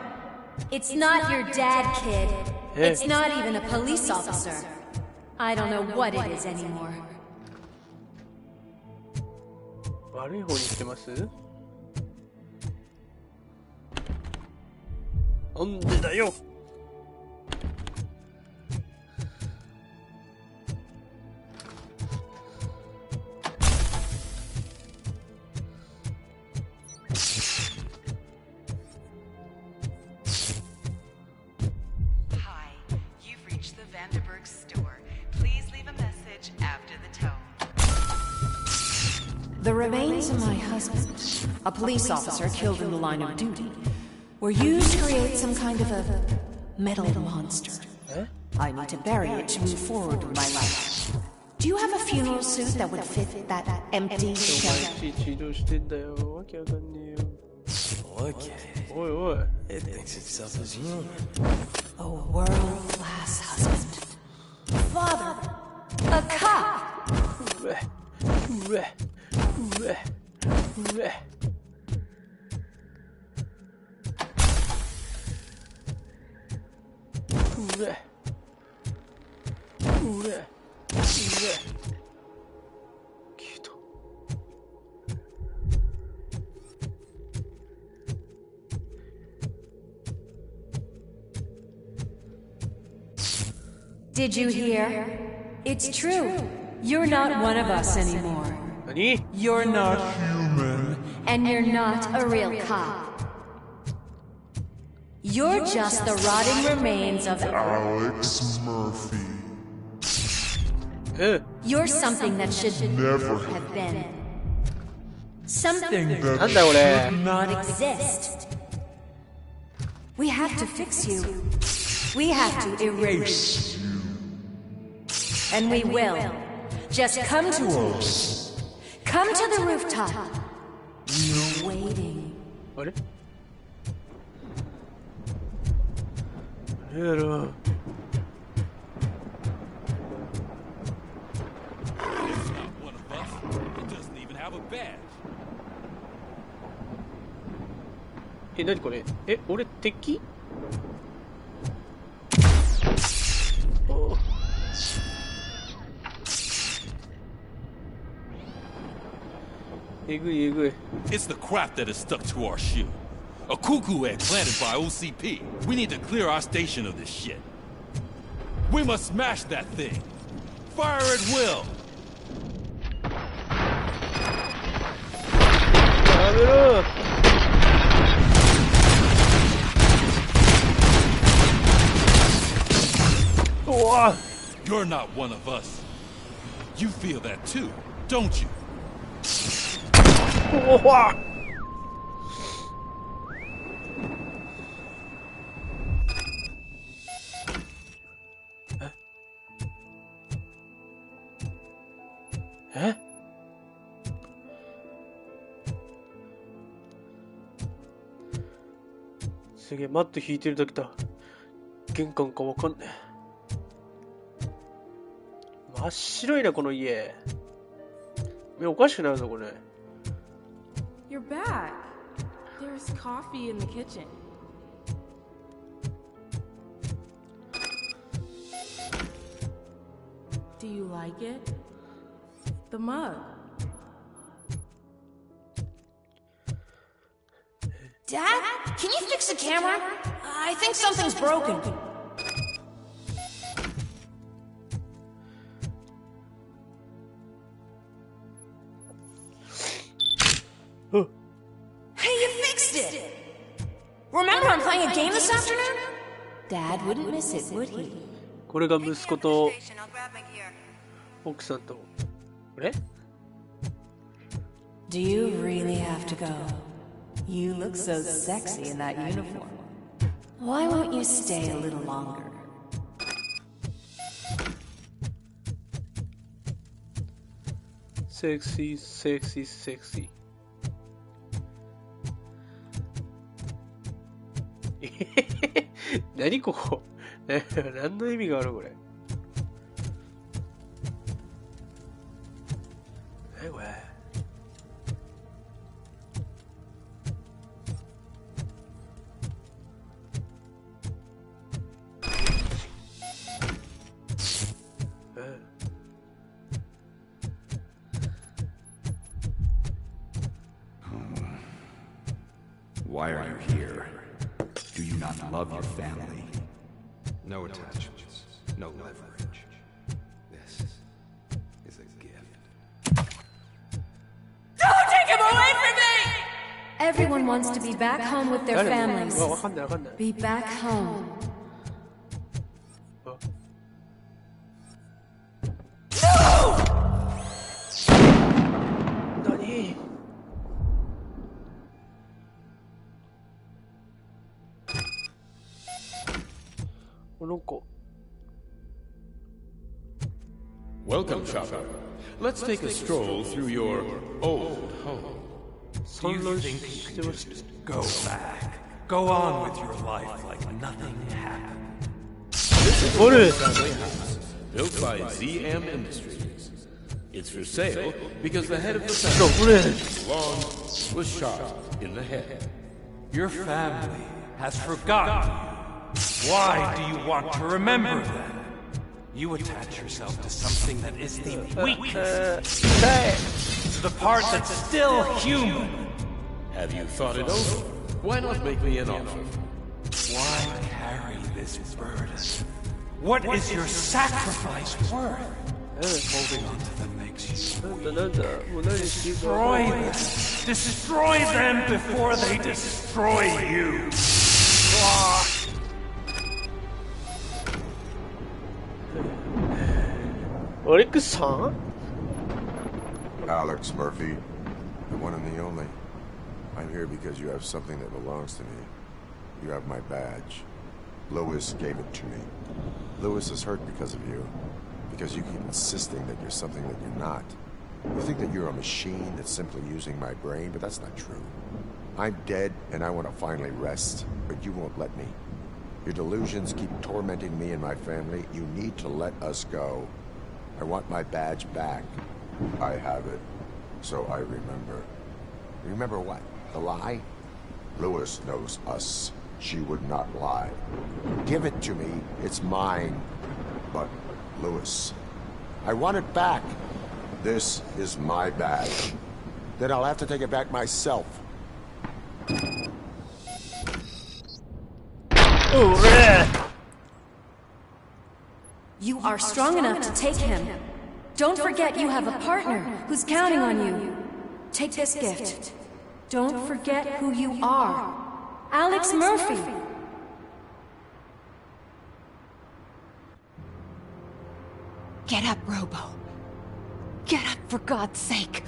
It's not your dad, kid. It's not even a police officer. I don't know what it is anymore. 悪い方にしてます？なんでだよ。The remains of my husband, a police officer killed in the line of duty, were used to create some kind of a metal monster. I need to bury it to move forward with my life. Do you have a funeral suit that would fit that empty shell? Okay. It thinks itself as human. A world-class husband. Father. A cop. Did you hear? It's true. You're not one of us anymore. You're not human. And you're not a real cop. You're just the rotting remains of Alex Murphy. You're something that should never have been. Something that should not exist. We have to fix you. We have to erase you. And we will. Just come to us. Come to the rooftop. We're waiting. What? He's not one of us. He doesn't even have a badge. 何これ？俺敵？It's the crap that is stuck to our shoe. A cuckoo egg planted by OCP. We need to clear our station of this shit. We must smash that thing. Fire at will. You're not one of us. You feel that too, don't you?すげえ、マット引いてるだけだ。玄関かわかんねえ。真っ白いな、この家。目おかしくなるぞ、これ。You're back. There's coffee in the kitchen. Do you like it? The mug. Dad, can you fix the camera? I think something's broken. fixed it! Remember I'm playing a game this afternoon? Dad wouldn't miss it, would he? これが息子と奥さんとあれ Do you really have to go? You look so sexy in that uniform. Why won't you stay a little longer? Sexy, sexy, sexy. 何ここ何の意味があるこれ何これWhy are you here? Do you not love your family? No attachments, no leverage. This is a gift. Don't take him away from me! Everyone wants to be back home with their families. Be back home. Welcome, Chopper. Let's take a stroll through your old home. Do you think you can just go back? Go on with your life like nothing happened. This is a family house built by ZM Industries. It's for sale because the head of the family long was shot in the head. Your family has forgotten you. Why do you want to remember them? You attach yourself to something that is the weakest, to the part that's still human. Have you thought it over? Why not make me an offer? Why carry this burden? What is your sacrifice worth? Holding on to them makes you weak. Destroy them. Destroy them before they destroy you. Alex Murphy, the one and the only. I'm here because you have something that belongs to me. You have my badge. Lewis gave it to me. Lewis is hurt because of you. Because you keep insisting that you're something that you're not. You think that you're a machine that's simply using my brain, but that's not true. I'm dead, and I want to finally rest, but you won't let me. Your delusions keep tormenting me and my family. You need to let us go. I want my badge back. I have it, so I remember. Remember what? The lie? Lewis knows us. She would not lie. Give it to me. It's mine. But, Lewis, I want it back. This is my badge. Then I'll have to take it back myself. You are strong enough to take him. Don't forget you have a partner who's counting on you. Take this gift. Don't forget who you are. Alex Murphy. Get up, Robo. Get up, for God's sake.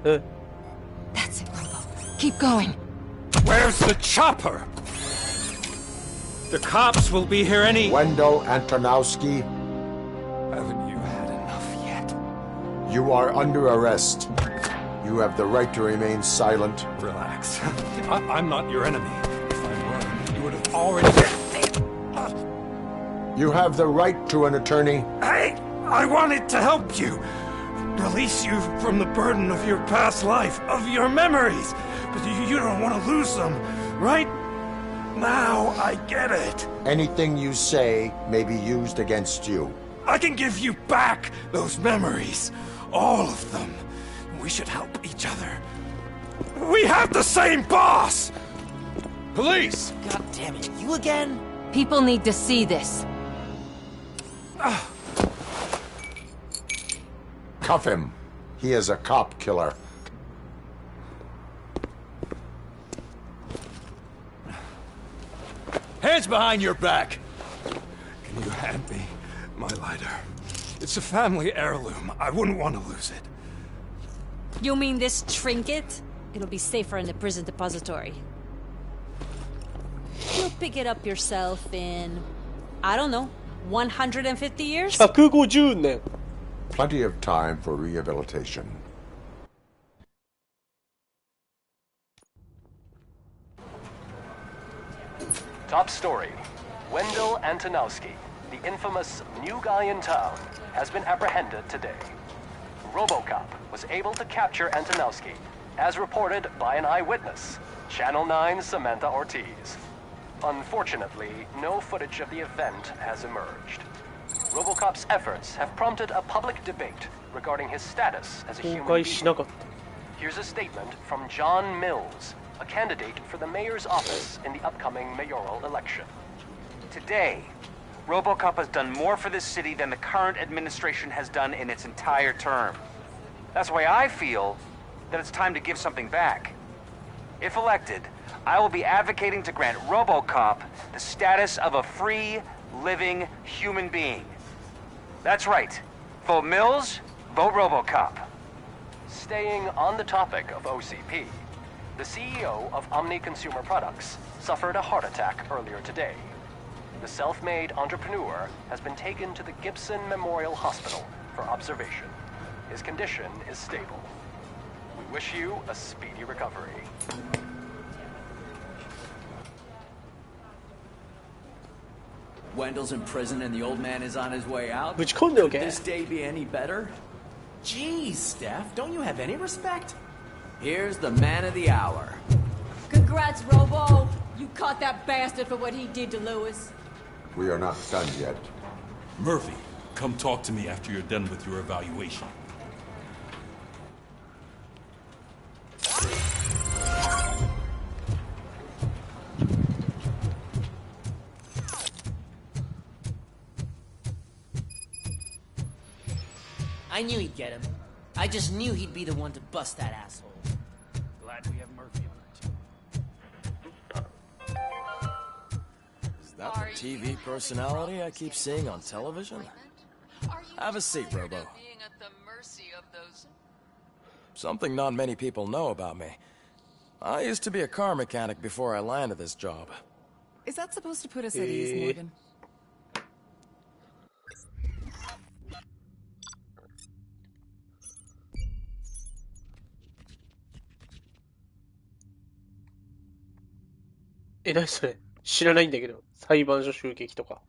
That's it, Robo. Keep going. Where's the chopper? The cops will be here any... Wendell Antonowski. Haven't you had enough yet? You are under arrest. You have the right to remain silent. Relax. I'm not your enemy. If I were, you would have already... You have the right to an attorney. I wanted to help you. Release you from the burden of your past life, of your memories. But you don't want to lose them, right? Now I get it. Anything you say may be used against you. I can give you back those memories. All of them. We should help each other. We have the same boss! Police! God damn it, you again? People need to see this. Cuff him. He is a cop killer. Hands behind your back! Can you hand me my lighter? It's a family heirloom. I wouldn't want to lose it. You mean this trinket? It'll be safer in the prison depository. You'll pick it up yourself in, I don't know, 150 years? 150年. Plenty of time for rehabilitation. Top story. Wendell Antonowski, the infamous new guy in town, has been apprehended today. RoboCop was able to capture Antonowski, as reported by an eyewitness, Channel 9's Samantha Ortiz. Unfortunately, no footage of the event has emerged. RoboCop's efforts have prompted a public debate regarding his status as a human being. Here's a statement from John Mills, a candidate for the mayor's office in the upcoming mayoral election. Today, RoboCop has done more for this city than the current administration has done in its entire term. That's why I feel that it's time to give something back. If elected, I will be advocating to grant RoboCop the status of a free, living human being. That's right. Vote Mills, vote RoboCop. Staying on the topic of OCP, the CEO of Omni Consumer Products suffered a heart attack earlier today. The self-made entrepreneur has been taken to the Gibson Memorial Hospital for observation. His condition is stable. We wish you a speedy recovery. Wendell's in prison and the old man is on his way out. Could this day be any better? Jeez, Steph, don't you have any respect? Here's the man of the hour. Congrats, Robo. You caught that bastard for what he did to Lewis. We are not done yet. Murphy, come talk to me after you're done with your evaluation. I knew he'd get him. I just knew he'd be the one to bust that asshole. Glad we have Murphy on our team. Is that the TV personality I keep seeing on television? Have a seat, Robo. Something not many people know about me. I used to be a car mechanic before I landed this job. Is that supposed to put us at ease, Morgan?何それ知らないんだけど。裁判所襲撃とか。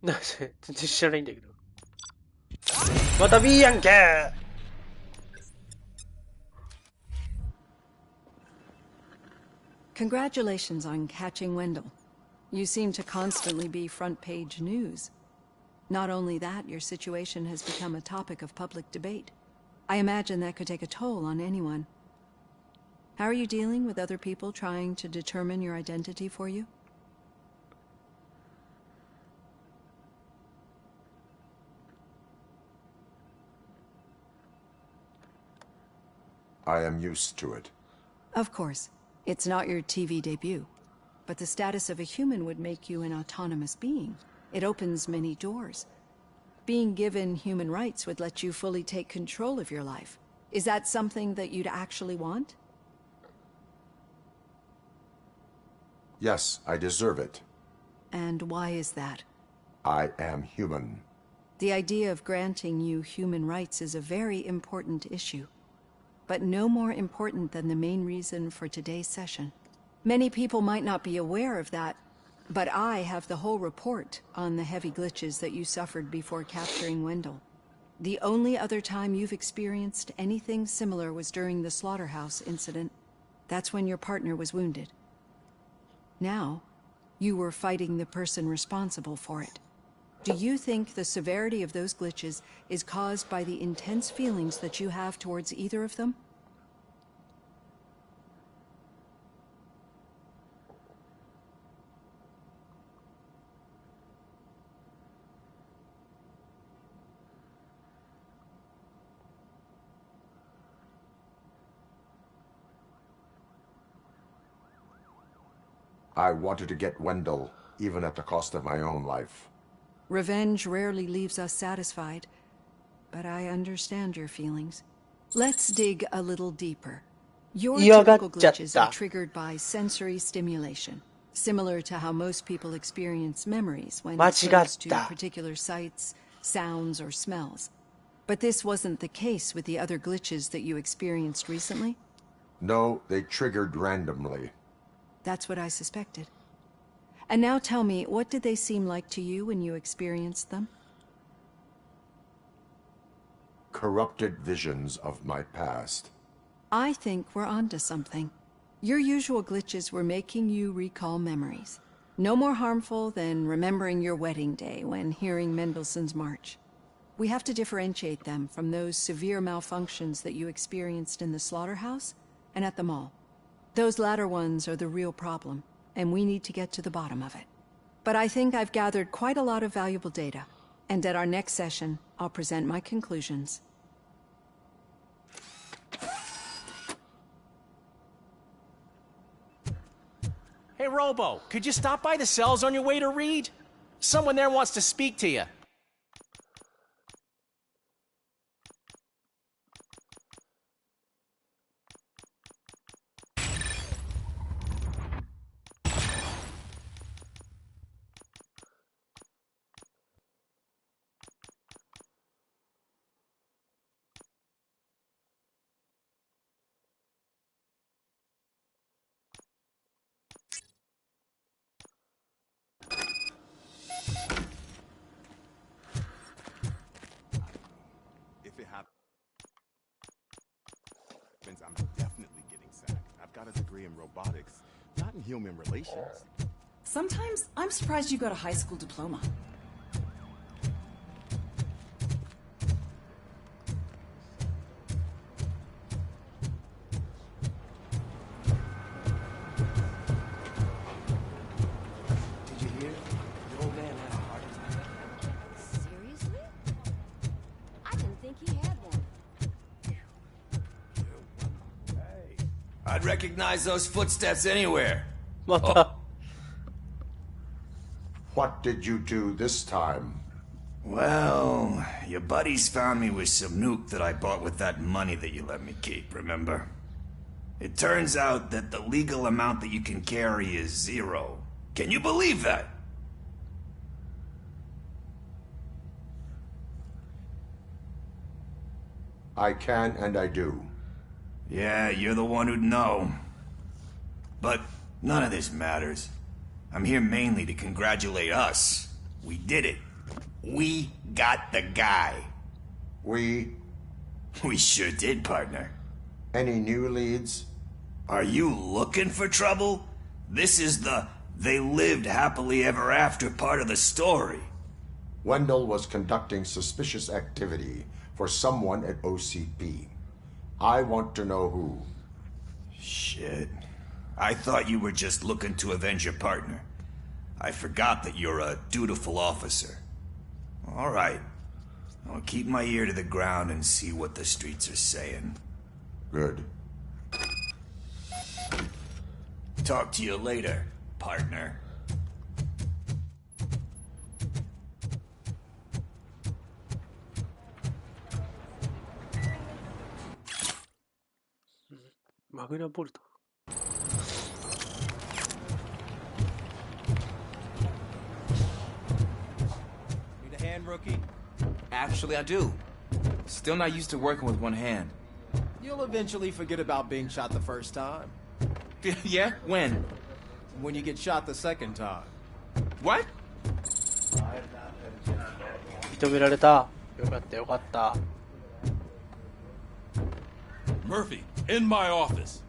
何それ全然知らないんだけど。また B やんけー。Congratulations on catching Wendell. You seem to constantly be front-page news. Not only that, your situation has become a topic of public debate. I imagine that could take a toll on anyone. How are you dealing with other people trying to determine your identity for you? I am used to it. Of course. It's not your TV debut. But the status of a human would make you an autonomous being. It opens many doors. Being given human rights would let you fully take control of your life. Is that something that you'd actually want? Yes, I deserve it. And why is that? I am human. The idea of granting you human rights is a very important issue. But no more important than the main reason for today's session. Many people might not be aware of that, but I have the whole report on the heavy glitches that you suffered before capturing Wendell. The only other time you've experienced anything similar was during the slaughterhouse incident. That's when your partner was wounded. Now, you were fighting the person responsible for it. Do you think the severity of those glitches is caused by the intense feelings that you have towards either of them? I wanted to get Wendell, even at the cost of my own life. Revenge rarely leaves us satisfied, but I understand your feelings. Let's dig a little deeper. Your typical glitches are triggered by sensory stimulation, similar to how most people experience memories when exposed to particular sights, sounds, or smells. But this wasn't the case with the other glitches that you experienced recently? No, they triggered randomly. That's what I suspected. And now tell me, what did they seem like to you when you experienced them? Corrupted visions of my past. I think we're onto something. Your usual glitches were making you recall memories. No more harmful than remembering your wedding day when hearing Mendelssohn's March. We have to differentiate them from those severe malfunctions that you experienced in the slaughterhouse and at the mall. Those latter ones are the real problem, and we need to get to the bottom of it. But I think I've gathered quite a lot of valuable data, and at our next session, I'll present my conclusions. Hey, Robo, could you stop by the cells on your way to read? Someone there wants to speak to you. I'm definitely getting sacked. I've got a degree in robotics, not in human relations. Sometimes I'm surprised you got a high school diploma. Did you hear? The old man had a heart attack. Seriously? I didn't think he had one. I'd recognize those footsteps anywhere. What did you do this time? Well, your buddies found me with some nuke that I bought with that money that you let me keep, remember? It turns out that the legal amount that you can carry is 0. Can you believe that? I can and I do. Yeah, you're the one who'd know. But none of this matters. I'm here mainly to congratulate us. We did it. We got the guy. We sure did, partner. Any new leads? Are you looking for trouble? This is the they lived happily ever after part of the story. Wendell was conducting suspicious activity for someone at OCP. I want to know who. Shit. I thought you were just looking to avenge your partner. I forgot that you're a dutiful officer. All right. I'll keep my ear to the ground and see what the streets are saying. Good. Talk to you later, partner. 마그나 볼트. Need a hand, rookie? Actually, I do. Still not used to working with one hand. You'll eventually forget about being shot the first time. Yeah? When? When you get shot the second time. What? 認められた。よかったよかった。 Murphy, in my office.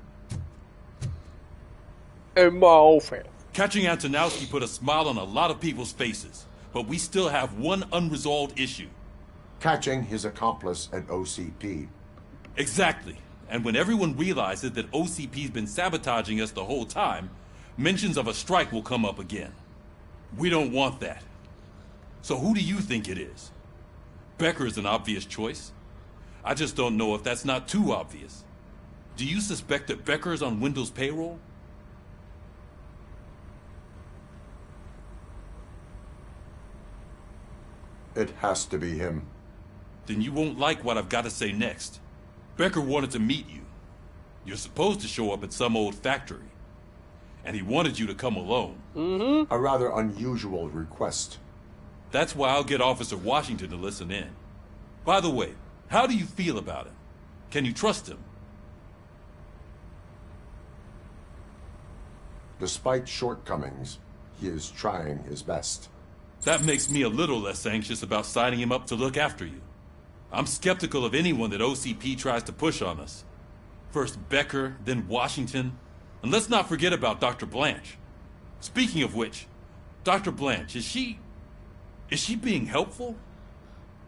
In my office. Catching Antonowski put a smile on a lot of people's faces, but we still have one unresolved issue. Catching his accomplice at OCP. Exactly. And when everyone realizes that OCP's been sabotaging us the whole time, mentions of a strike will come up again. We don't want that. So who do you think it is? Becker is an obvious choice. I just don't know if that's not too obvious. Do you suspect that Becker is on Wendell's payroll? It has to be him. Then you won't like what I've got to say next. Becker wanted to meet you. You're supposed to show up at some old factory. And he wanted you to come alone. A rather unusual request. That's why I'll get Officer Washington to listen in. By the way, how do you feel about him? Can you trust him? Despite shortcomings, he is trying his best. That makes me a little less anxious about signing him up to look after you. I'm skeptical of anyone that OCP tries to push on us. First Becker, then Washington. And let's not forget about Dr. Blanche. Speaking of which, Dr. Blanche, is she being helpful?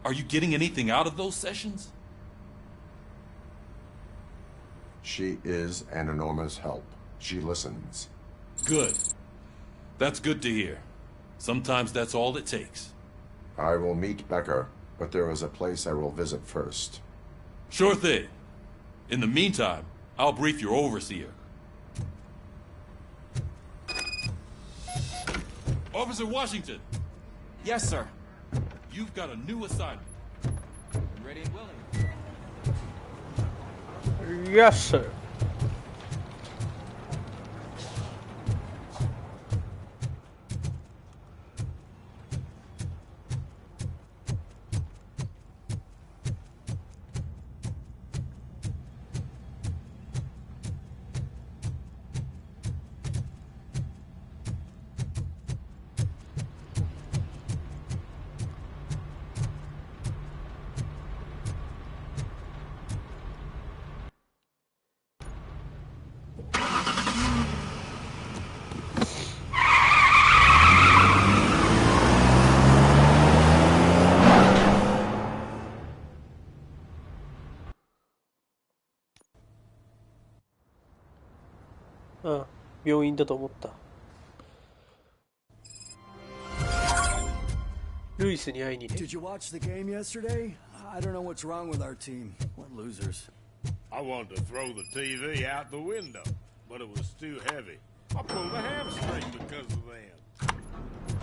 Are you getting anything out of those sessions? She is an enormous help. She listens. Good. That's good to hear. Sometimes that's all it takes. I will meet Becker, but there is a place I will visit first. Sure thing. In the meantime, I'll brief your overseer. Officer Washington! Yes, sir. You've got a new assignment. I'm ready and willing. Yes, sir.ああ、病院だと思った。ルイスに会いにね。Did you watch the game yesterday? I don't know what's wrong with our team. What losers. I wanted to throw the TV out the window, but it was too heavy. I pulled a hamstring because of that.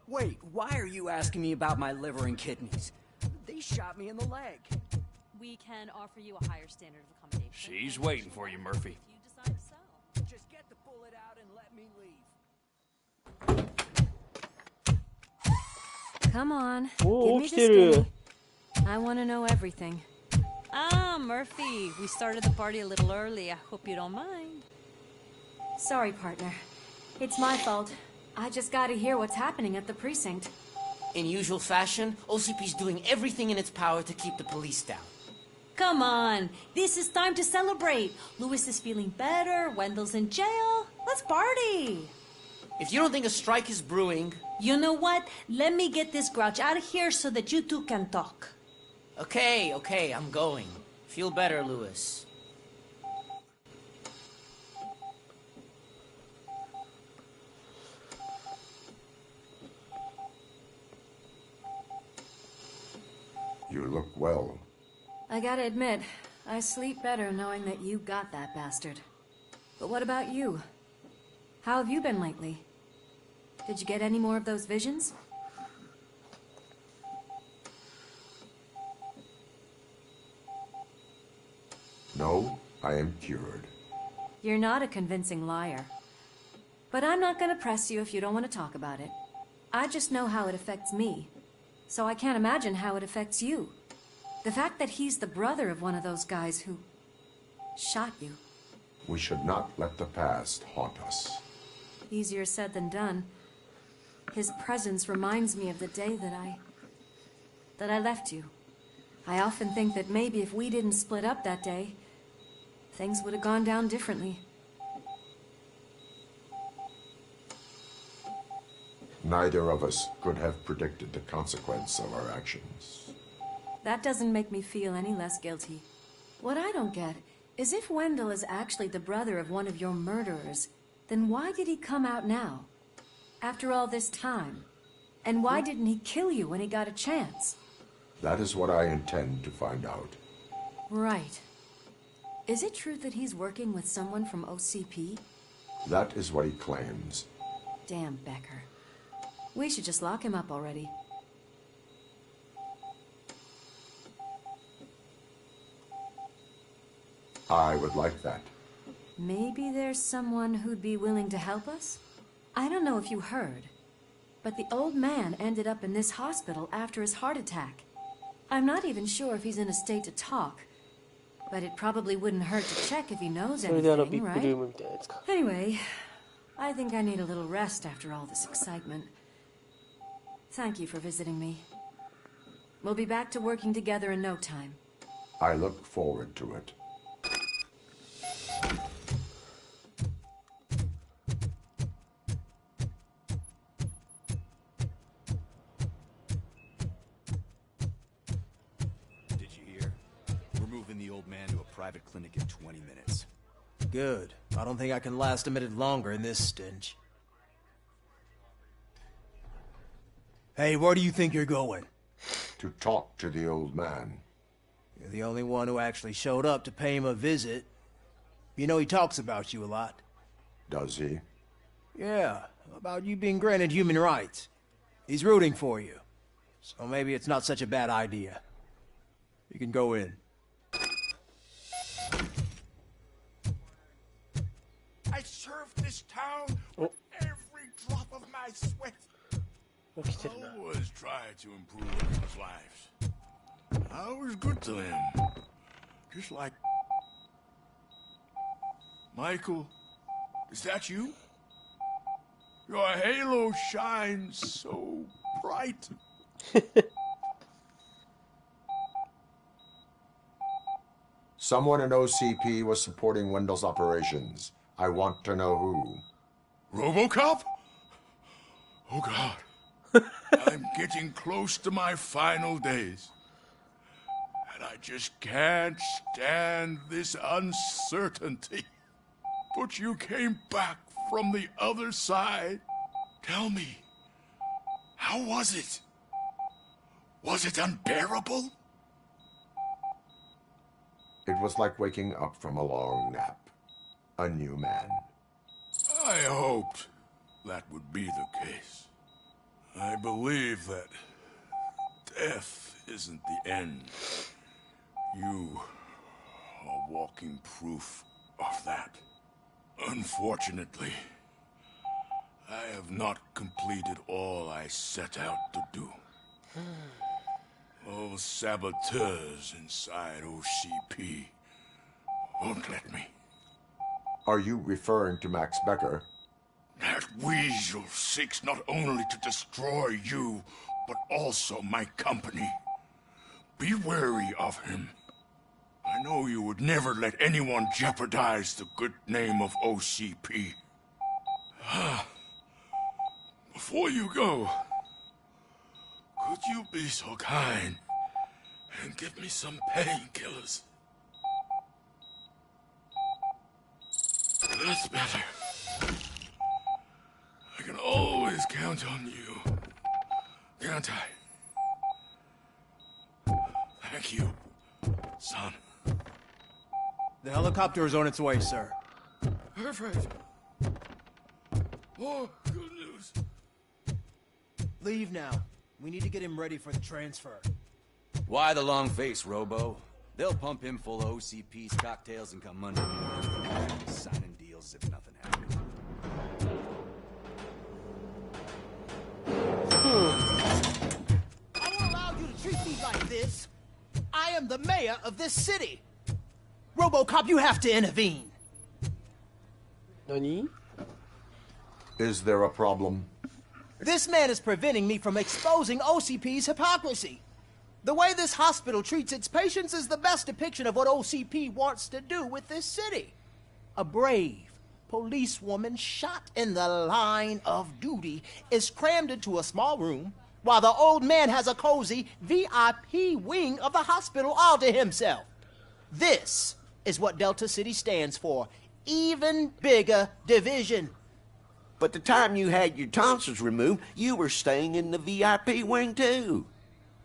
Wait, why are you asking me about my liver and kidneys? They shot me in the leg. We can offer you a higher standard of accommodation. She's waiting for you, Murphy. If you decide to sell. Just get the bullet out and let me leave. Come on, Oh, give me the upstairs. skinny. I want to know everything. Ah, Murphy, we started the party a little early. I hope you don't mind. Sorry, partner. It's my fault. I just gotta hear what's happening at the precinct. In usual fashion, OCP's doing everything in its power to keep the police down. Come on, this is time to celebrate. Louis is feeling better, Wendell's in jail. Let's party. If you don't think a strike is brewing... You know what? Let me get this grouch out of here so that you two can talk. Okay, I'm going. Feel better, Louis. You look well. I gotta admit, I sleep better knowing that you got that bastard. But what about you? How have you been lately? Did you get any more of those visions? No, I am cured. You're not a convincing liar. But I'm not gonna press you if you don't want to talk about it. I just know how it affects me. So I can't imagine how it affects you. The fact that he's the brother of one of those guys who shot you. We should not let the past haunt us. Easier said than done. His presence reminds me of the day that I left you. I often think that maybe if we didn't split up that day, things would have gone down differently. Neither of us could have predicted the consequence of our actions. That doesn't make me feel any less guilty. What I don't get is if Wendell is actually the brother of one of your murderers, then why did he come out now? After all this time? And why didn't he kill you when he got a chance? That is what I intend to find out. Right. Is it true that he's working with someone from OCP? That is what he claims. Damn Becker. We should just lock him up already. I would like that. Maybe there's someone who'd be willing to help us? I don't know if you heard, but the old man ended up in this hospital after his heart attack. I'm not even sure if he's in a state to talk, but it probably wouldn't hurt to check if he knows anything, right? Anyway, I think I need a little rest after all this excitement. Thank you for visiting me. We'll be back to working together in no time. I look forward to it. Private clinic in 20 minutes. Good. I don't think I can last a minute longer in this stench. Hey, where do you think you're going? To talk to the old man. You're the only one who actually showed up to pay him a visit. You know he talks about you a lot. Does he? Yeah, about you being granted human rights. He's rooting for you. So maybe it's not such a bad idea. You can go in. I served this town with every drop of my sweat. I always tried to improve people's lives. I was good to them. Just like... Michael, is that you? Your halo shines so bright. Someone in OCP was supporting Wendell's operations. I want to know who. RoboCop? Oh, God. I'm getting close to my final days. And I just can't stand this uncertainty. But you came back from the other side. Tell me, how was it? Was it unbearable? It was like waking up from a long nap. A new man. I hoped that would be the case. I believe that death isn't the end. You are walking proof of that. Unfortunately, I have not completed all I set out to do. Those saboteurs inside OCP won't let me. Are you referring to Max Becker? That weasel seeks not only to destroy you, but also my company. Be wary of him. I know you would never let anyone jeopardize the good name of OCP. Before you go, could you be so kind and give me some painkillers? That's better. I can always count on you, can't I? Thank you, son. The helicopter is on its way, sir. Perfect. Oh, good news. Leave now. We need to get him ready for the transfer. Why the long face, Robo? They'll pump him full of OCP's cocktails and come Monday morning, signing deals as if nothing happened. I won't allow you to treat me like this. I am the mayor of this city. RoboCop, you have to intervene. Nani? Is there a problem? This man is preventing me from exposing OCP's hypocrisy. The way this hospital treats its patients is the best depiction of what OCP wants to do with this city. A brave policewoman shot in the line of duty is crammed into a small room, while the old man has a cozy VIP wing of the hospital all to himself. This is what Delta City stands for. Even bigger division. But the time you had your tonsils removed, you were staying in the VIP wing too.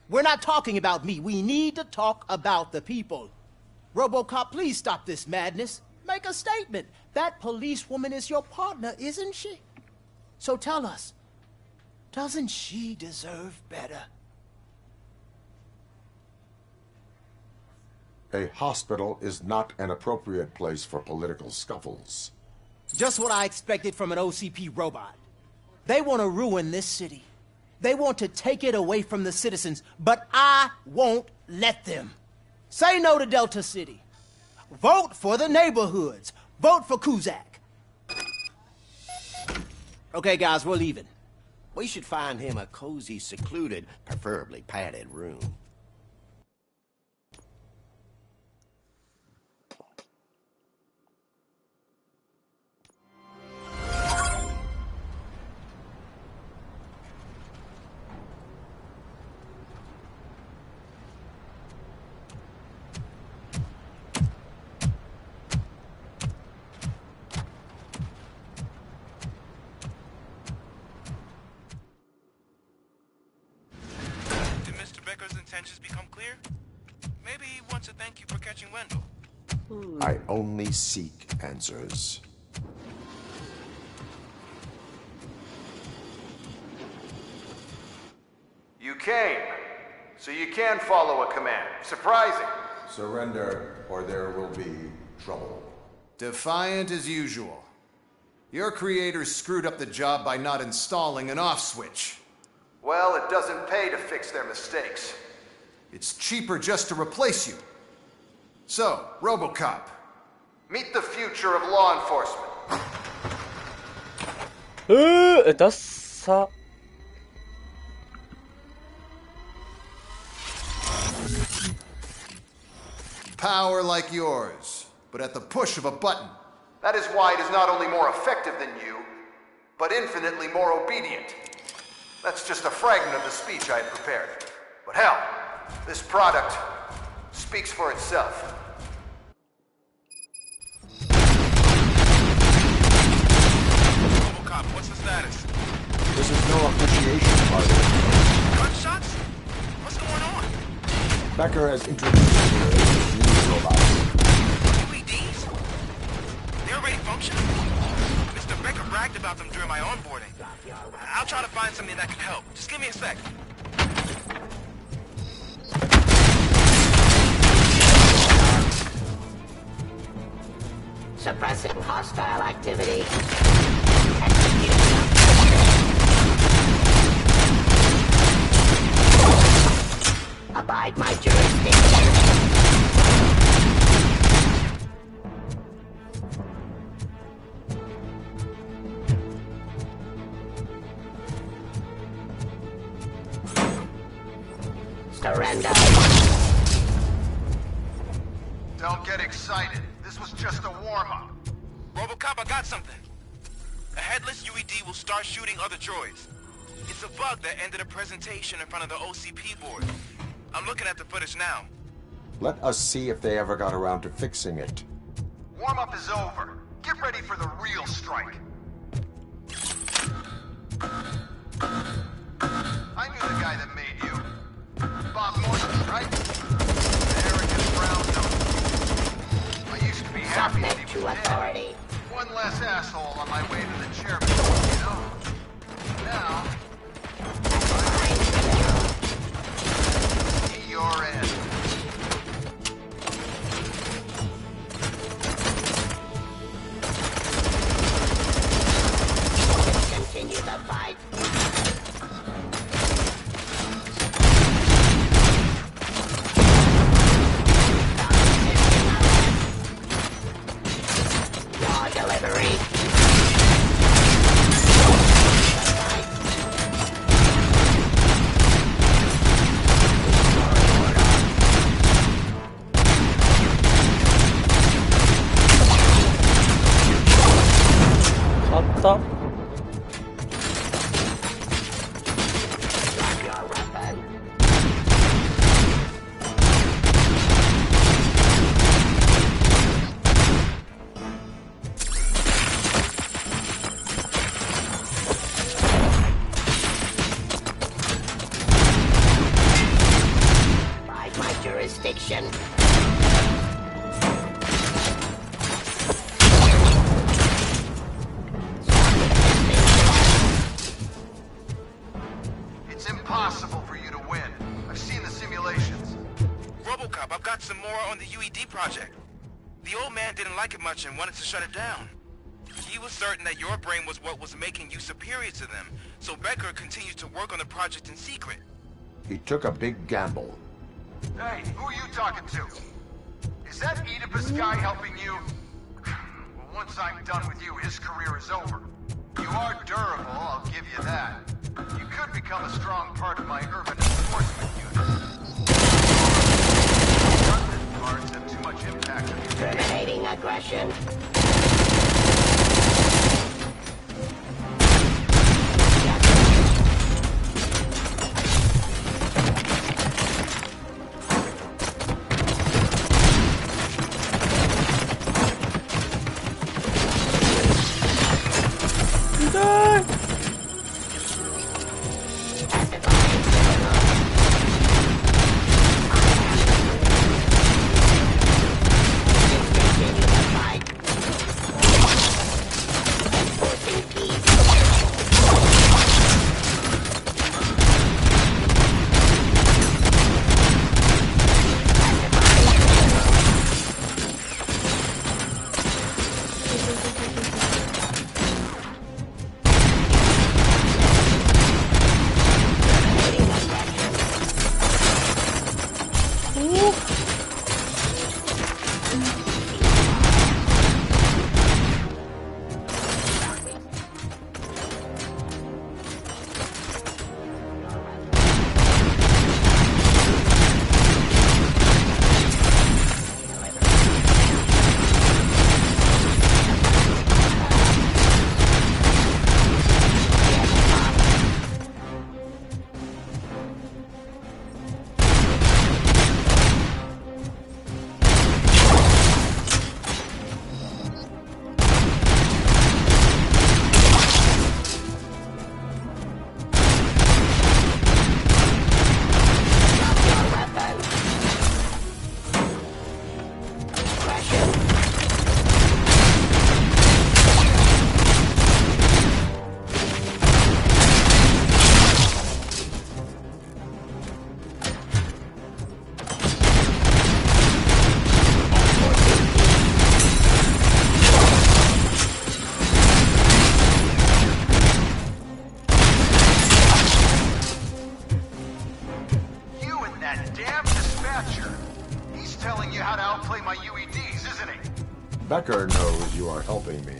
We're not talking about me. We need to talk about the people. RoboCop, please stop this madness. Make a statement. That policewoman is your partner, isn't she? So tell us, doesn't she deserve better? A hospital is not an appropriate place for political scuffles. Just what I expected from an OCP robot. They want to ruin this city. They want to take it away from the citizens, but I won't let them. Say no to Delta City. Vote for the neighborhoods. Vote for Kuzak. Okay, guys, we're leaving. We should find him a cozy, secluded, preferably padded room. Become clear? Maybe he wants to thank you for catching Wendell. I only seek answers. You came, so you can follow a command. Surprising. Surrender, or there will be trouble. Defiant as usual. Your creators screwed up the job by not installing an off switch. Well, it doesn't pay to fix their mistakes. It's cheaper just to replace you. So, RoboCop, meet the future of law enforcement. Dassa. Power like yours, but at the push of a button. That is why it is not only more effective than you, but infinitely more obedient. That's just a fragment of the speech I had prepared. But hell, this product speaks for itself. RoboCop, what's the status? This is no appreciation party. Gunshots? What's going on? Becker has introduced new robots. UEDs? They already function? Mr. Becker bragged about them during my onboarding. I'll try to find something that can help. Just give me a sec. Suppressing hostile activity. Abide my jurisdiction. Surrender. Don't get excited. This was just a warm-up. RoboCop, I got something. A headless UED will start shooting other droids. It's a bug that ended a presentation in front of the OCP board. I'm looking at the footage now. Let us see if they ever got around to fixing it. Warm-up is over. Get ready for the real strike. I knew the guy that made you. Bob Morton, right? Arrogant brown nose. I used to be happy that he was dead. One less asshole on my way to the chairman, you know? Now, I'm your end. Continue the fight. Your delivery. Hatta didn't like it much and wanted to shut it down. He was certain that your brain was what was making you superior to them, so Becker continued to work on the project in secret. He took a big gamble. Hey, who are you talking to? Is that Oedipus guy helping you? Well, once I'm done with you, his career is over. You are durable, I'll give you that. You could become a strong part of my urban enforcement unit. Redundant parts have too much impact on you. Terminating aggression. Becker knows you are helping me.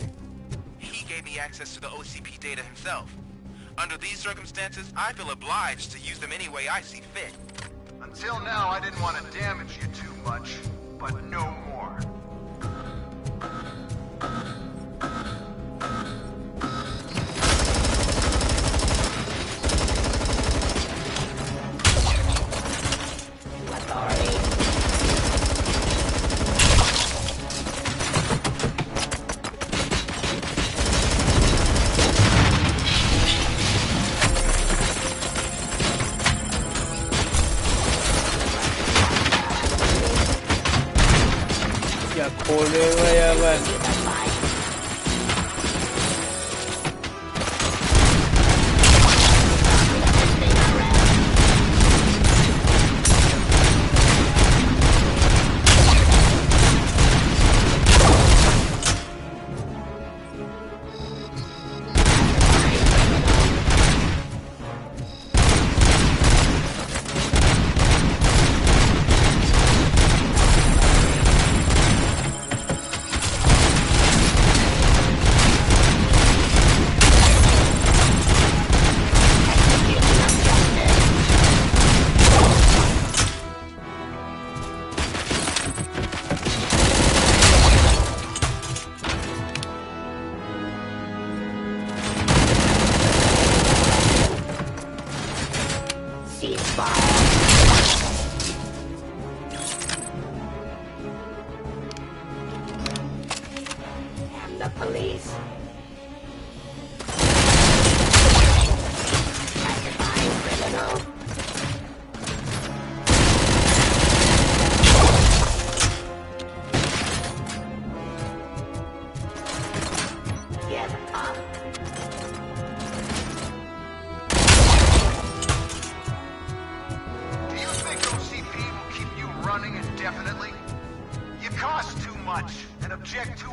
He gave me access to the OCP data himself. Under these circumstances, I feel obliged to use them any way I see fit. Until now, I didn't want to damage you too much, but no more.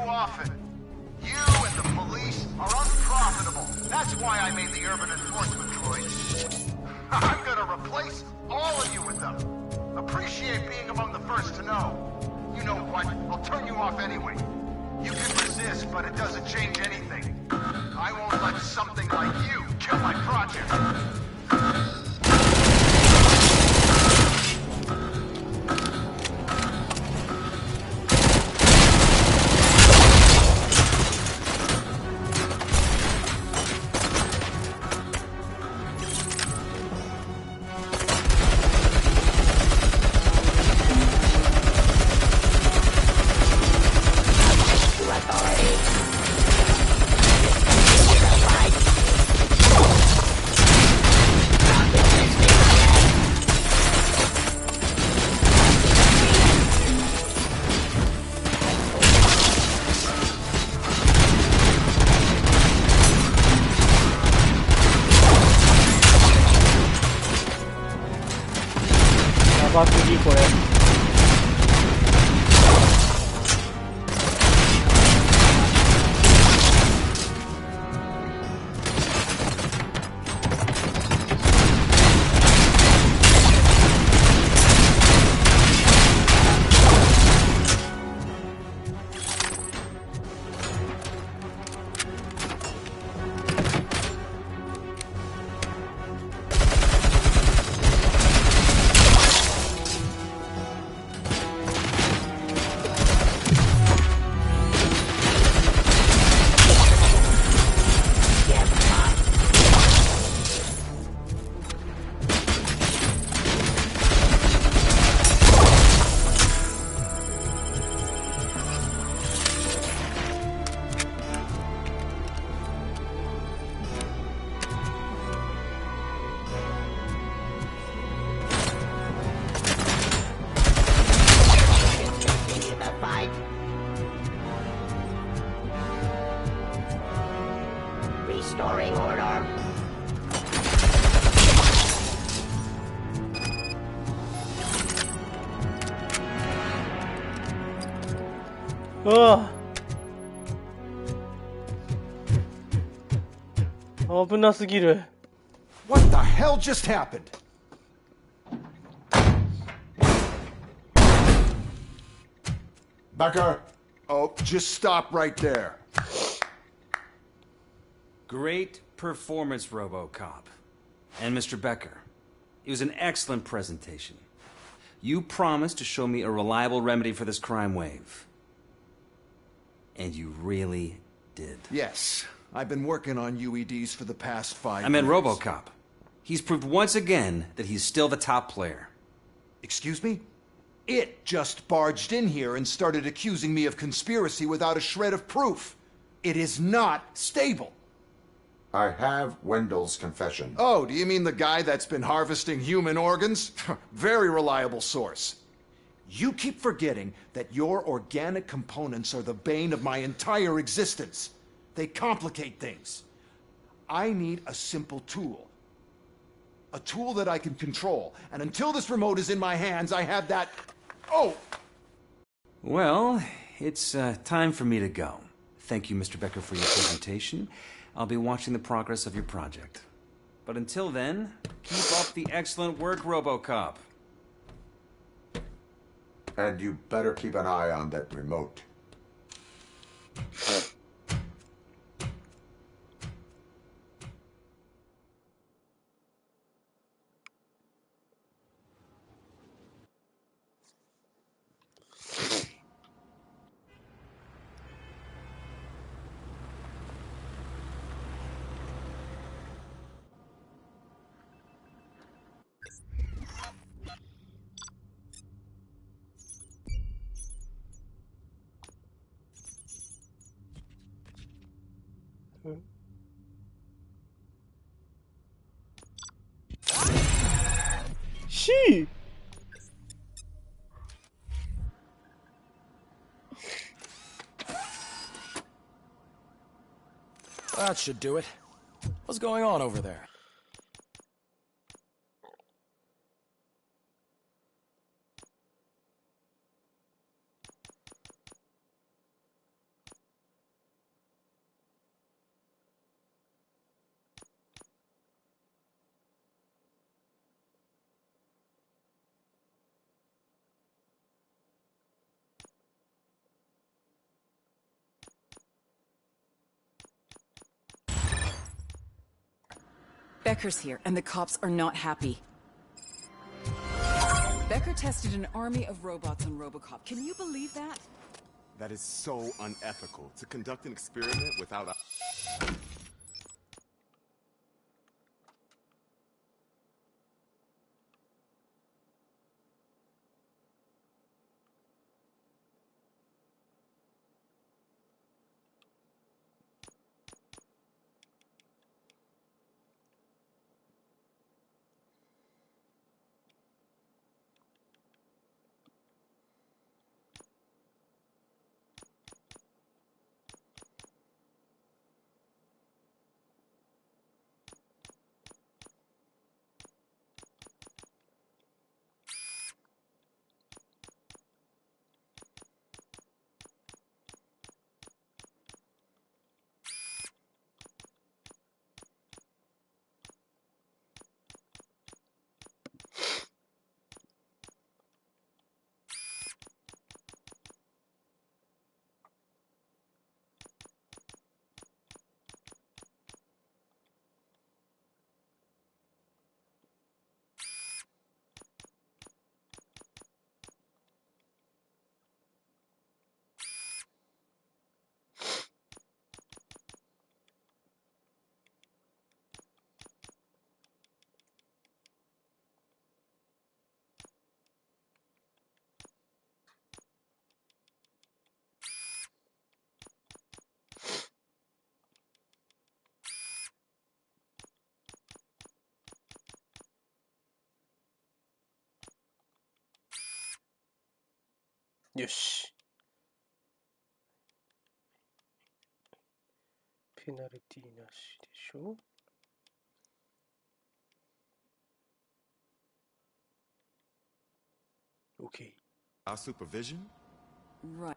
often. You and the police are unprofitable. That's why I made the urban enforcement droids. I'm gonna replace all of you with them. Appreciate being among the first to know. You know what? I'll turn you off anyway. You can resist, but it doesn't change anything. I won't let something like you kill my project.ばすぎこれ。Restoring order. Ah. 危なすぎる。What the hell just happened? Becker! Oh, just stop right there. Great performance, RoboCop. And Mr. Becker, it was an excellent presentation. You promised to show me a reliable remedy for this crime wave. And you really did. Yes, I've been working on UEDs for the past 5 years. I meant RoboCop. He's proved once again that he's still the top player. Excuse me? It just barged in here and started accusing me of conspiracy without a shred of proof. It is not stable. I have Wendell's confession. Oh, do you mean the guy that's been harvesting human organs? Very reliable source. You keep forgetting that your organic components are the bane of my entire existence. They complicate things. I need a simple tool. A tool that I can control. And until this remote is in my hands, I have that... Oh! Well, it's time for me to go. Thank you, Mr. Becker, for your presentation. I'll be watching the progress of your project. But until then, keep up the excellent work, RoboCop. And you better keep an eye on that remote. She. That should do it. What's going on over there? Becker's here, and the cops are not happy. Becker tested an army of robots on RoboCop. Can you believe that? That is so unethical, to conduct an experiment without a...よし。ペナルティなしでしょ。OK。Our supervision? Right.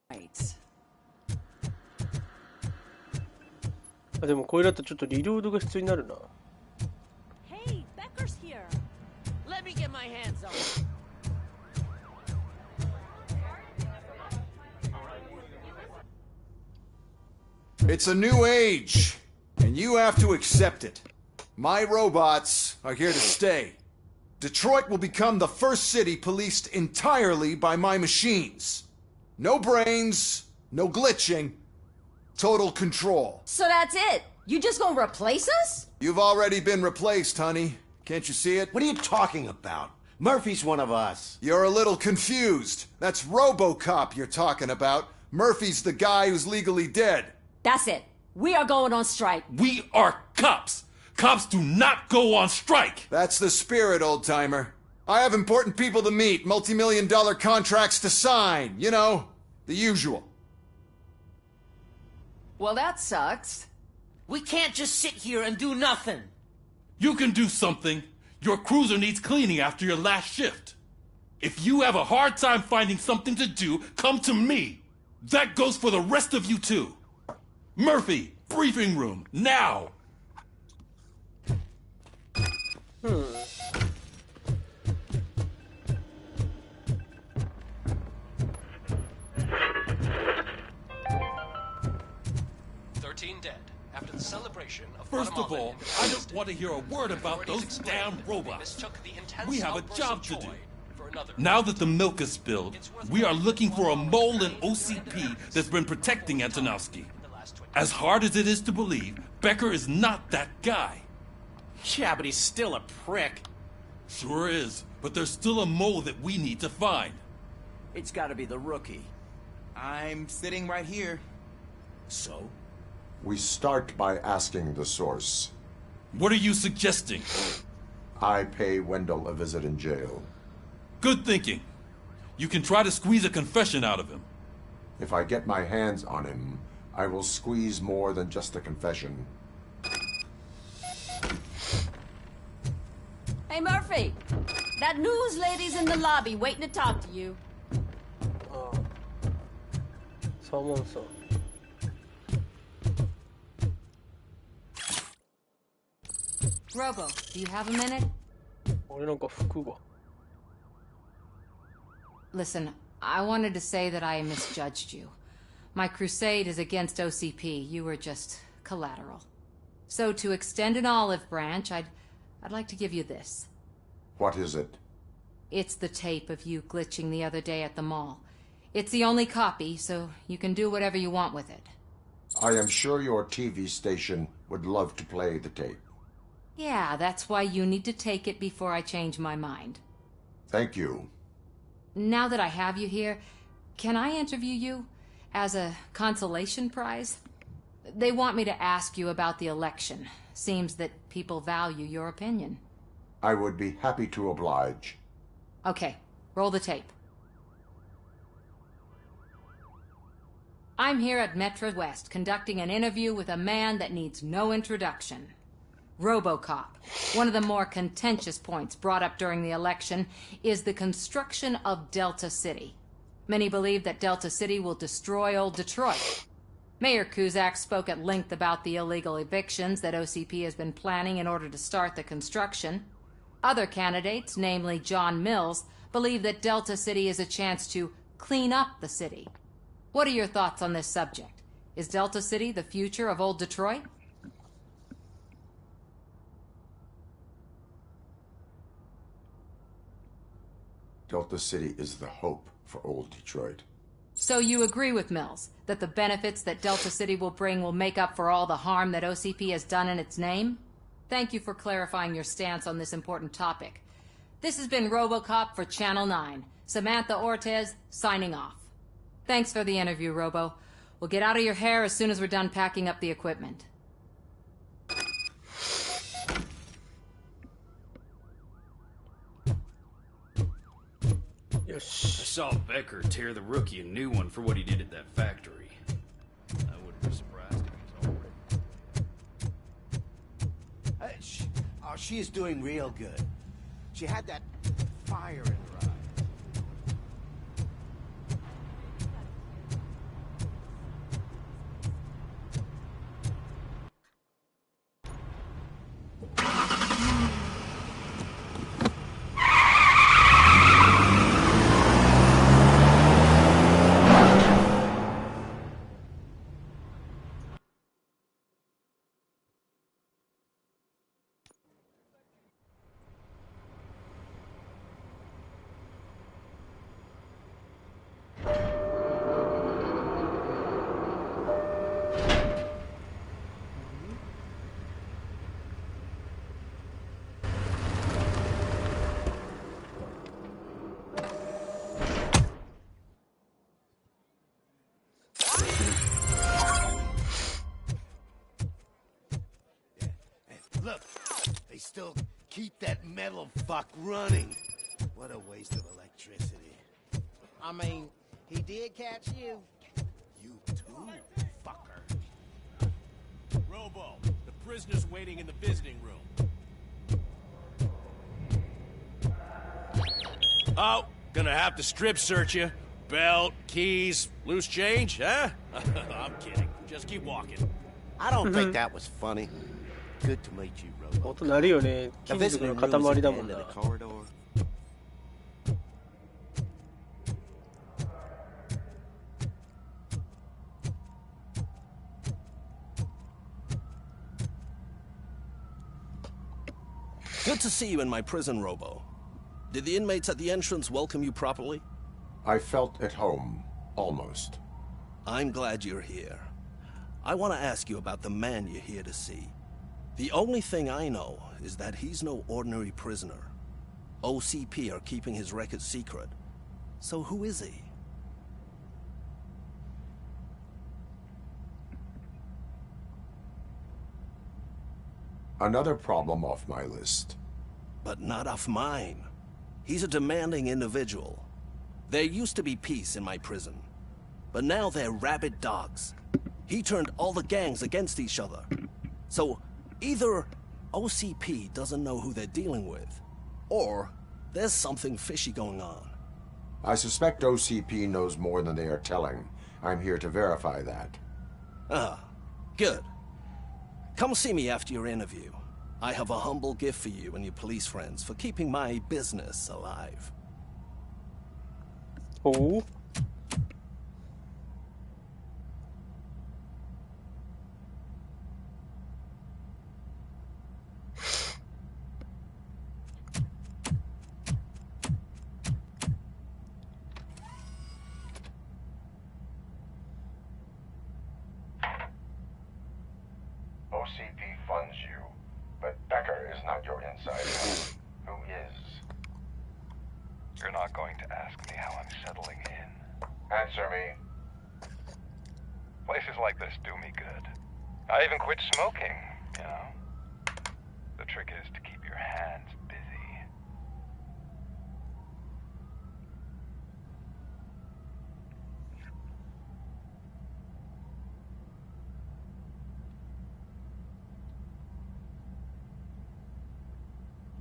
Right. あ、でもこれだとちょっとリロードが必要になるな。Hey, Becker's here. Let me get my hands on it. It's a new age, and you have to accept it. My robots are here to stay. Detroit will become the first city policed entirely by my machines. No brains, no glitching, total control. So that's it? You just gonna replace us? You've already been replaced, honey. Can't you see it? What are you talking about? Murphy's one of us. You're a little confused. That's RoboCop you're talking about. Murphy's the guy who's legally dead. That's it. We are going on strike. We are cops. Cops do not go on strike. That's the spirit, old-timer. I have important people to meet, multi-million-dollar contracts to sign. You know, the usual. Well, that sucks. We can't just sit here and do nothing. You can do something. Your cruiser needs cleaning after your last shift. If you have a hard time finding something to do, come to me. That goes for the rest of you too. Murphy, briefing room, now! Dead after the celebration of First of all, I don't want to hear a word about those damn robots. We have a job to do. Now that the milk is spilled, we are looking for a mole in OCP that's been protecting Antonowski. As hard as it is to believe, Becker is not that guy. Yeah, but he's still a prick. Sure is, but there's still a mole that we need to find. It's gotta be the rookie. I'm sitting right here. So? We start by asking the source. What are you suggesting? I pay Wendell a visit in jail. Good thinking. You can try to squeeze a confession out of him. If I get my hands on him, I will squeeze more than just a confession. Hey, Murphy. That news lady's in the lobby waiting to talk to you. Someone saw. Robo, do you have a minute? Listen, I wanted to say that I misjudged you. My crusade is against OCP. You were just collateral. So to extend an olive branch, I'd like to give you this. What is it? It's the tape of you glitching the other day at the mall. It's the only copy, so you can do whatever you want with it. I am sure your TV station would love to play the tape. Yeah, that's why you need to take it before I change my mind. Thank you. Now that I have you here, can I interview you as a consolation prize? They want me to ask you about the election. Seems that people value your opinion. I would be happy to oblige. Okay, roll the tape. I'm here at Metro West conducting an interview with a man that needs no introduction. RoboCop. One of the more contentious points brought up during the election is the construction of Delta City. Many believe that Delta City will destroy old Detroit. Mayor Cusack spoke at length about the illegal evictions that OCP has been planning in order to start the construction. Other candidates, namely John Mills, believe that Delta City is a chance to clean up the city. What are your thoughts on this subject? Is Delta City the future of old Detroit? Delta City is the hope for old Detroit. So you agree with Mills, that the benefits that Delta City will bring will make up for all the harm that OCP has done in its name? Thank you for clarifying your stance on this important topic. This has been RoboCop for Channel 9. Samantha Ortez, signing off. Thanks for the interview, Robo. We'll get out of your hair as soon as we're done packing up the equipment. I saw Becker tear the rookie a new one for what he did at that factory. I wouldn't be surprised if he's already... She is doing real good. She had that fire in her eye. Look, they still keep that metal fuck running. What a waste of electricity. I mean, he did catch you. You too, fucker. Robo, the prisoner's waiting in the visiting room. Oh, gonna have to strip search you. Belt, keys, loose change, huh? I'm kidding. Just keep walking. I don't think that was funny. Good to meet you, Robo. 音鳴るよね。金属の塊だもんな。Good to see you in my prison, Robo. Did the inmates at the entrance welcome you properly? I felt at home, almost. I'm glad you're here. I want to ask you about the man you're here to see. The only thing I know is that he's no ordinary prisoner. OCP are keeping his record secret. So who is he? Another problem off my list. But not off mine. He's a demanding individual. There used to be peace in my prison. But now they're rabid dogs. He turned all the gangs against each other. So either OCP doesn't know who they're dealing with, or there's something fishy going on. I suspect OCP knows more than they are telling. I'm here to verify that. Ah, good. Come see me after your interview. I have a humble gift for you and your police friends for keeping my business alive. Oh. OCP funds you, but Becker is not your insider. Who is? You're not going to ask me how I'm settling in. Answer me. Places like this do me good. I even quit smoking, you know. The trick is to keep your hands busy.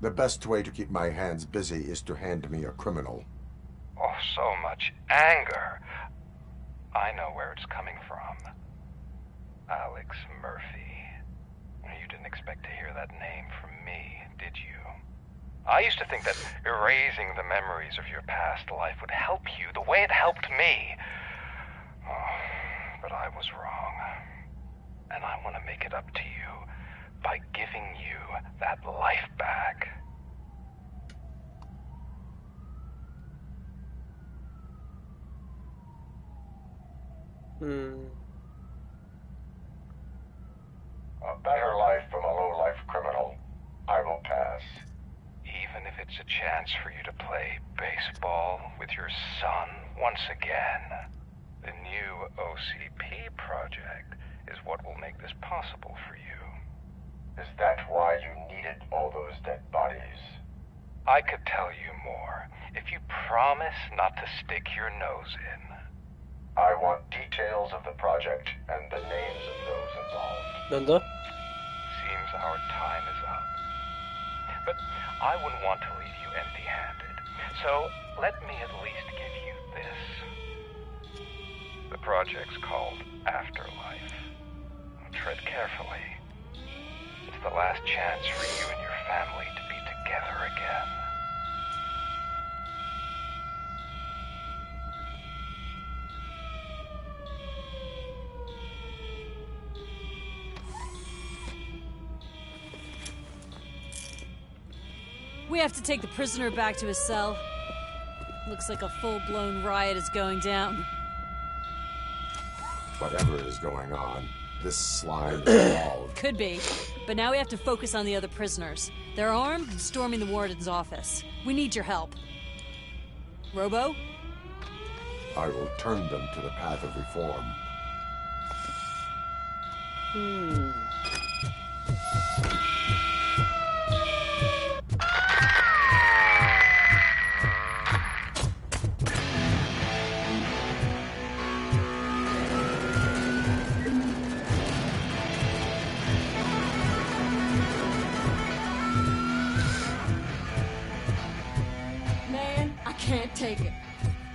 The best way to keep my hands busy is to hand me a criminal. Oh, so much anger. I know where it's coming from. Alex Murphy. You didn't expect to hear that name from me, did you? I used to think that erasing the memories of your past life would help you the way it helped me. Oh, but I was wrong. And I want to make it up to you by giving you that life back. A better life from a low-life criminal. I will pass. Even if it's a chance for you to play baseball with your son once again. The new OCP project is what will make this possible for you. Is that why you needed all those dead bodies? I could tell you more if you promise not to stick your nose in. I want details of the project and the names of those involved. Seems our time is up. But I wouldn't want to leave you empty-handed. So let me at least give you this. The project's called Afterlife. Tread carefully. It's the last chance for you and your family to be together again. We have to take the prisoner back to his cell. Looks like a full-blown riot is going down. Whatever is going on, this slime is involved. Could be. But now we have to focus on the other prisoners. They're armed and storming the warden's office. We need your help. Robo? I will turn them to the path of reform. Man, I can't take it.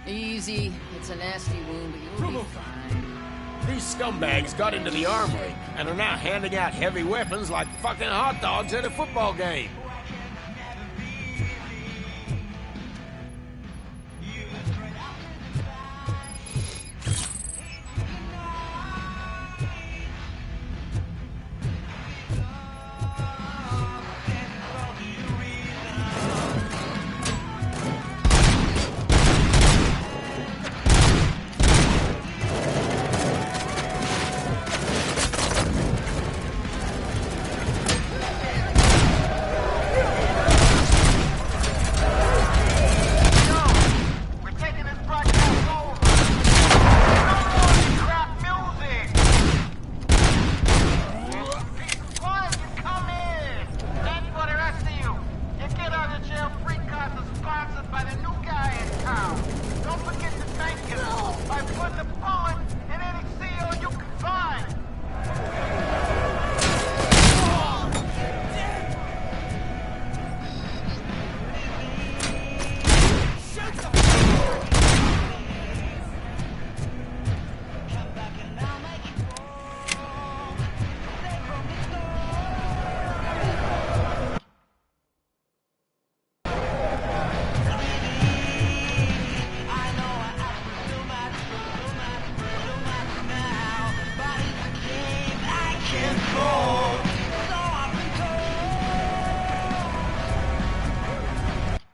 Easy. It's a nasty wound, but you'll be fine. These scumbags got into the armory and are now handing out heavy weapons like fucking hot dogs at a football game.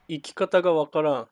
生き方がわからん。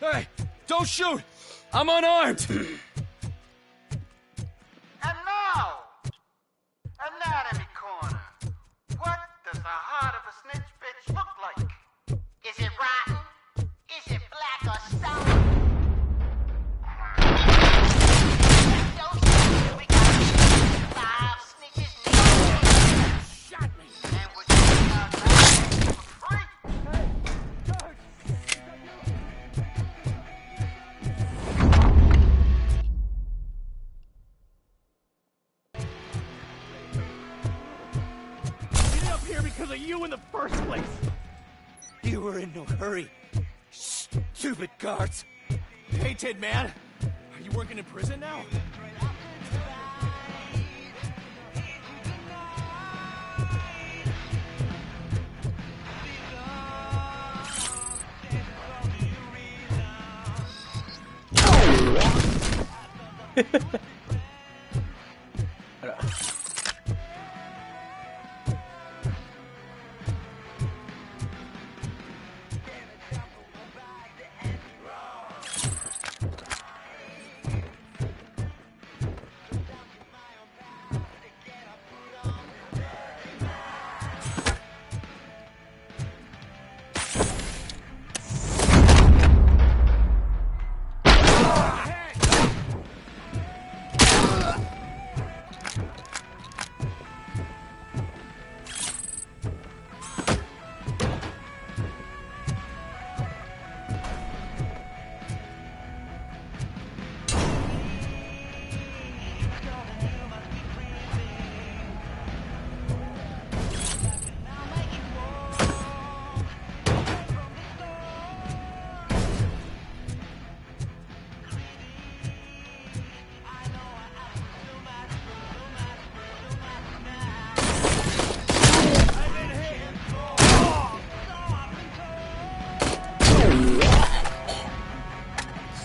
Hey, don't shoot! I'm unarmed! And now, Anatomy Corner. What does the heart of a snitch bitch look like? Is it rotten? Is it black or stone? We got 5 snitches shot me. And we're giving our time for free. Because of you in the first place. You were in no hurry. Stupid guards. Hey, Tid Man. Are you working in prison now?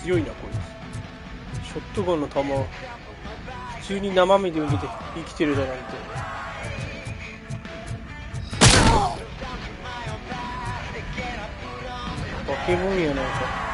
強いなこいつ。ショットガンの弾普通に生身で受けて生きてるだなんて。化け物やなんか。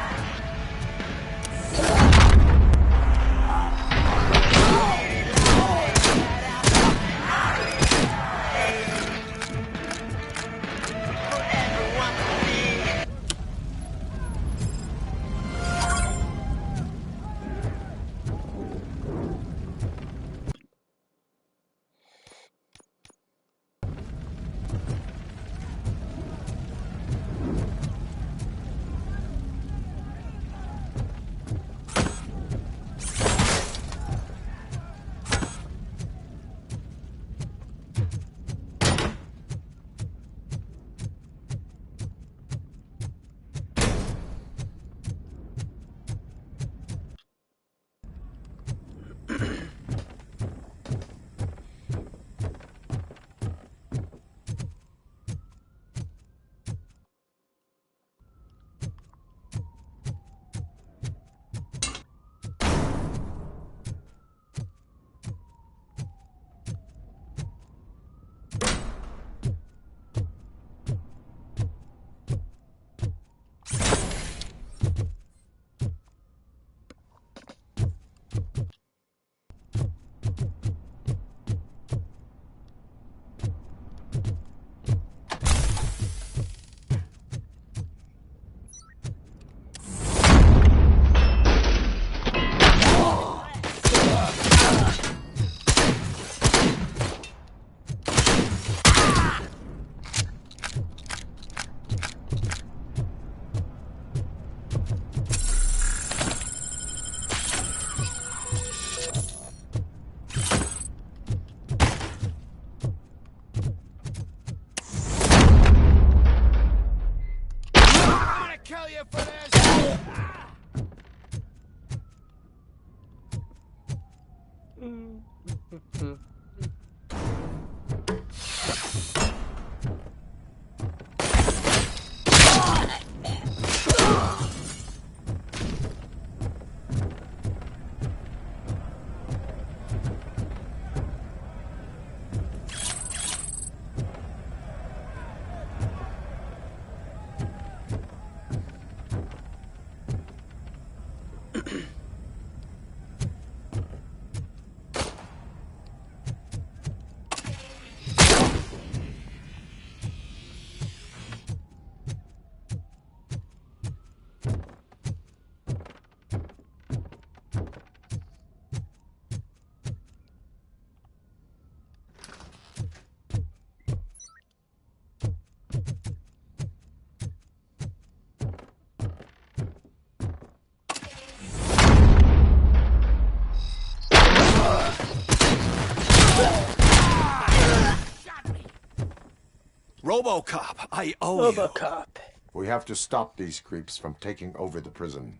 RoboCop, I owe you. RoboCop. We have to stop these creeps from taking over the prison.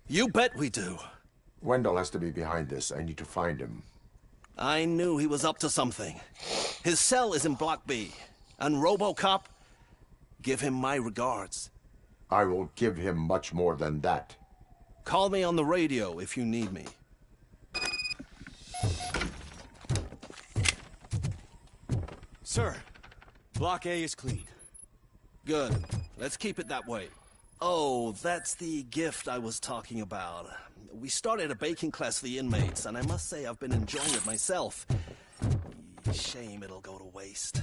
You bet we do. Wendell has to be behind this. I need to find him. I knew he was up to something. His cell is in Block B. And RoboCop, give him my regards. I will give him much more than that. Call me on the radio if you need me. Sir, Block A is clean. Good. Let's keep it that way. Oh, that's the gift I was talking about. We started a baking class for the inmates, and I must say I've been enjoying it myself. Shame it'll go to waste.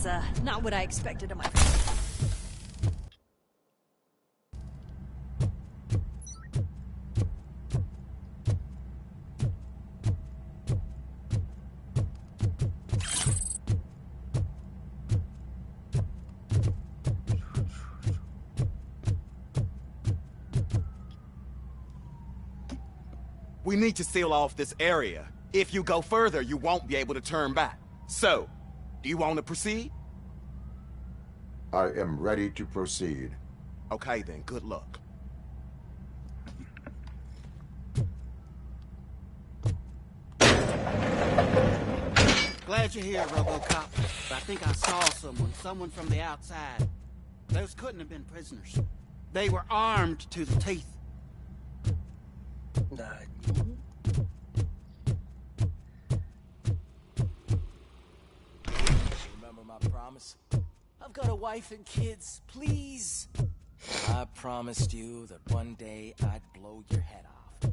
was not what I expected of my We need to seal off this area. If you go further, you won't be able to turn back. So, do you want to proceed? I am ready to proceed. Okay then, good luck. Glad you're here, RoboCop. But I think I saw someone from the outside. Those couldn't have been prisoners. They were armed to the teeth. Remember my promise? I've got a wife and kids, please. I promised you that one day I'd blow your head off.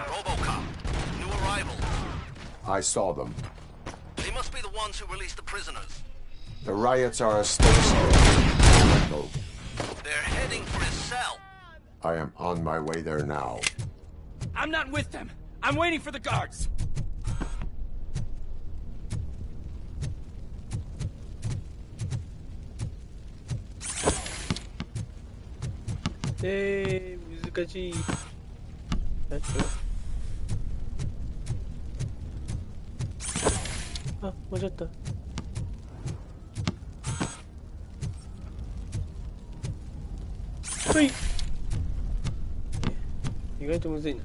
RoboCop, new arrivals. I saw them. They must be the ones who released the prisoners. The riots are a stakes. They're heading for his cell. I am on my way there now. I'm not with them. I'm waiting for the guards.難しい。あ、間違った。はい。意外とむずいな。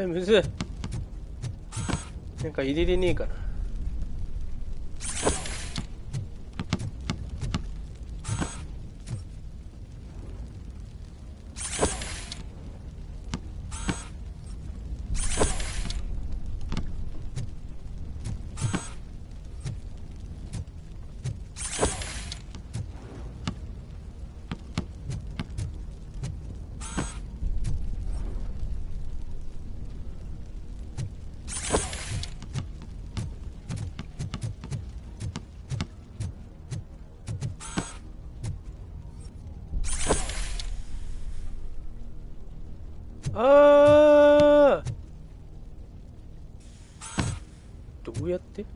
むずい。なんか入れれねえかな。あー、どうやって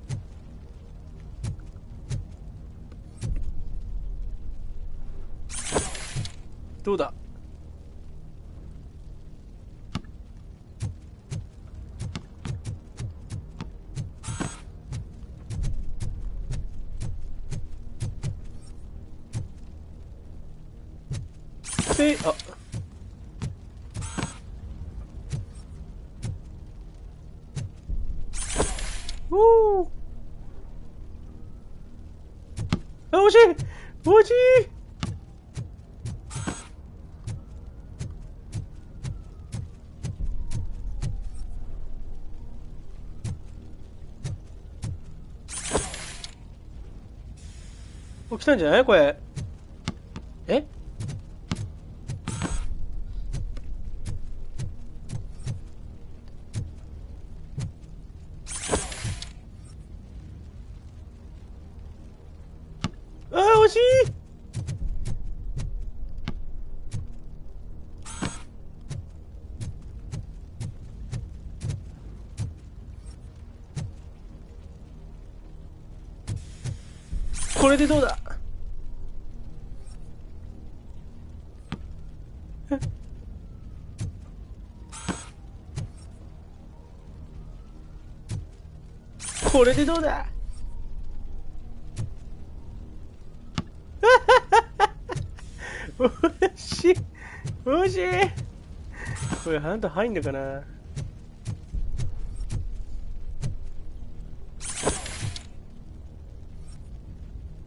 どうだあ惜しい惜しい来たんじゃないこれ惜しいこれでどうだこれでどうだ惜しい惜しいこれハンド入んのかな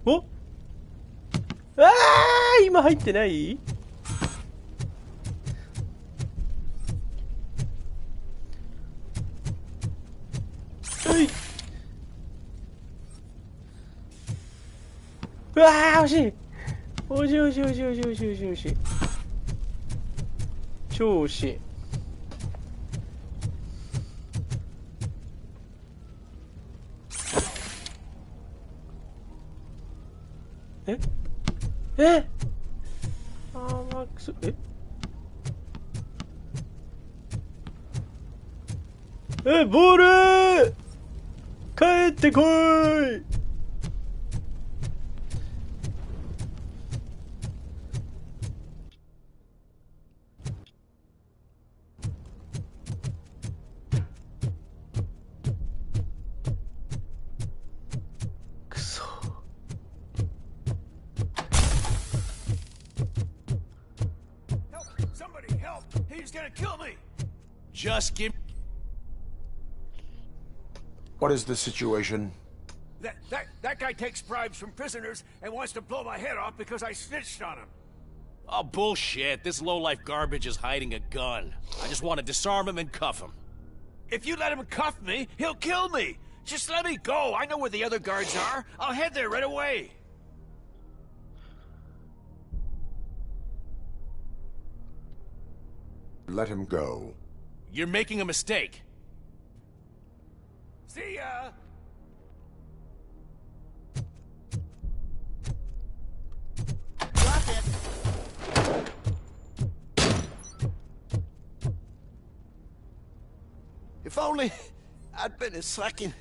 おあー今入ってないはい、うわー惜しい惜しい惜しい惜しい惜しい惜しい惜しい惜しい。超惜しい。えあーマックス、ボール帰ってこい。くそ。Somebody help! He's gonna kill me! Just give... What is the situation? That guy takes bribes from prisoners and wants to blow my head off because I snitched on him. Oh, bullshit. This lowlife garbage is hiding a gun. I just want to disarm him and cuff him. If you let him cuff me, he'll kill me. Just let me go. I know where the other guards are. I'll head there right away. Let him go. You're making a mistake. See ya! Drop it. If only I'd been a second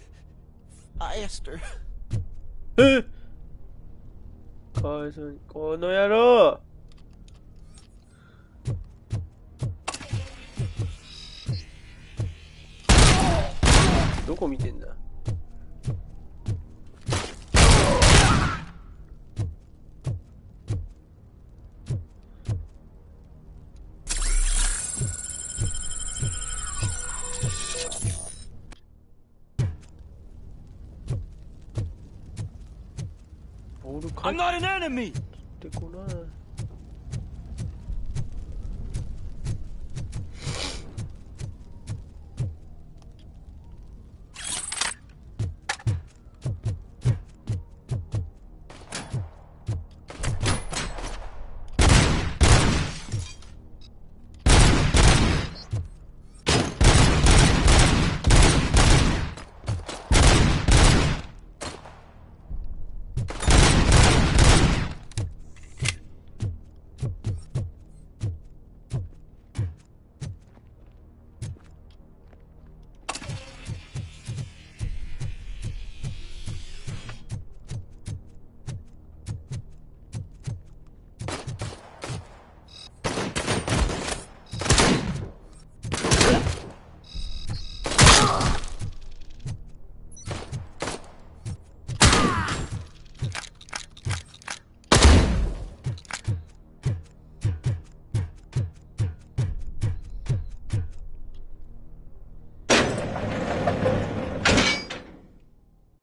faster. かわいそうに、この野郎。どこ見てんだ。ボール返 I'm not an enemy! ってこない。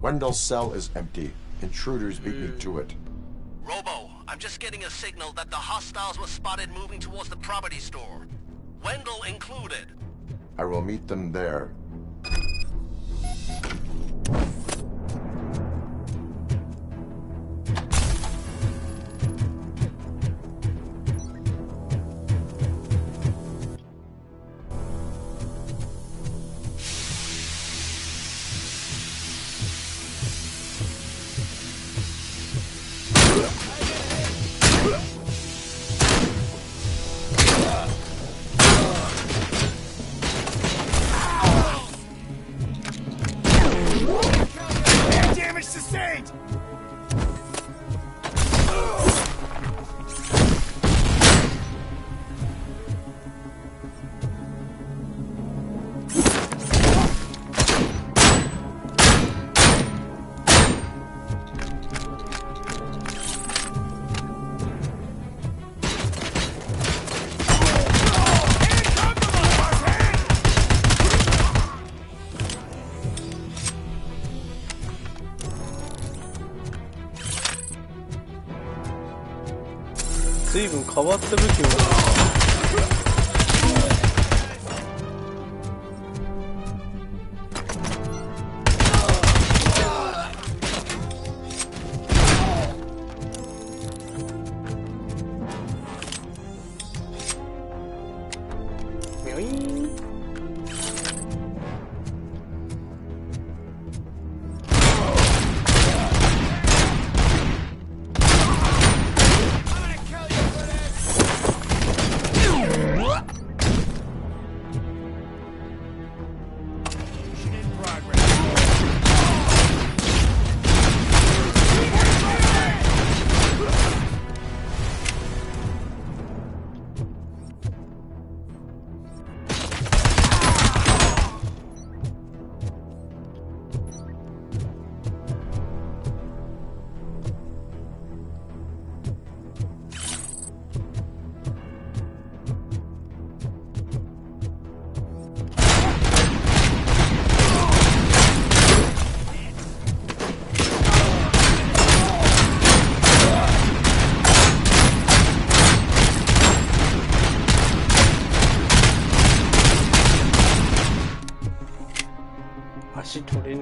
Wendell's cell is empty. Intruders beat me to it. Robo, I'm just getting a signal that the hostiles were spotted moving towards the property store. Wendell included. I will meet them there. Damage sustained!随分変わった武器を。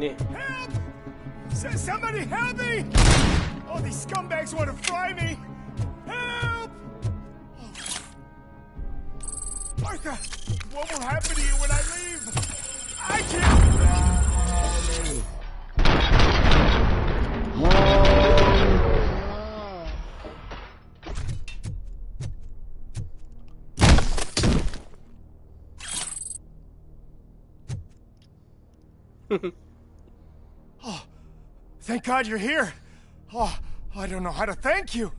ね。Somebody help me! Oh, these scumbags want to fry me! Help! Martha, what will happen to you when I leave? I can't. Oh, thank God you're here. Oh, I don't know how to thank you.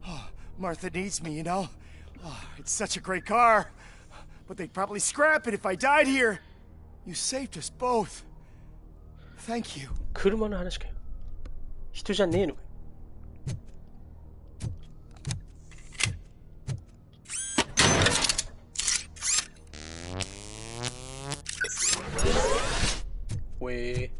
Oh, Martha needs me, you know. Oh, it's such a great car. But they'd probably scrap it if I died here. You saved us both. Thank you. 車の話かよ。人じゃねえのかよ。喂。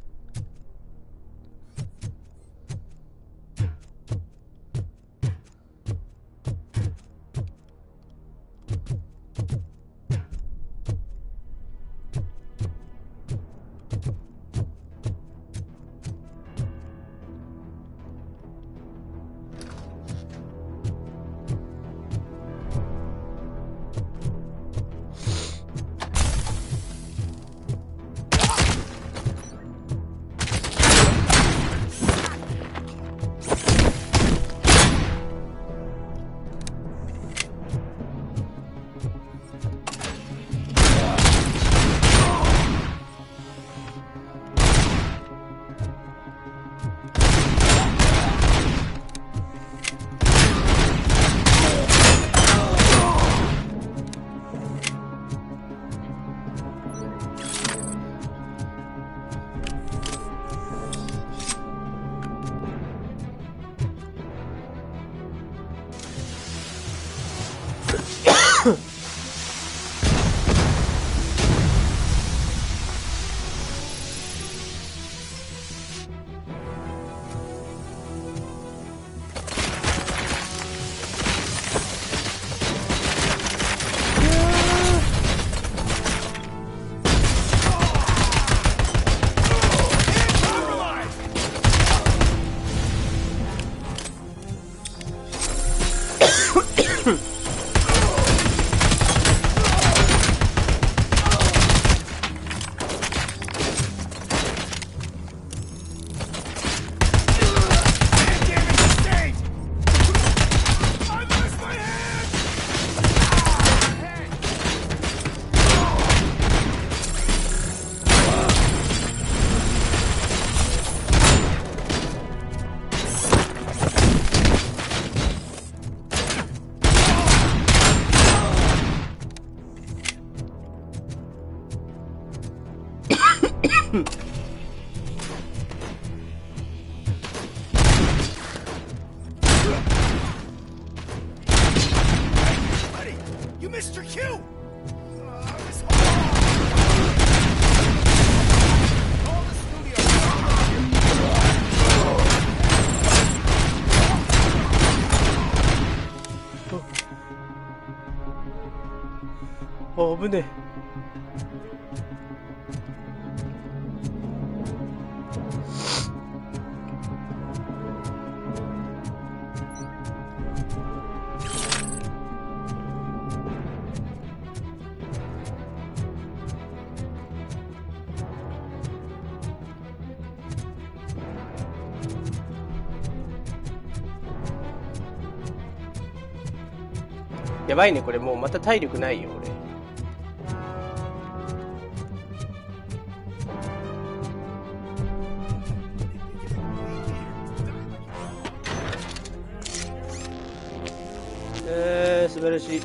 You missed your cue! Oh, 危ねえ。やばいね、これもうまた体力ないよ、俺。素晴らしい。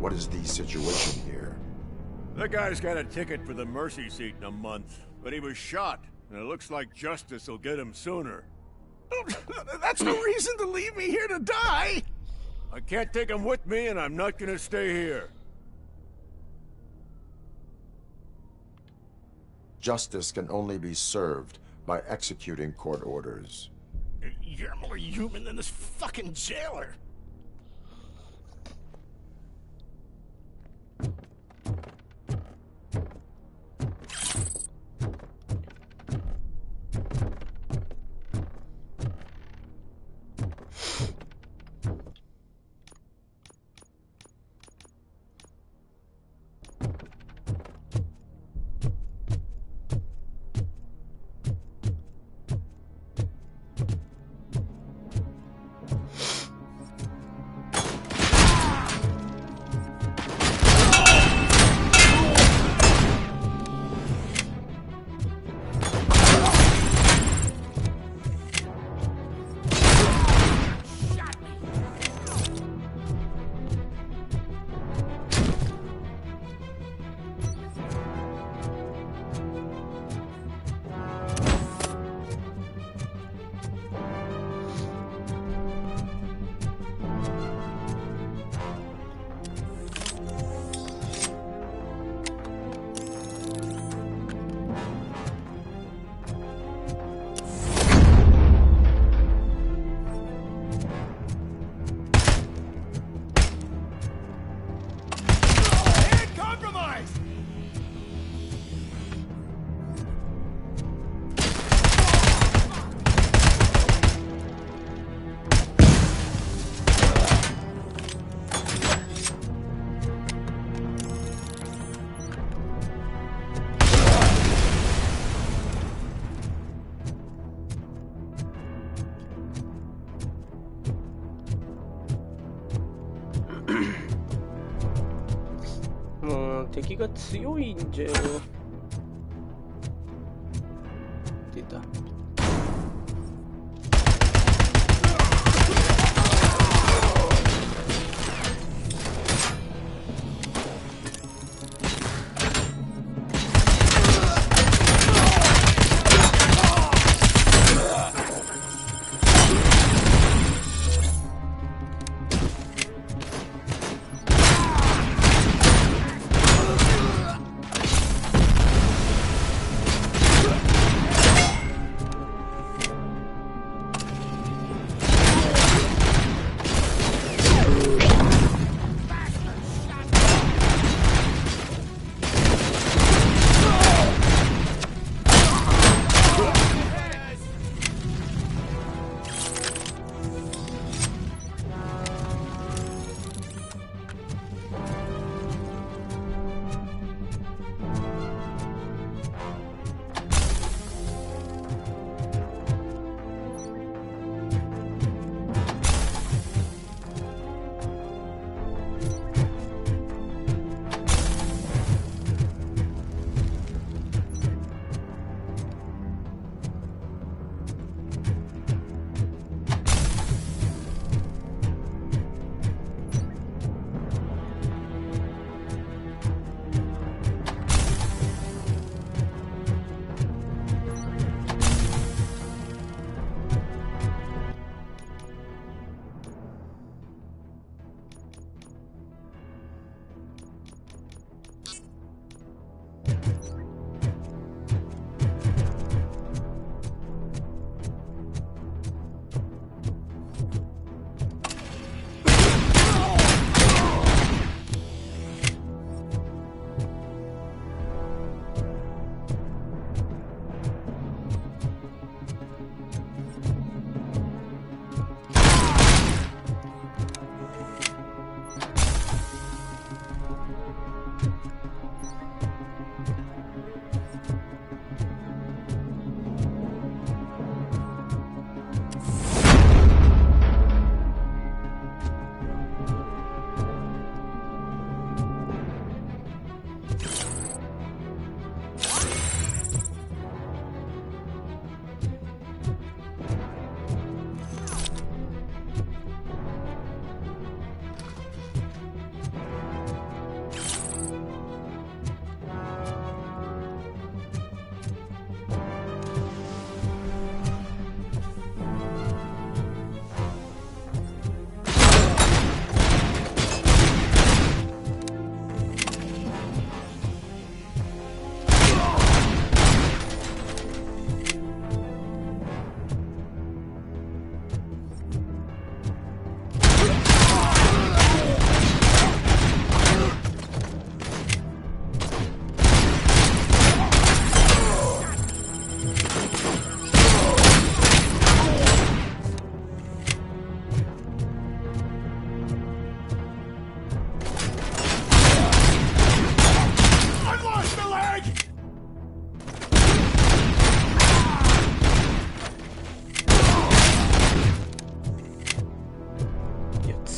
What is the situation here? That guy's got a ticket for the mercy seat in a month, but he was shot, and it looks like justice will get him sooner. That's no reason to leave me here to die! I can't take him with me, and I'm not gonna stay here. Justice can only be served by executing court orders. You're more human than this fucking jailer.敵が強いんじゃよ。出た。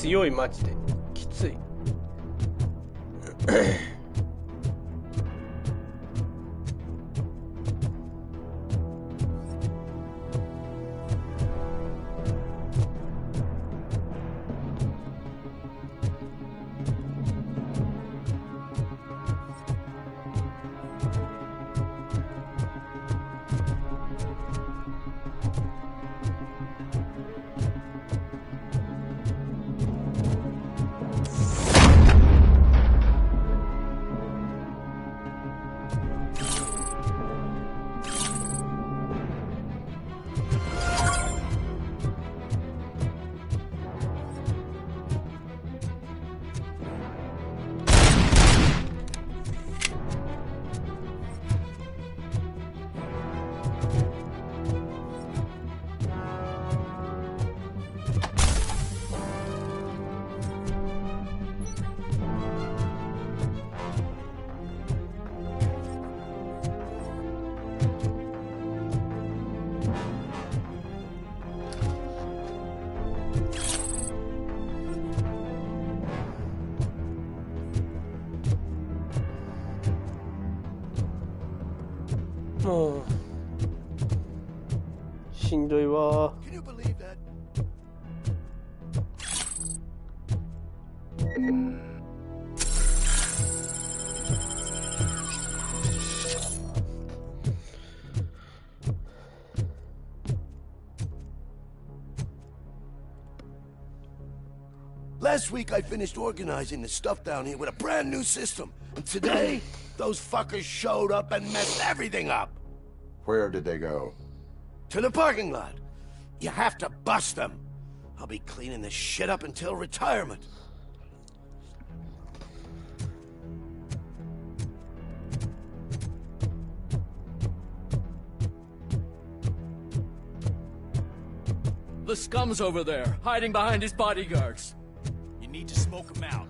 強いマジできつい。もうしんどいわ。Last week I finished organizing the stuff down here with a brand new system. And today, those fuckers showed up and messed everything up. Where did they go? To the parking lot. You have to bust them. I'll be cleaning this shit up until retirement. The scum's over there, hiding behind his bodyguards. You need to smoke him out.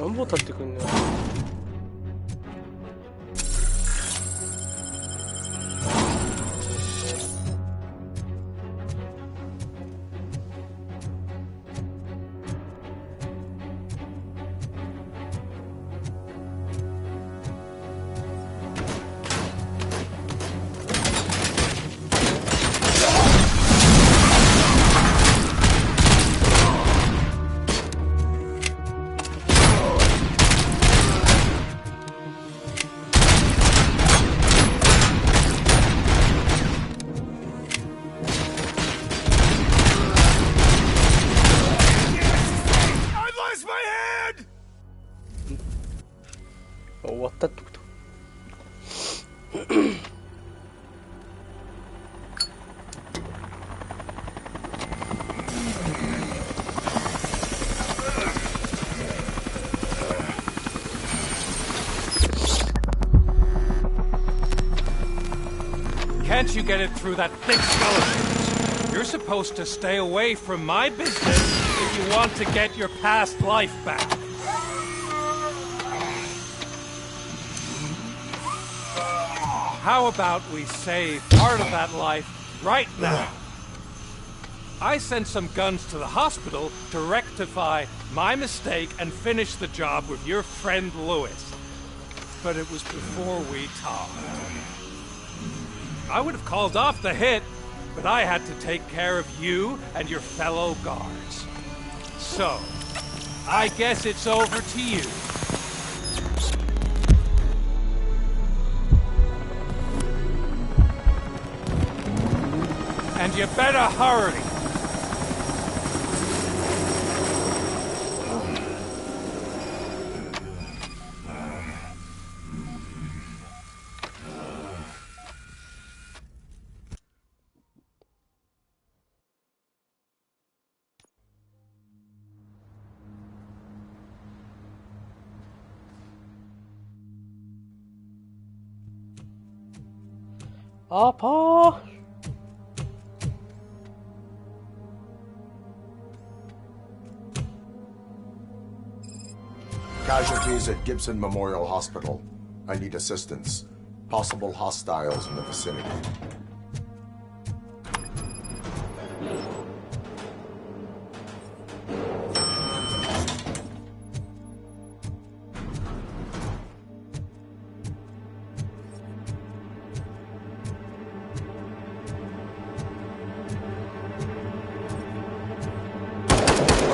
何本立ってくんのよ。Can't you get it through that thick skull of yours? You're supposed to stay away from my business if you want to get your past life back. How about we save part of that life right now? I sent some guns to the hospital to rectify my mistake and finish the job with your friend Lewis. But it was before we talked. I would have called off the hit, but I had to take care of you and your fellow guards. So, I guess it's over to you. And you better hurry. Apa? Casualties at Gibson Memorial Hospital. I need assistance. Possible hostiles in the vicinity.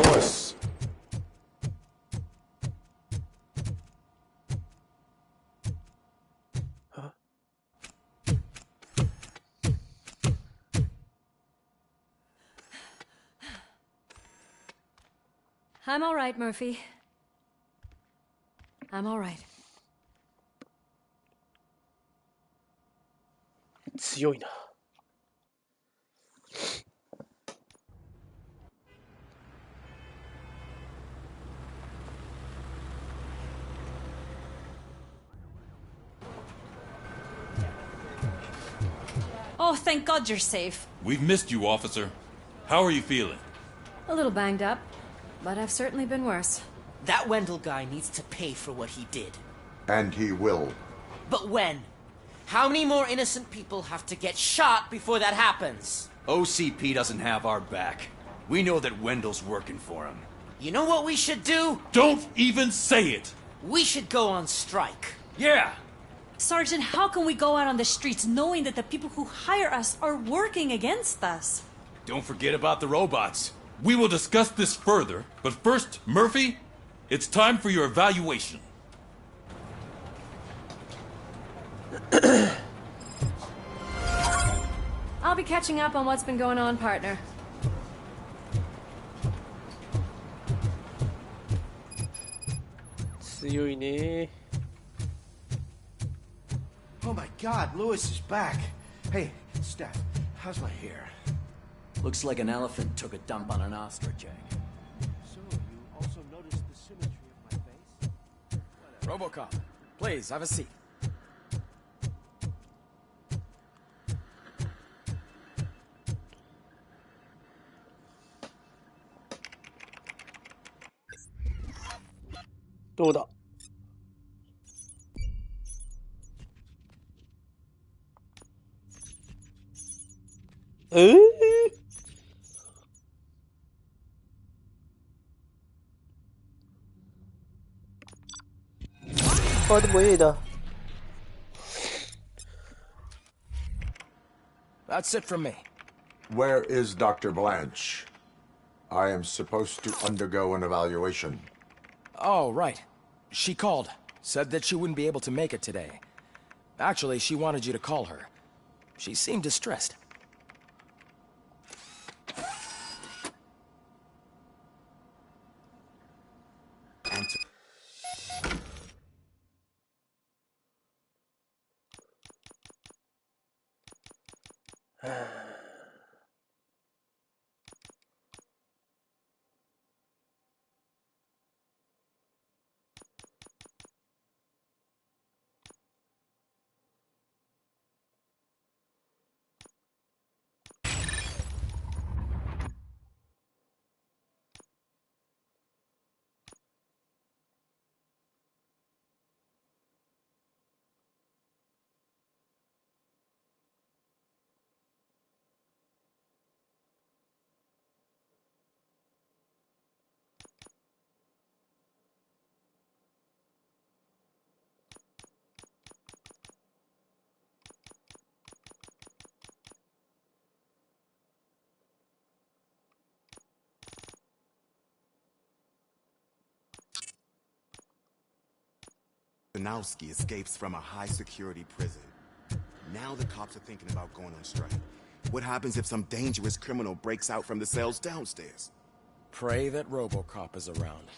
Lewis. I'm all right, Murphy. I'm all right. 強いな。Oh, thank God you're safe. We've missed you, officer. How are you feeling? A little banged up, but I've certainly been worse. That Wendell guy needs to pay for what he did. And he will. But when? How many more innocent people have to get shot before that happens? OCP doesn't have our back. We know that Wendell's working for him. You know what we should do? Don't even say it! We should go on strike. Yeah! Sergeant, how can we go out on the streets knowing that the people who hire us are working against us? Don't forget about the robots. We will discuss this further, but first, Murphy, it's time for your evaluation. I'll be catching up on what's been going on, partner.強いね。 Oh my God, Lewis is back. Hey, Steph, how's my hair? Looks like an elephant took a dump on an ostrich egg. So, you also noticed the symmetry of my face? Robocop, please, have a seat.どうだ。あ、でも A だ。 That's it from me. Where is Dr. Blanche? I am supposed to undergo an evaluation. Oh, right. She called. Said that she wouldn't be able to make it today. Actually, she wanted you to call her. She seemed distressed. Antonowski escapes from a high-security prison. Now the cops are thinking about going on strike. What happens if some dangerous criminal breaks out from the cells downstairs? Pray that RoboCop is around.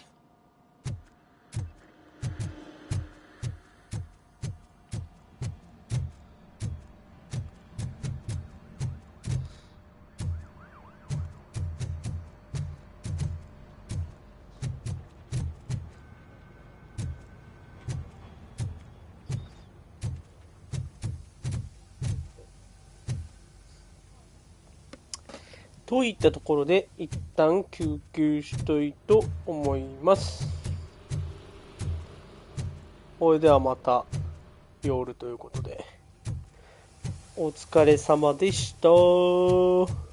といったところで一旦休憩したいと思います。それではまた夜ということでお疲れ様でした。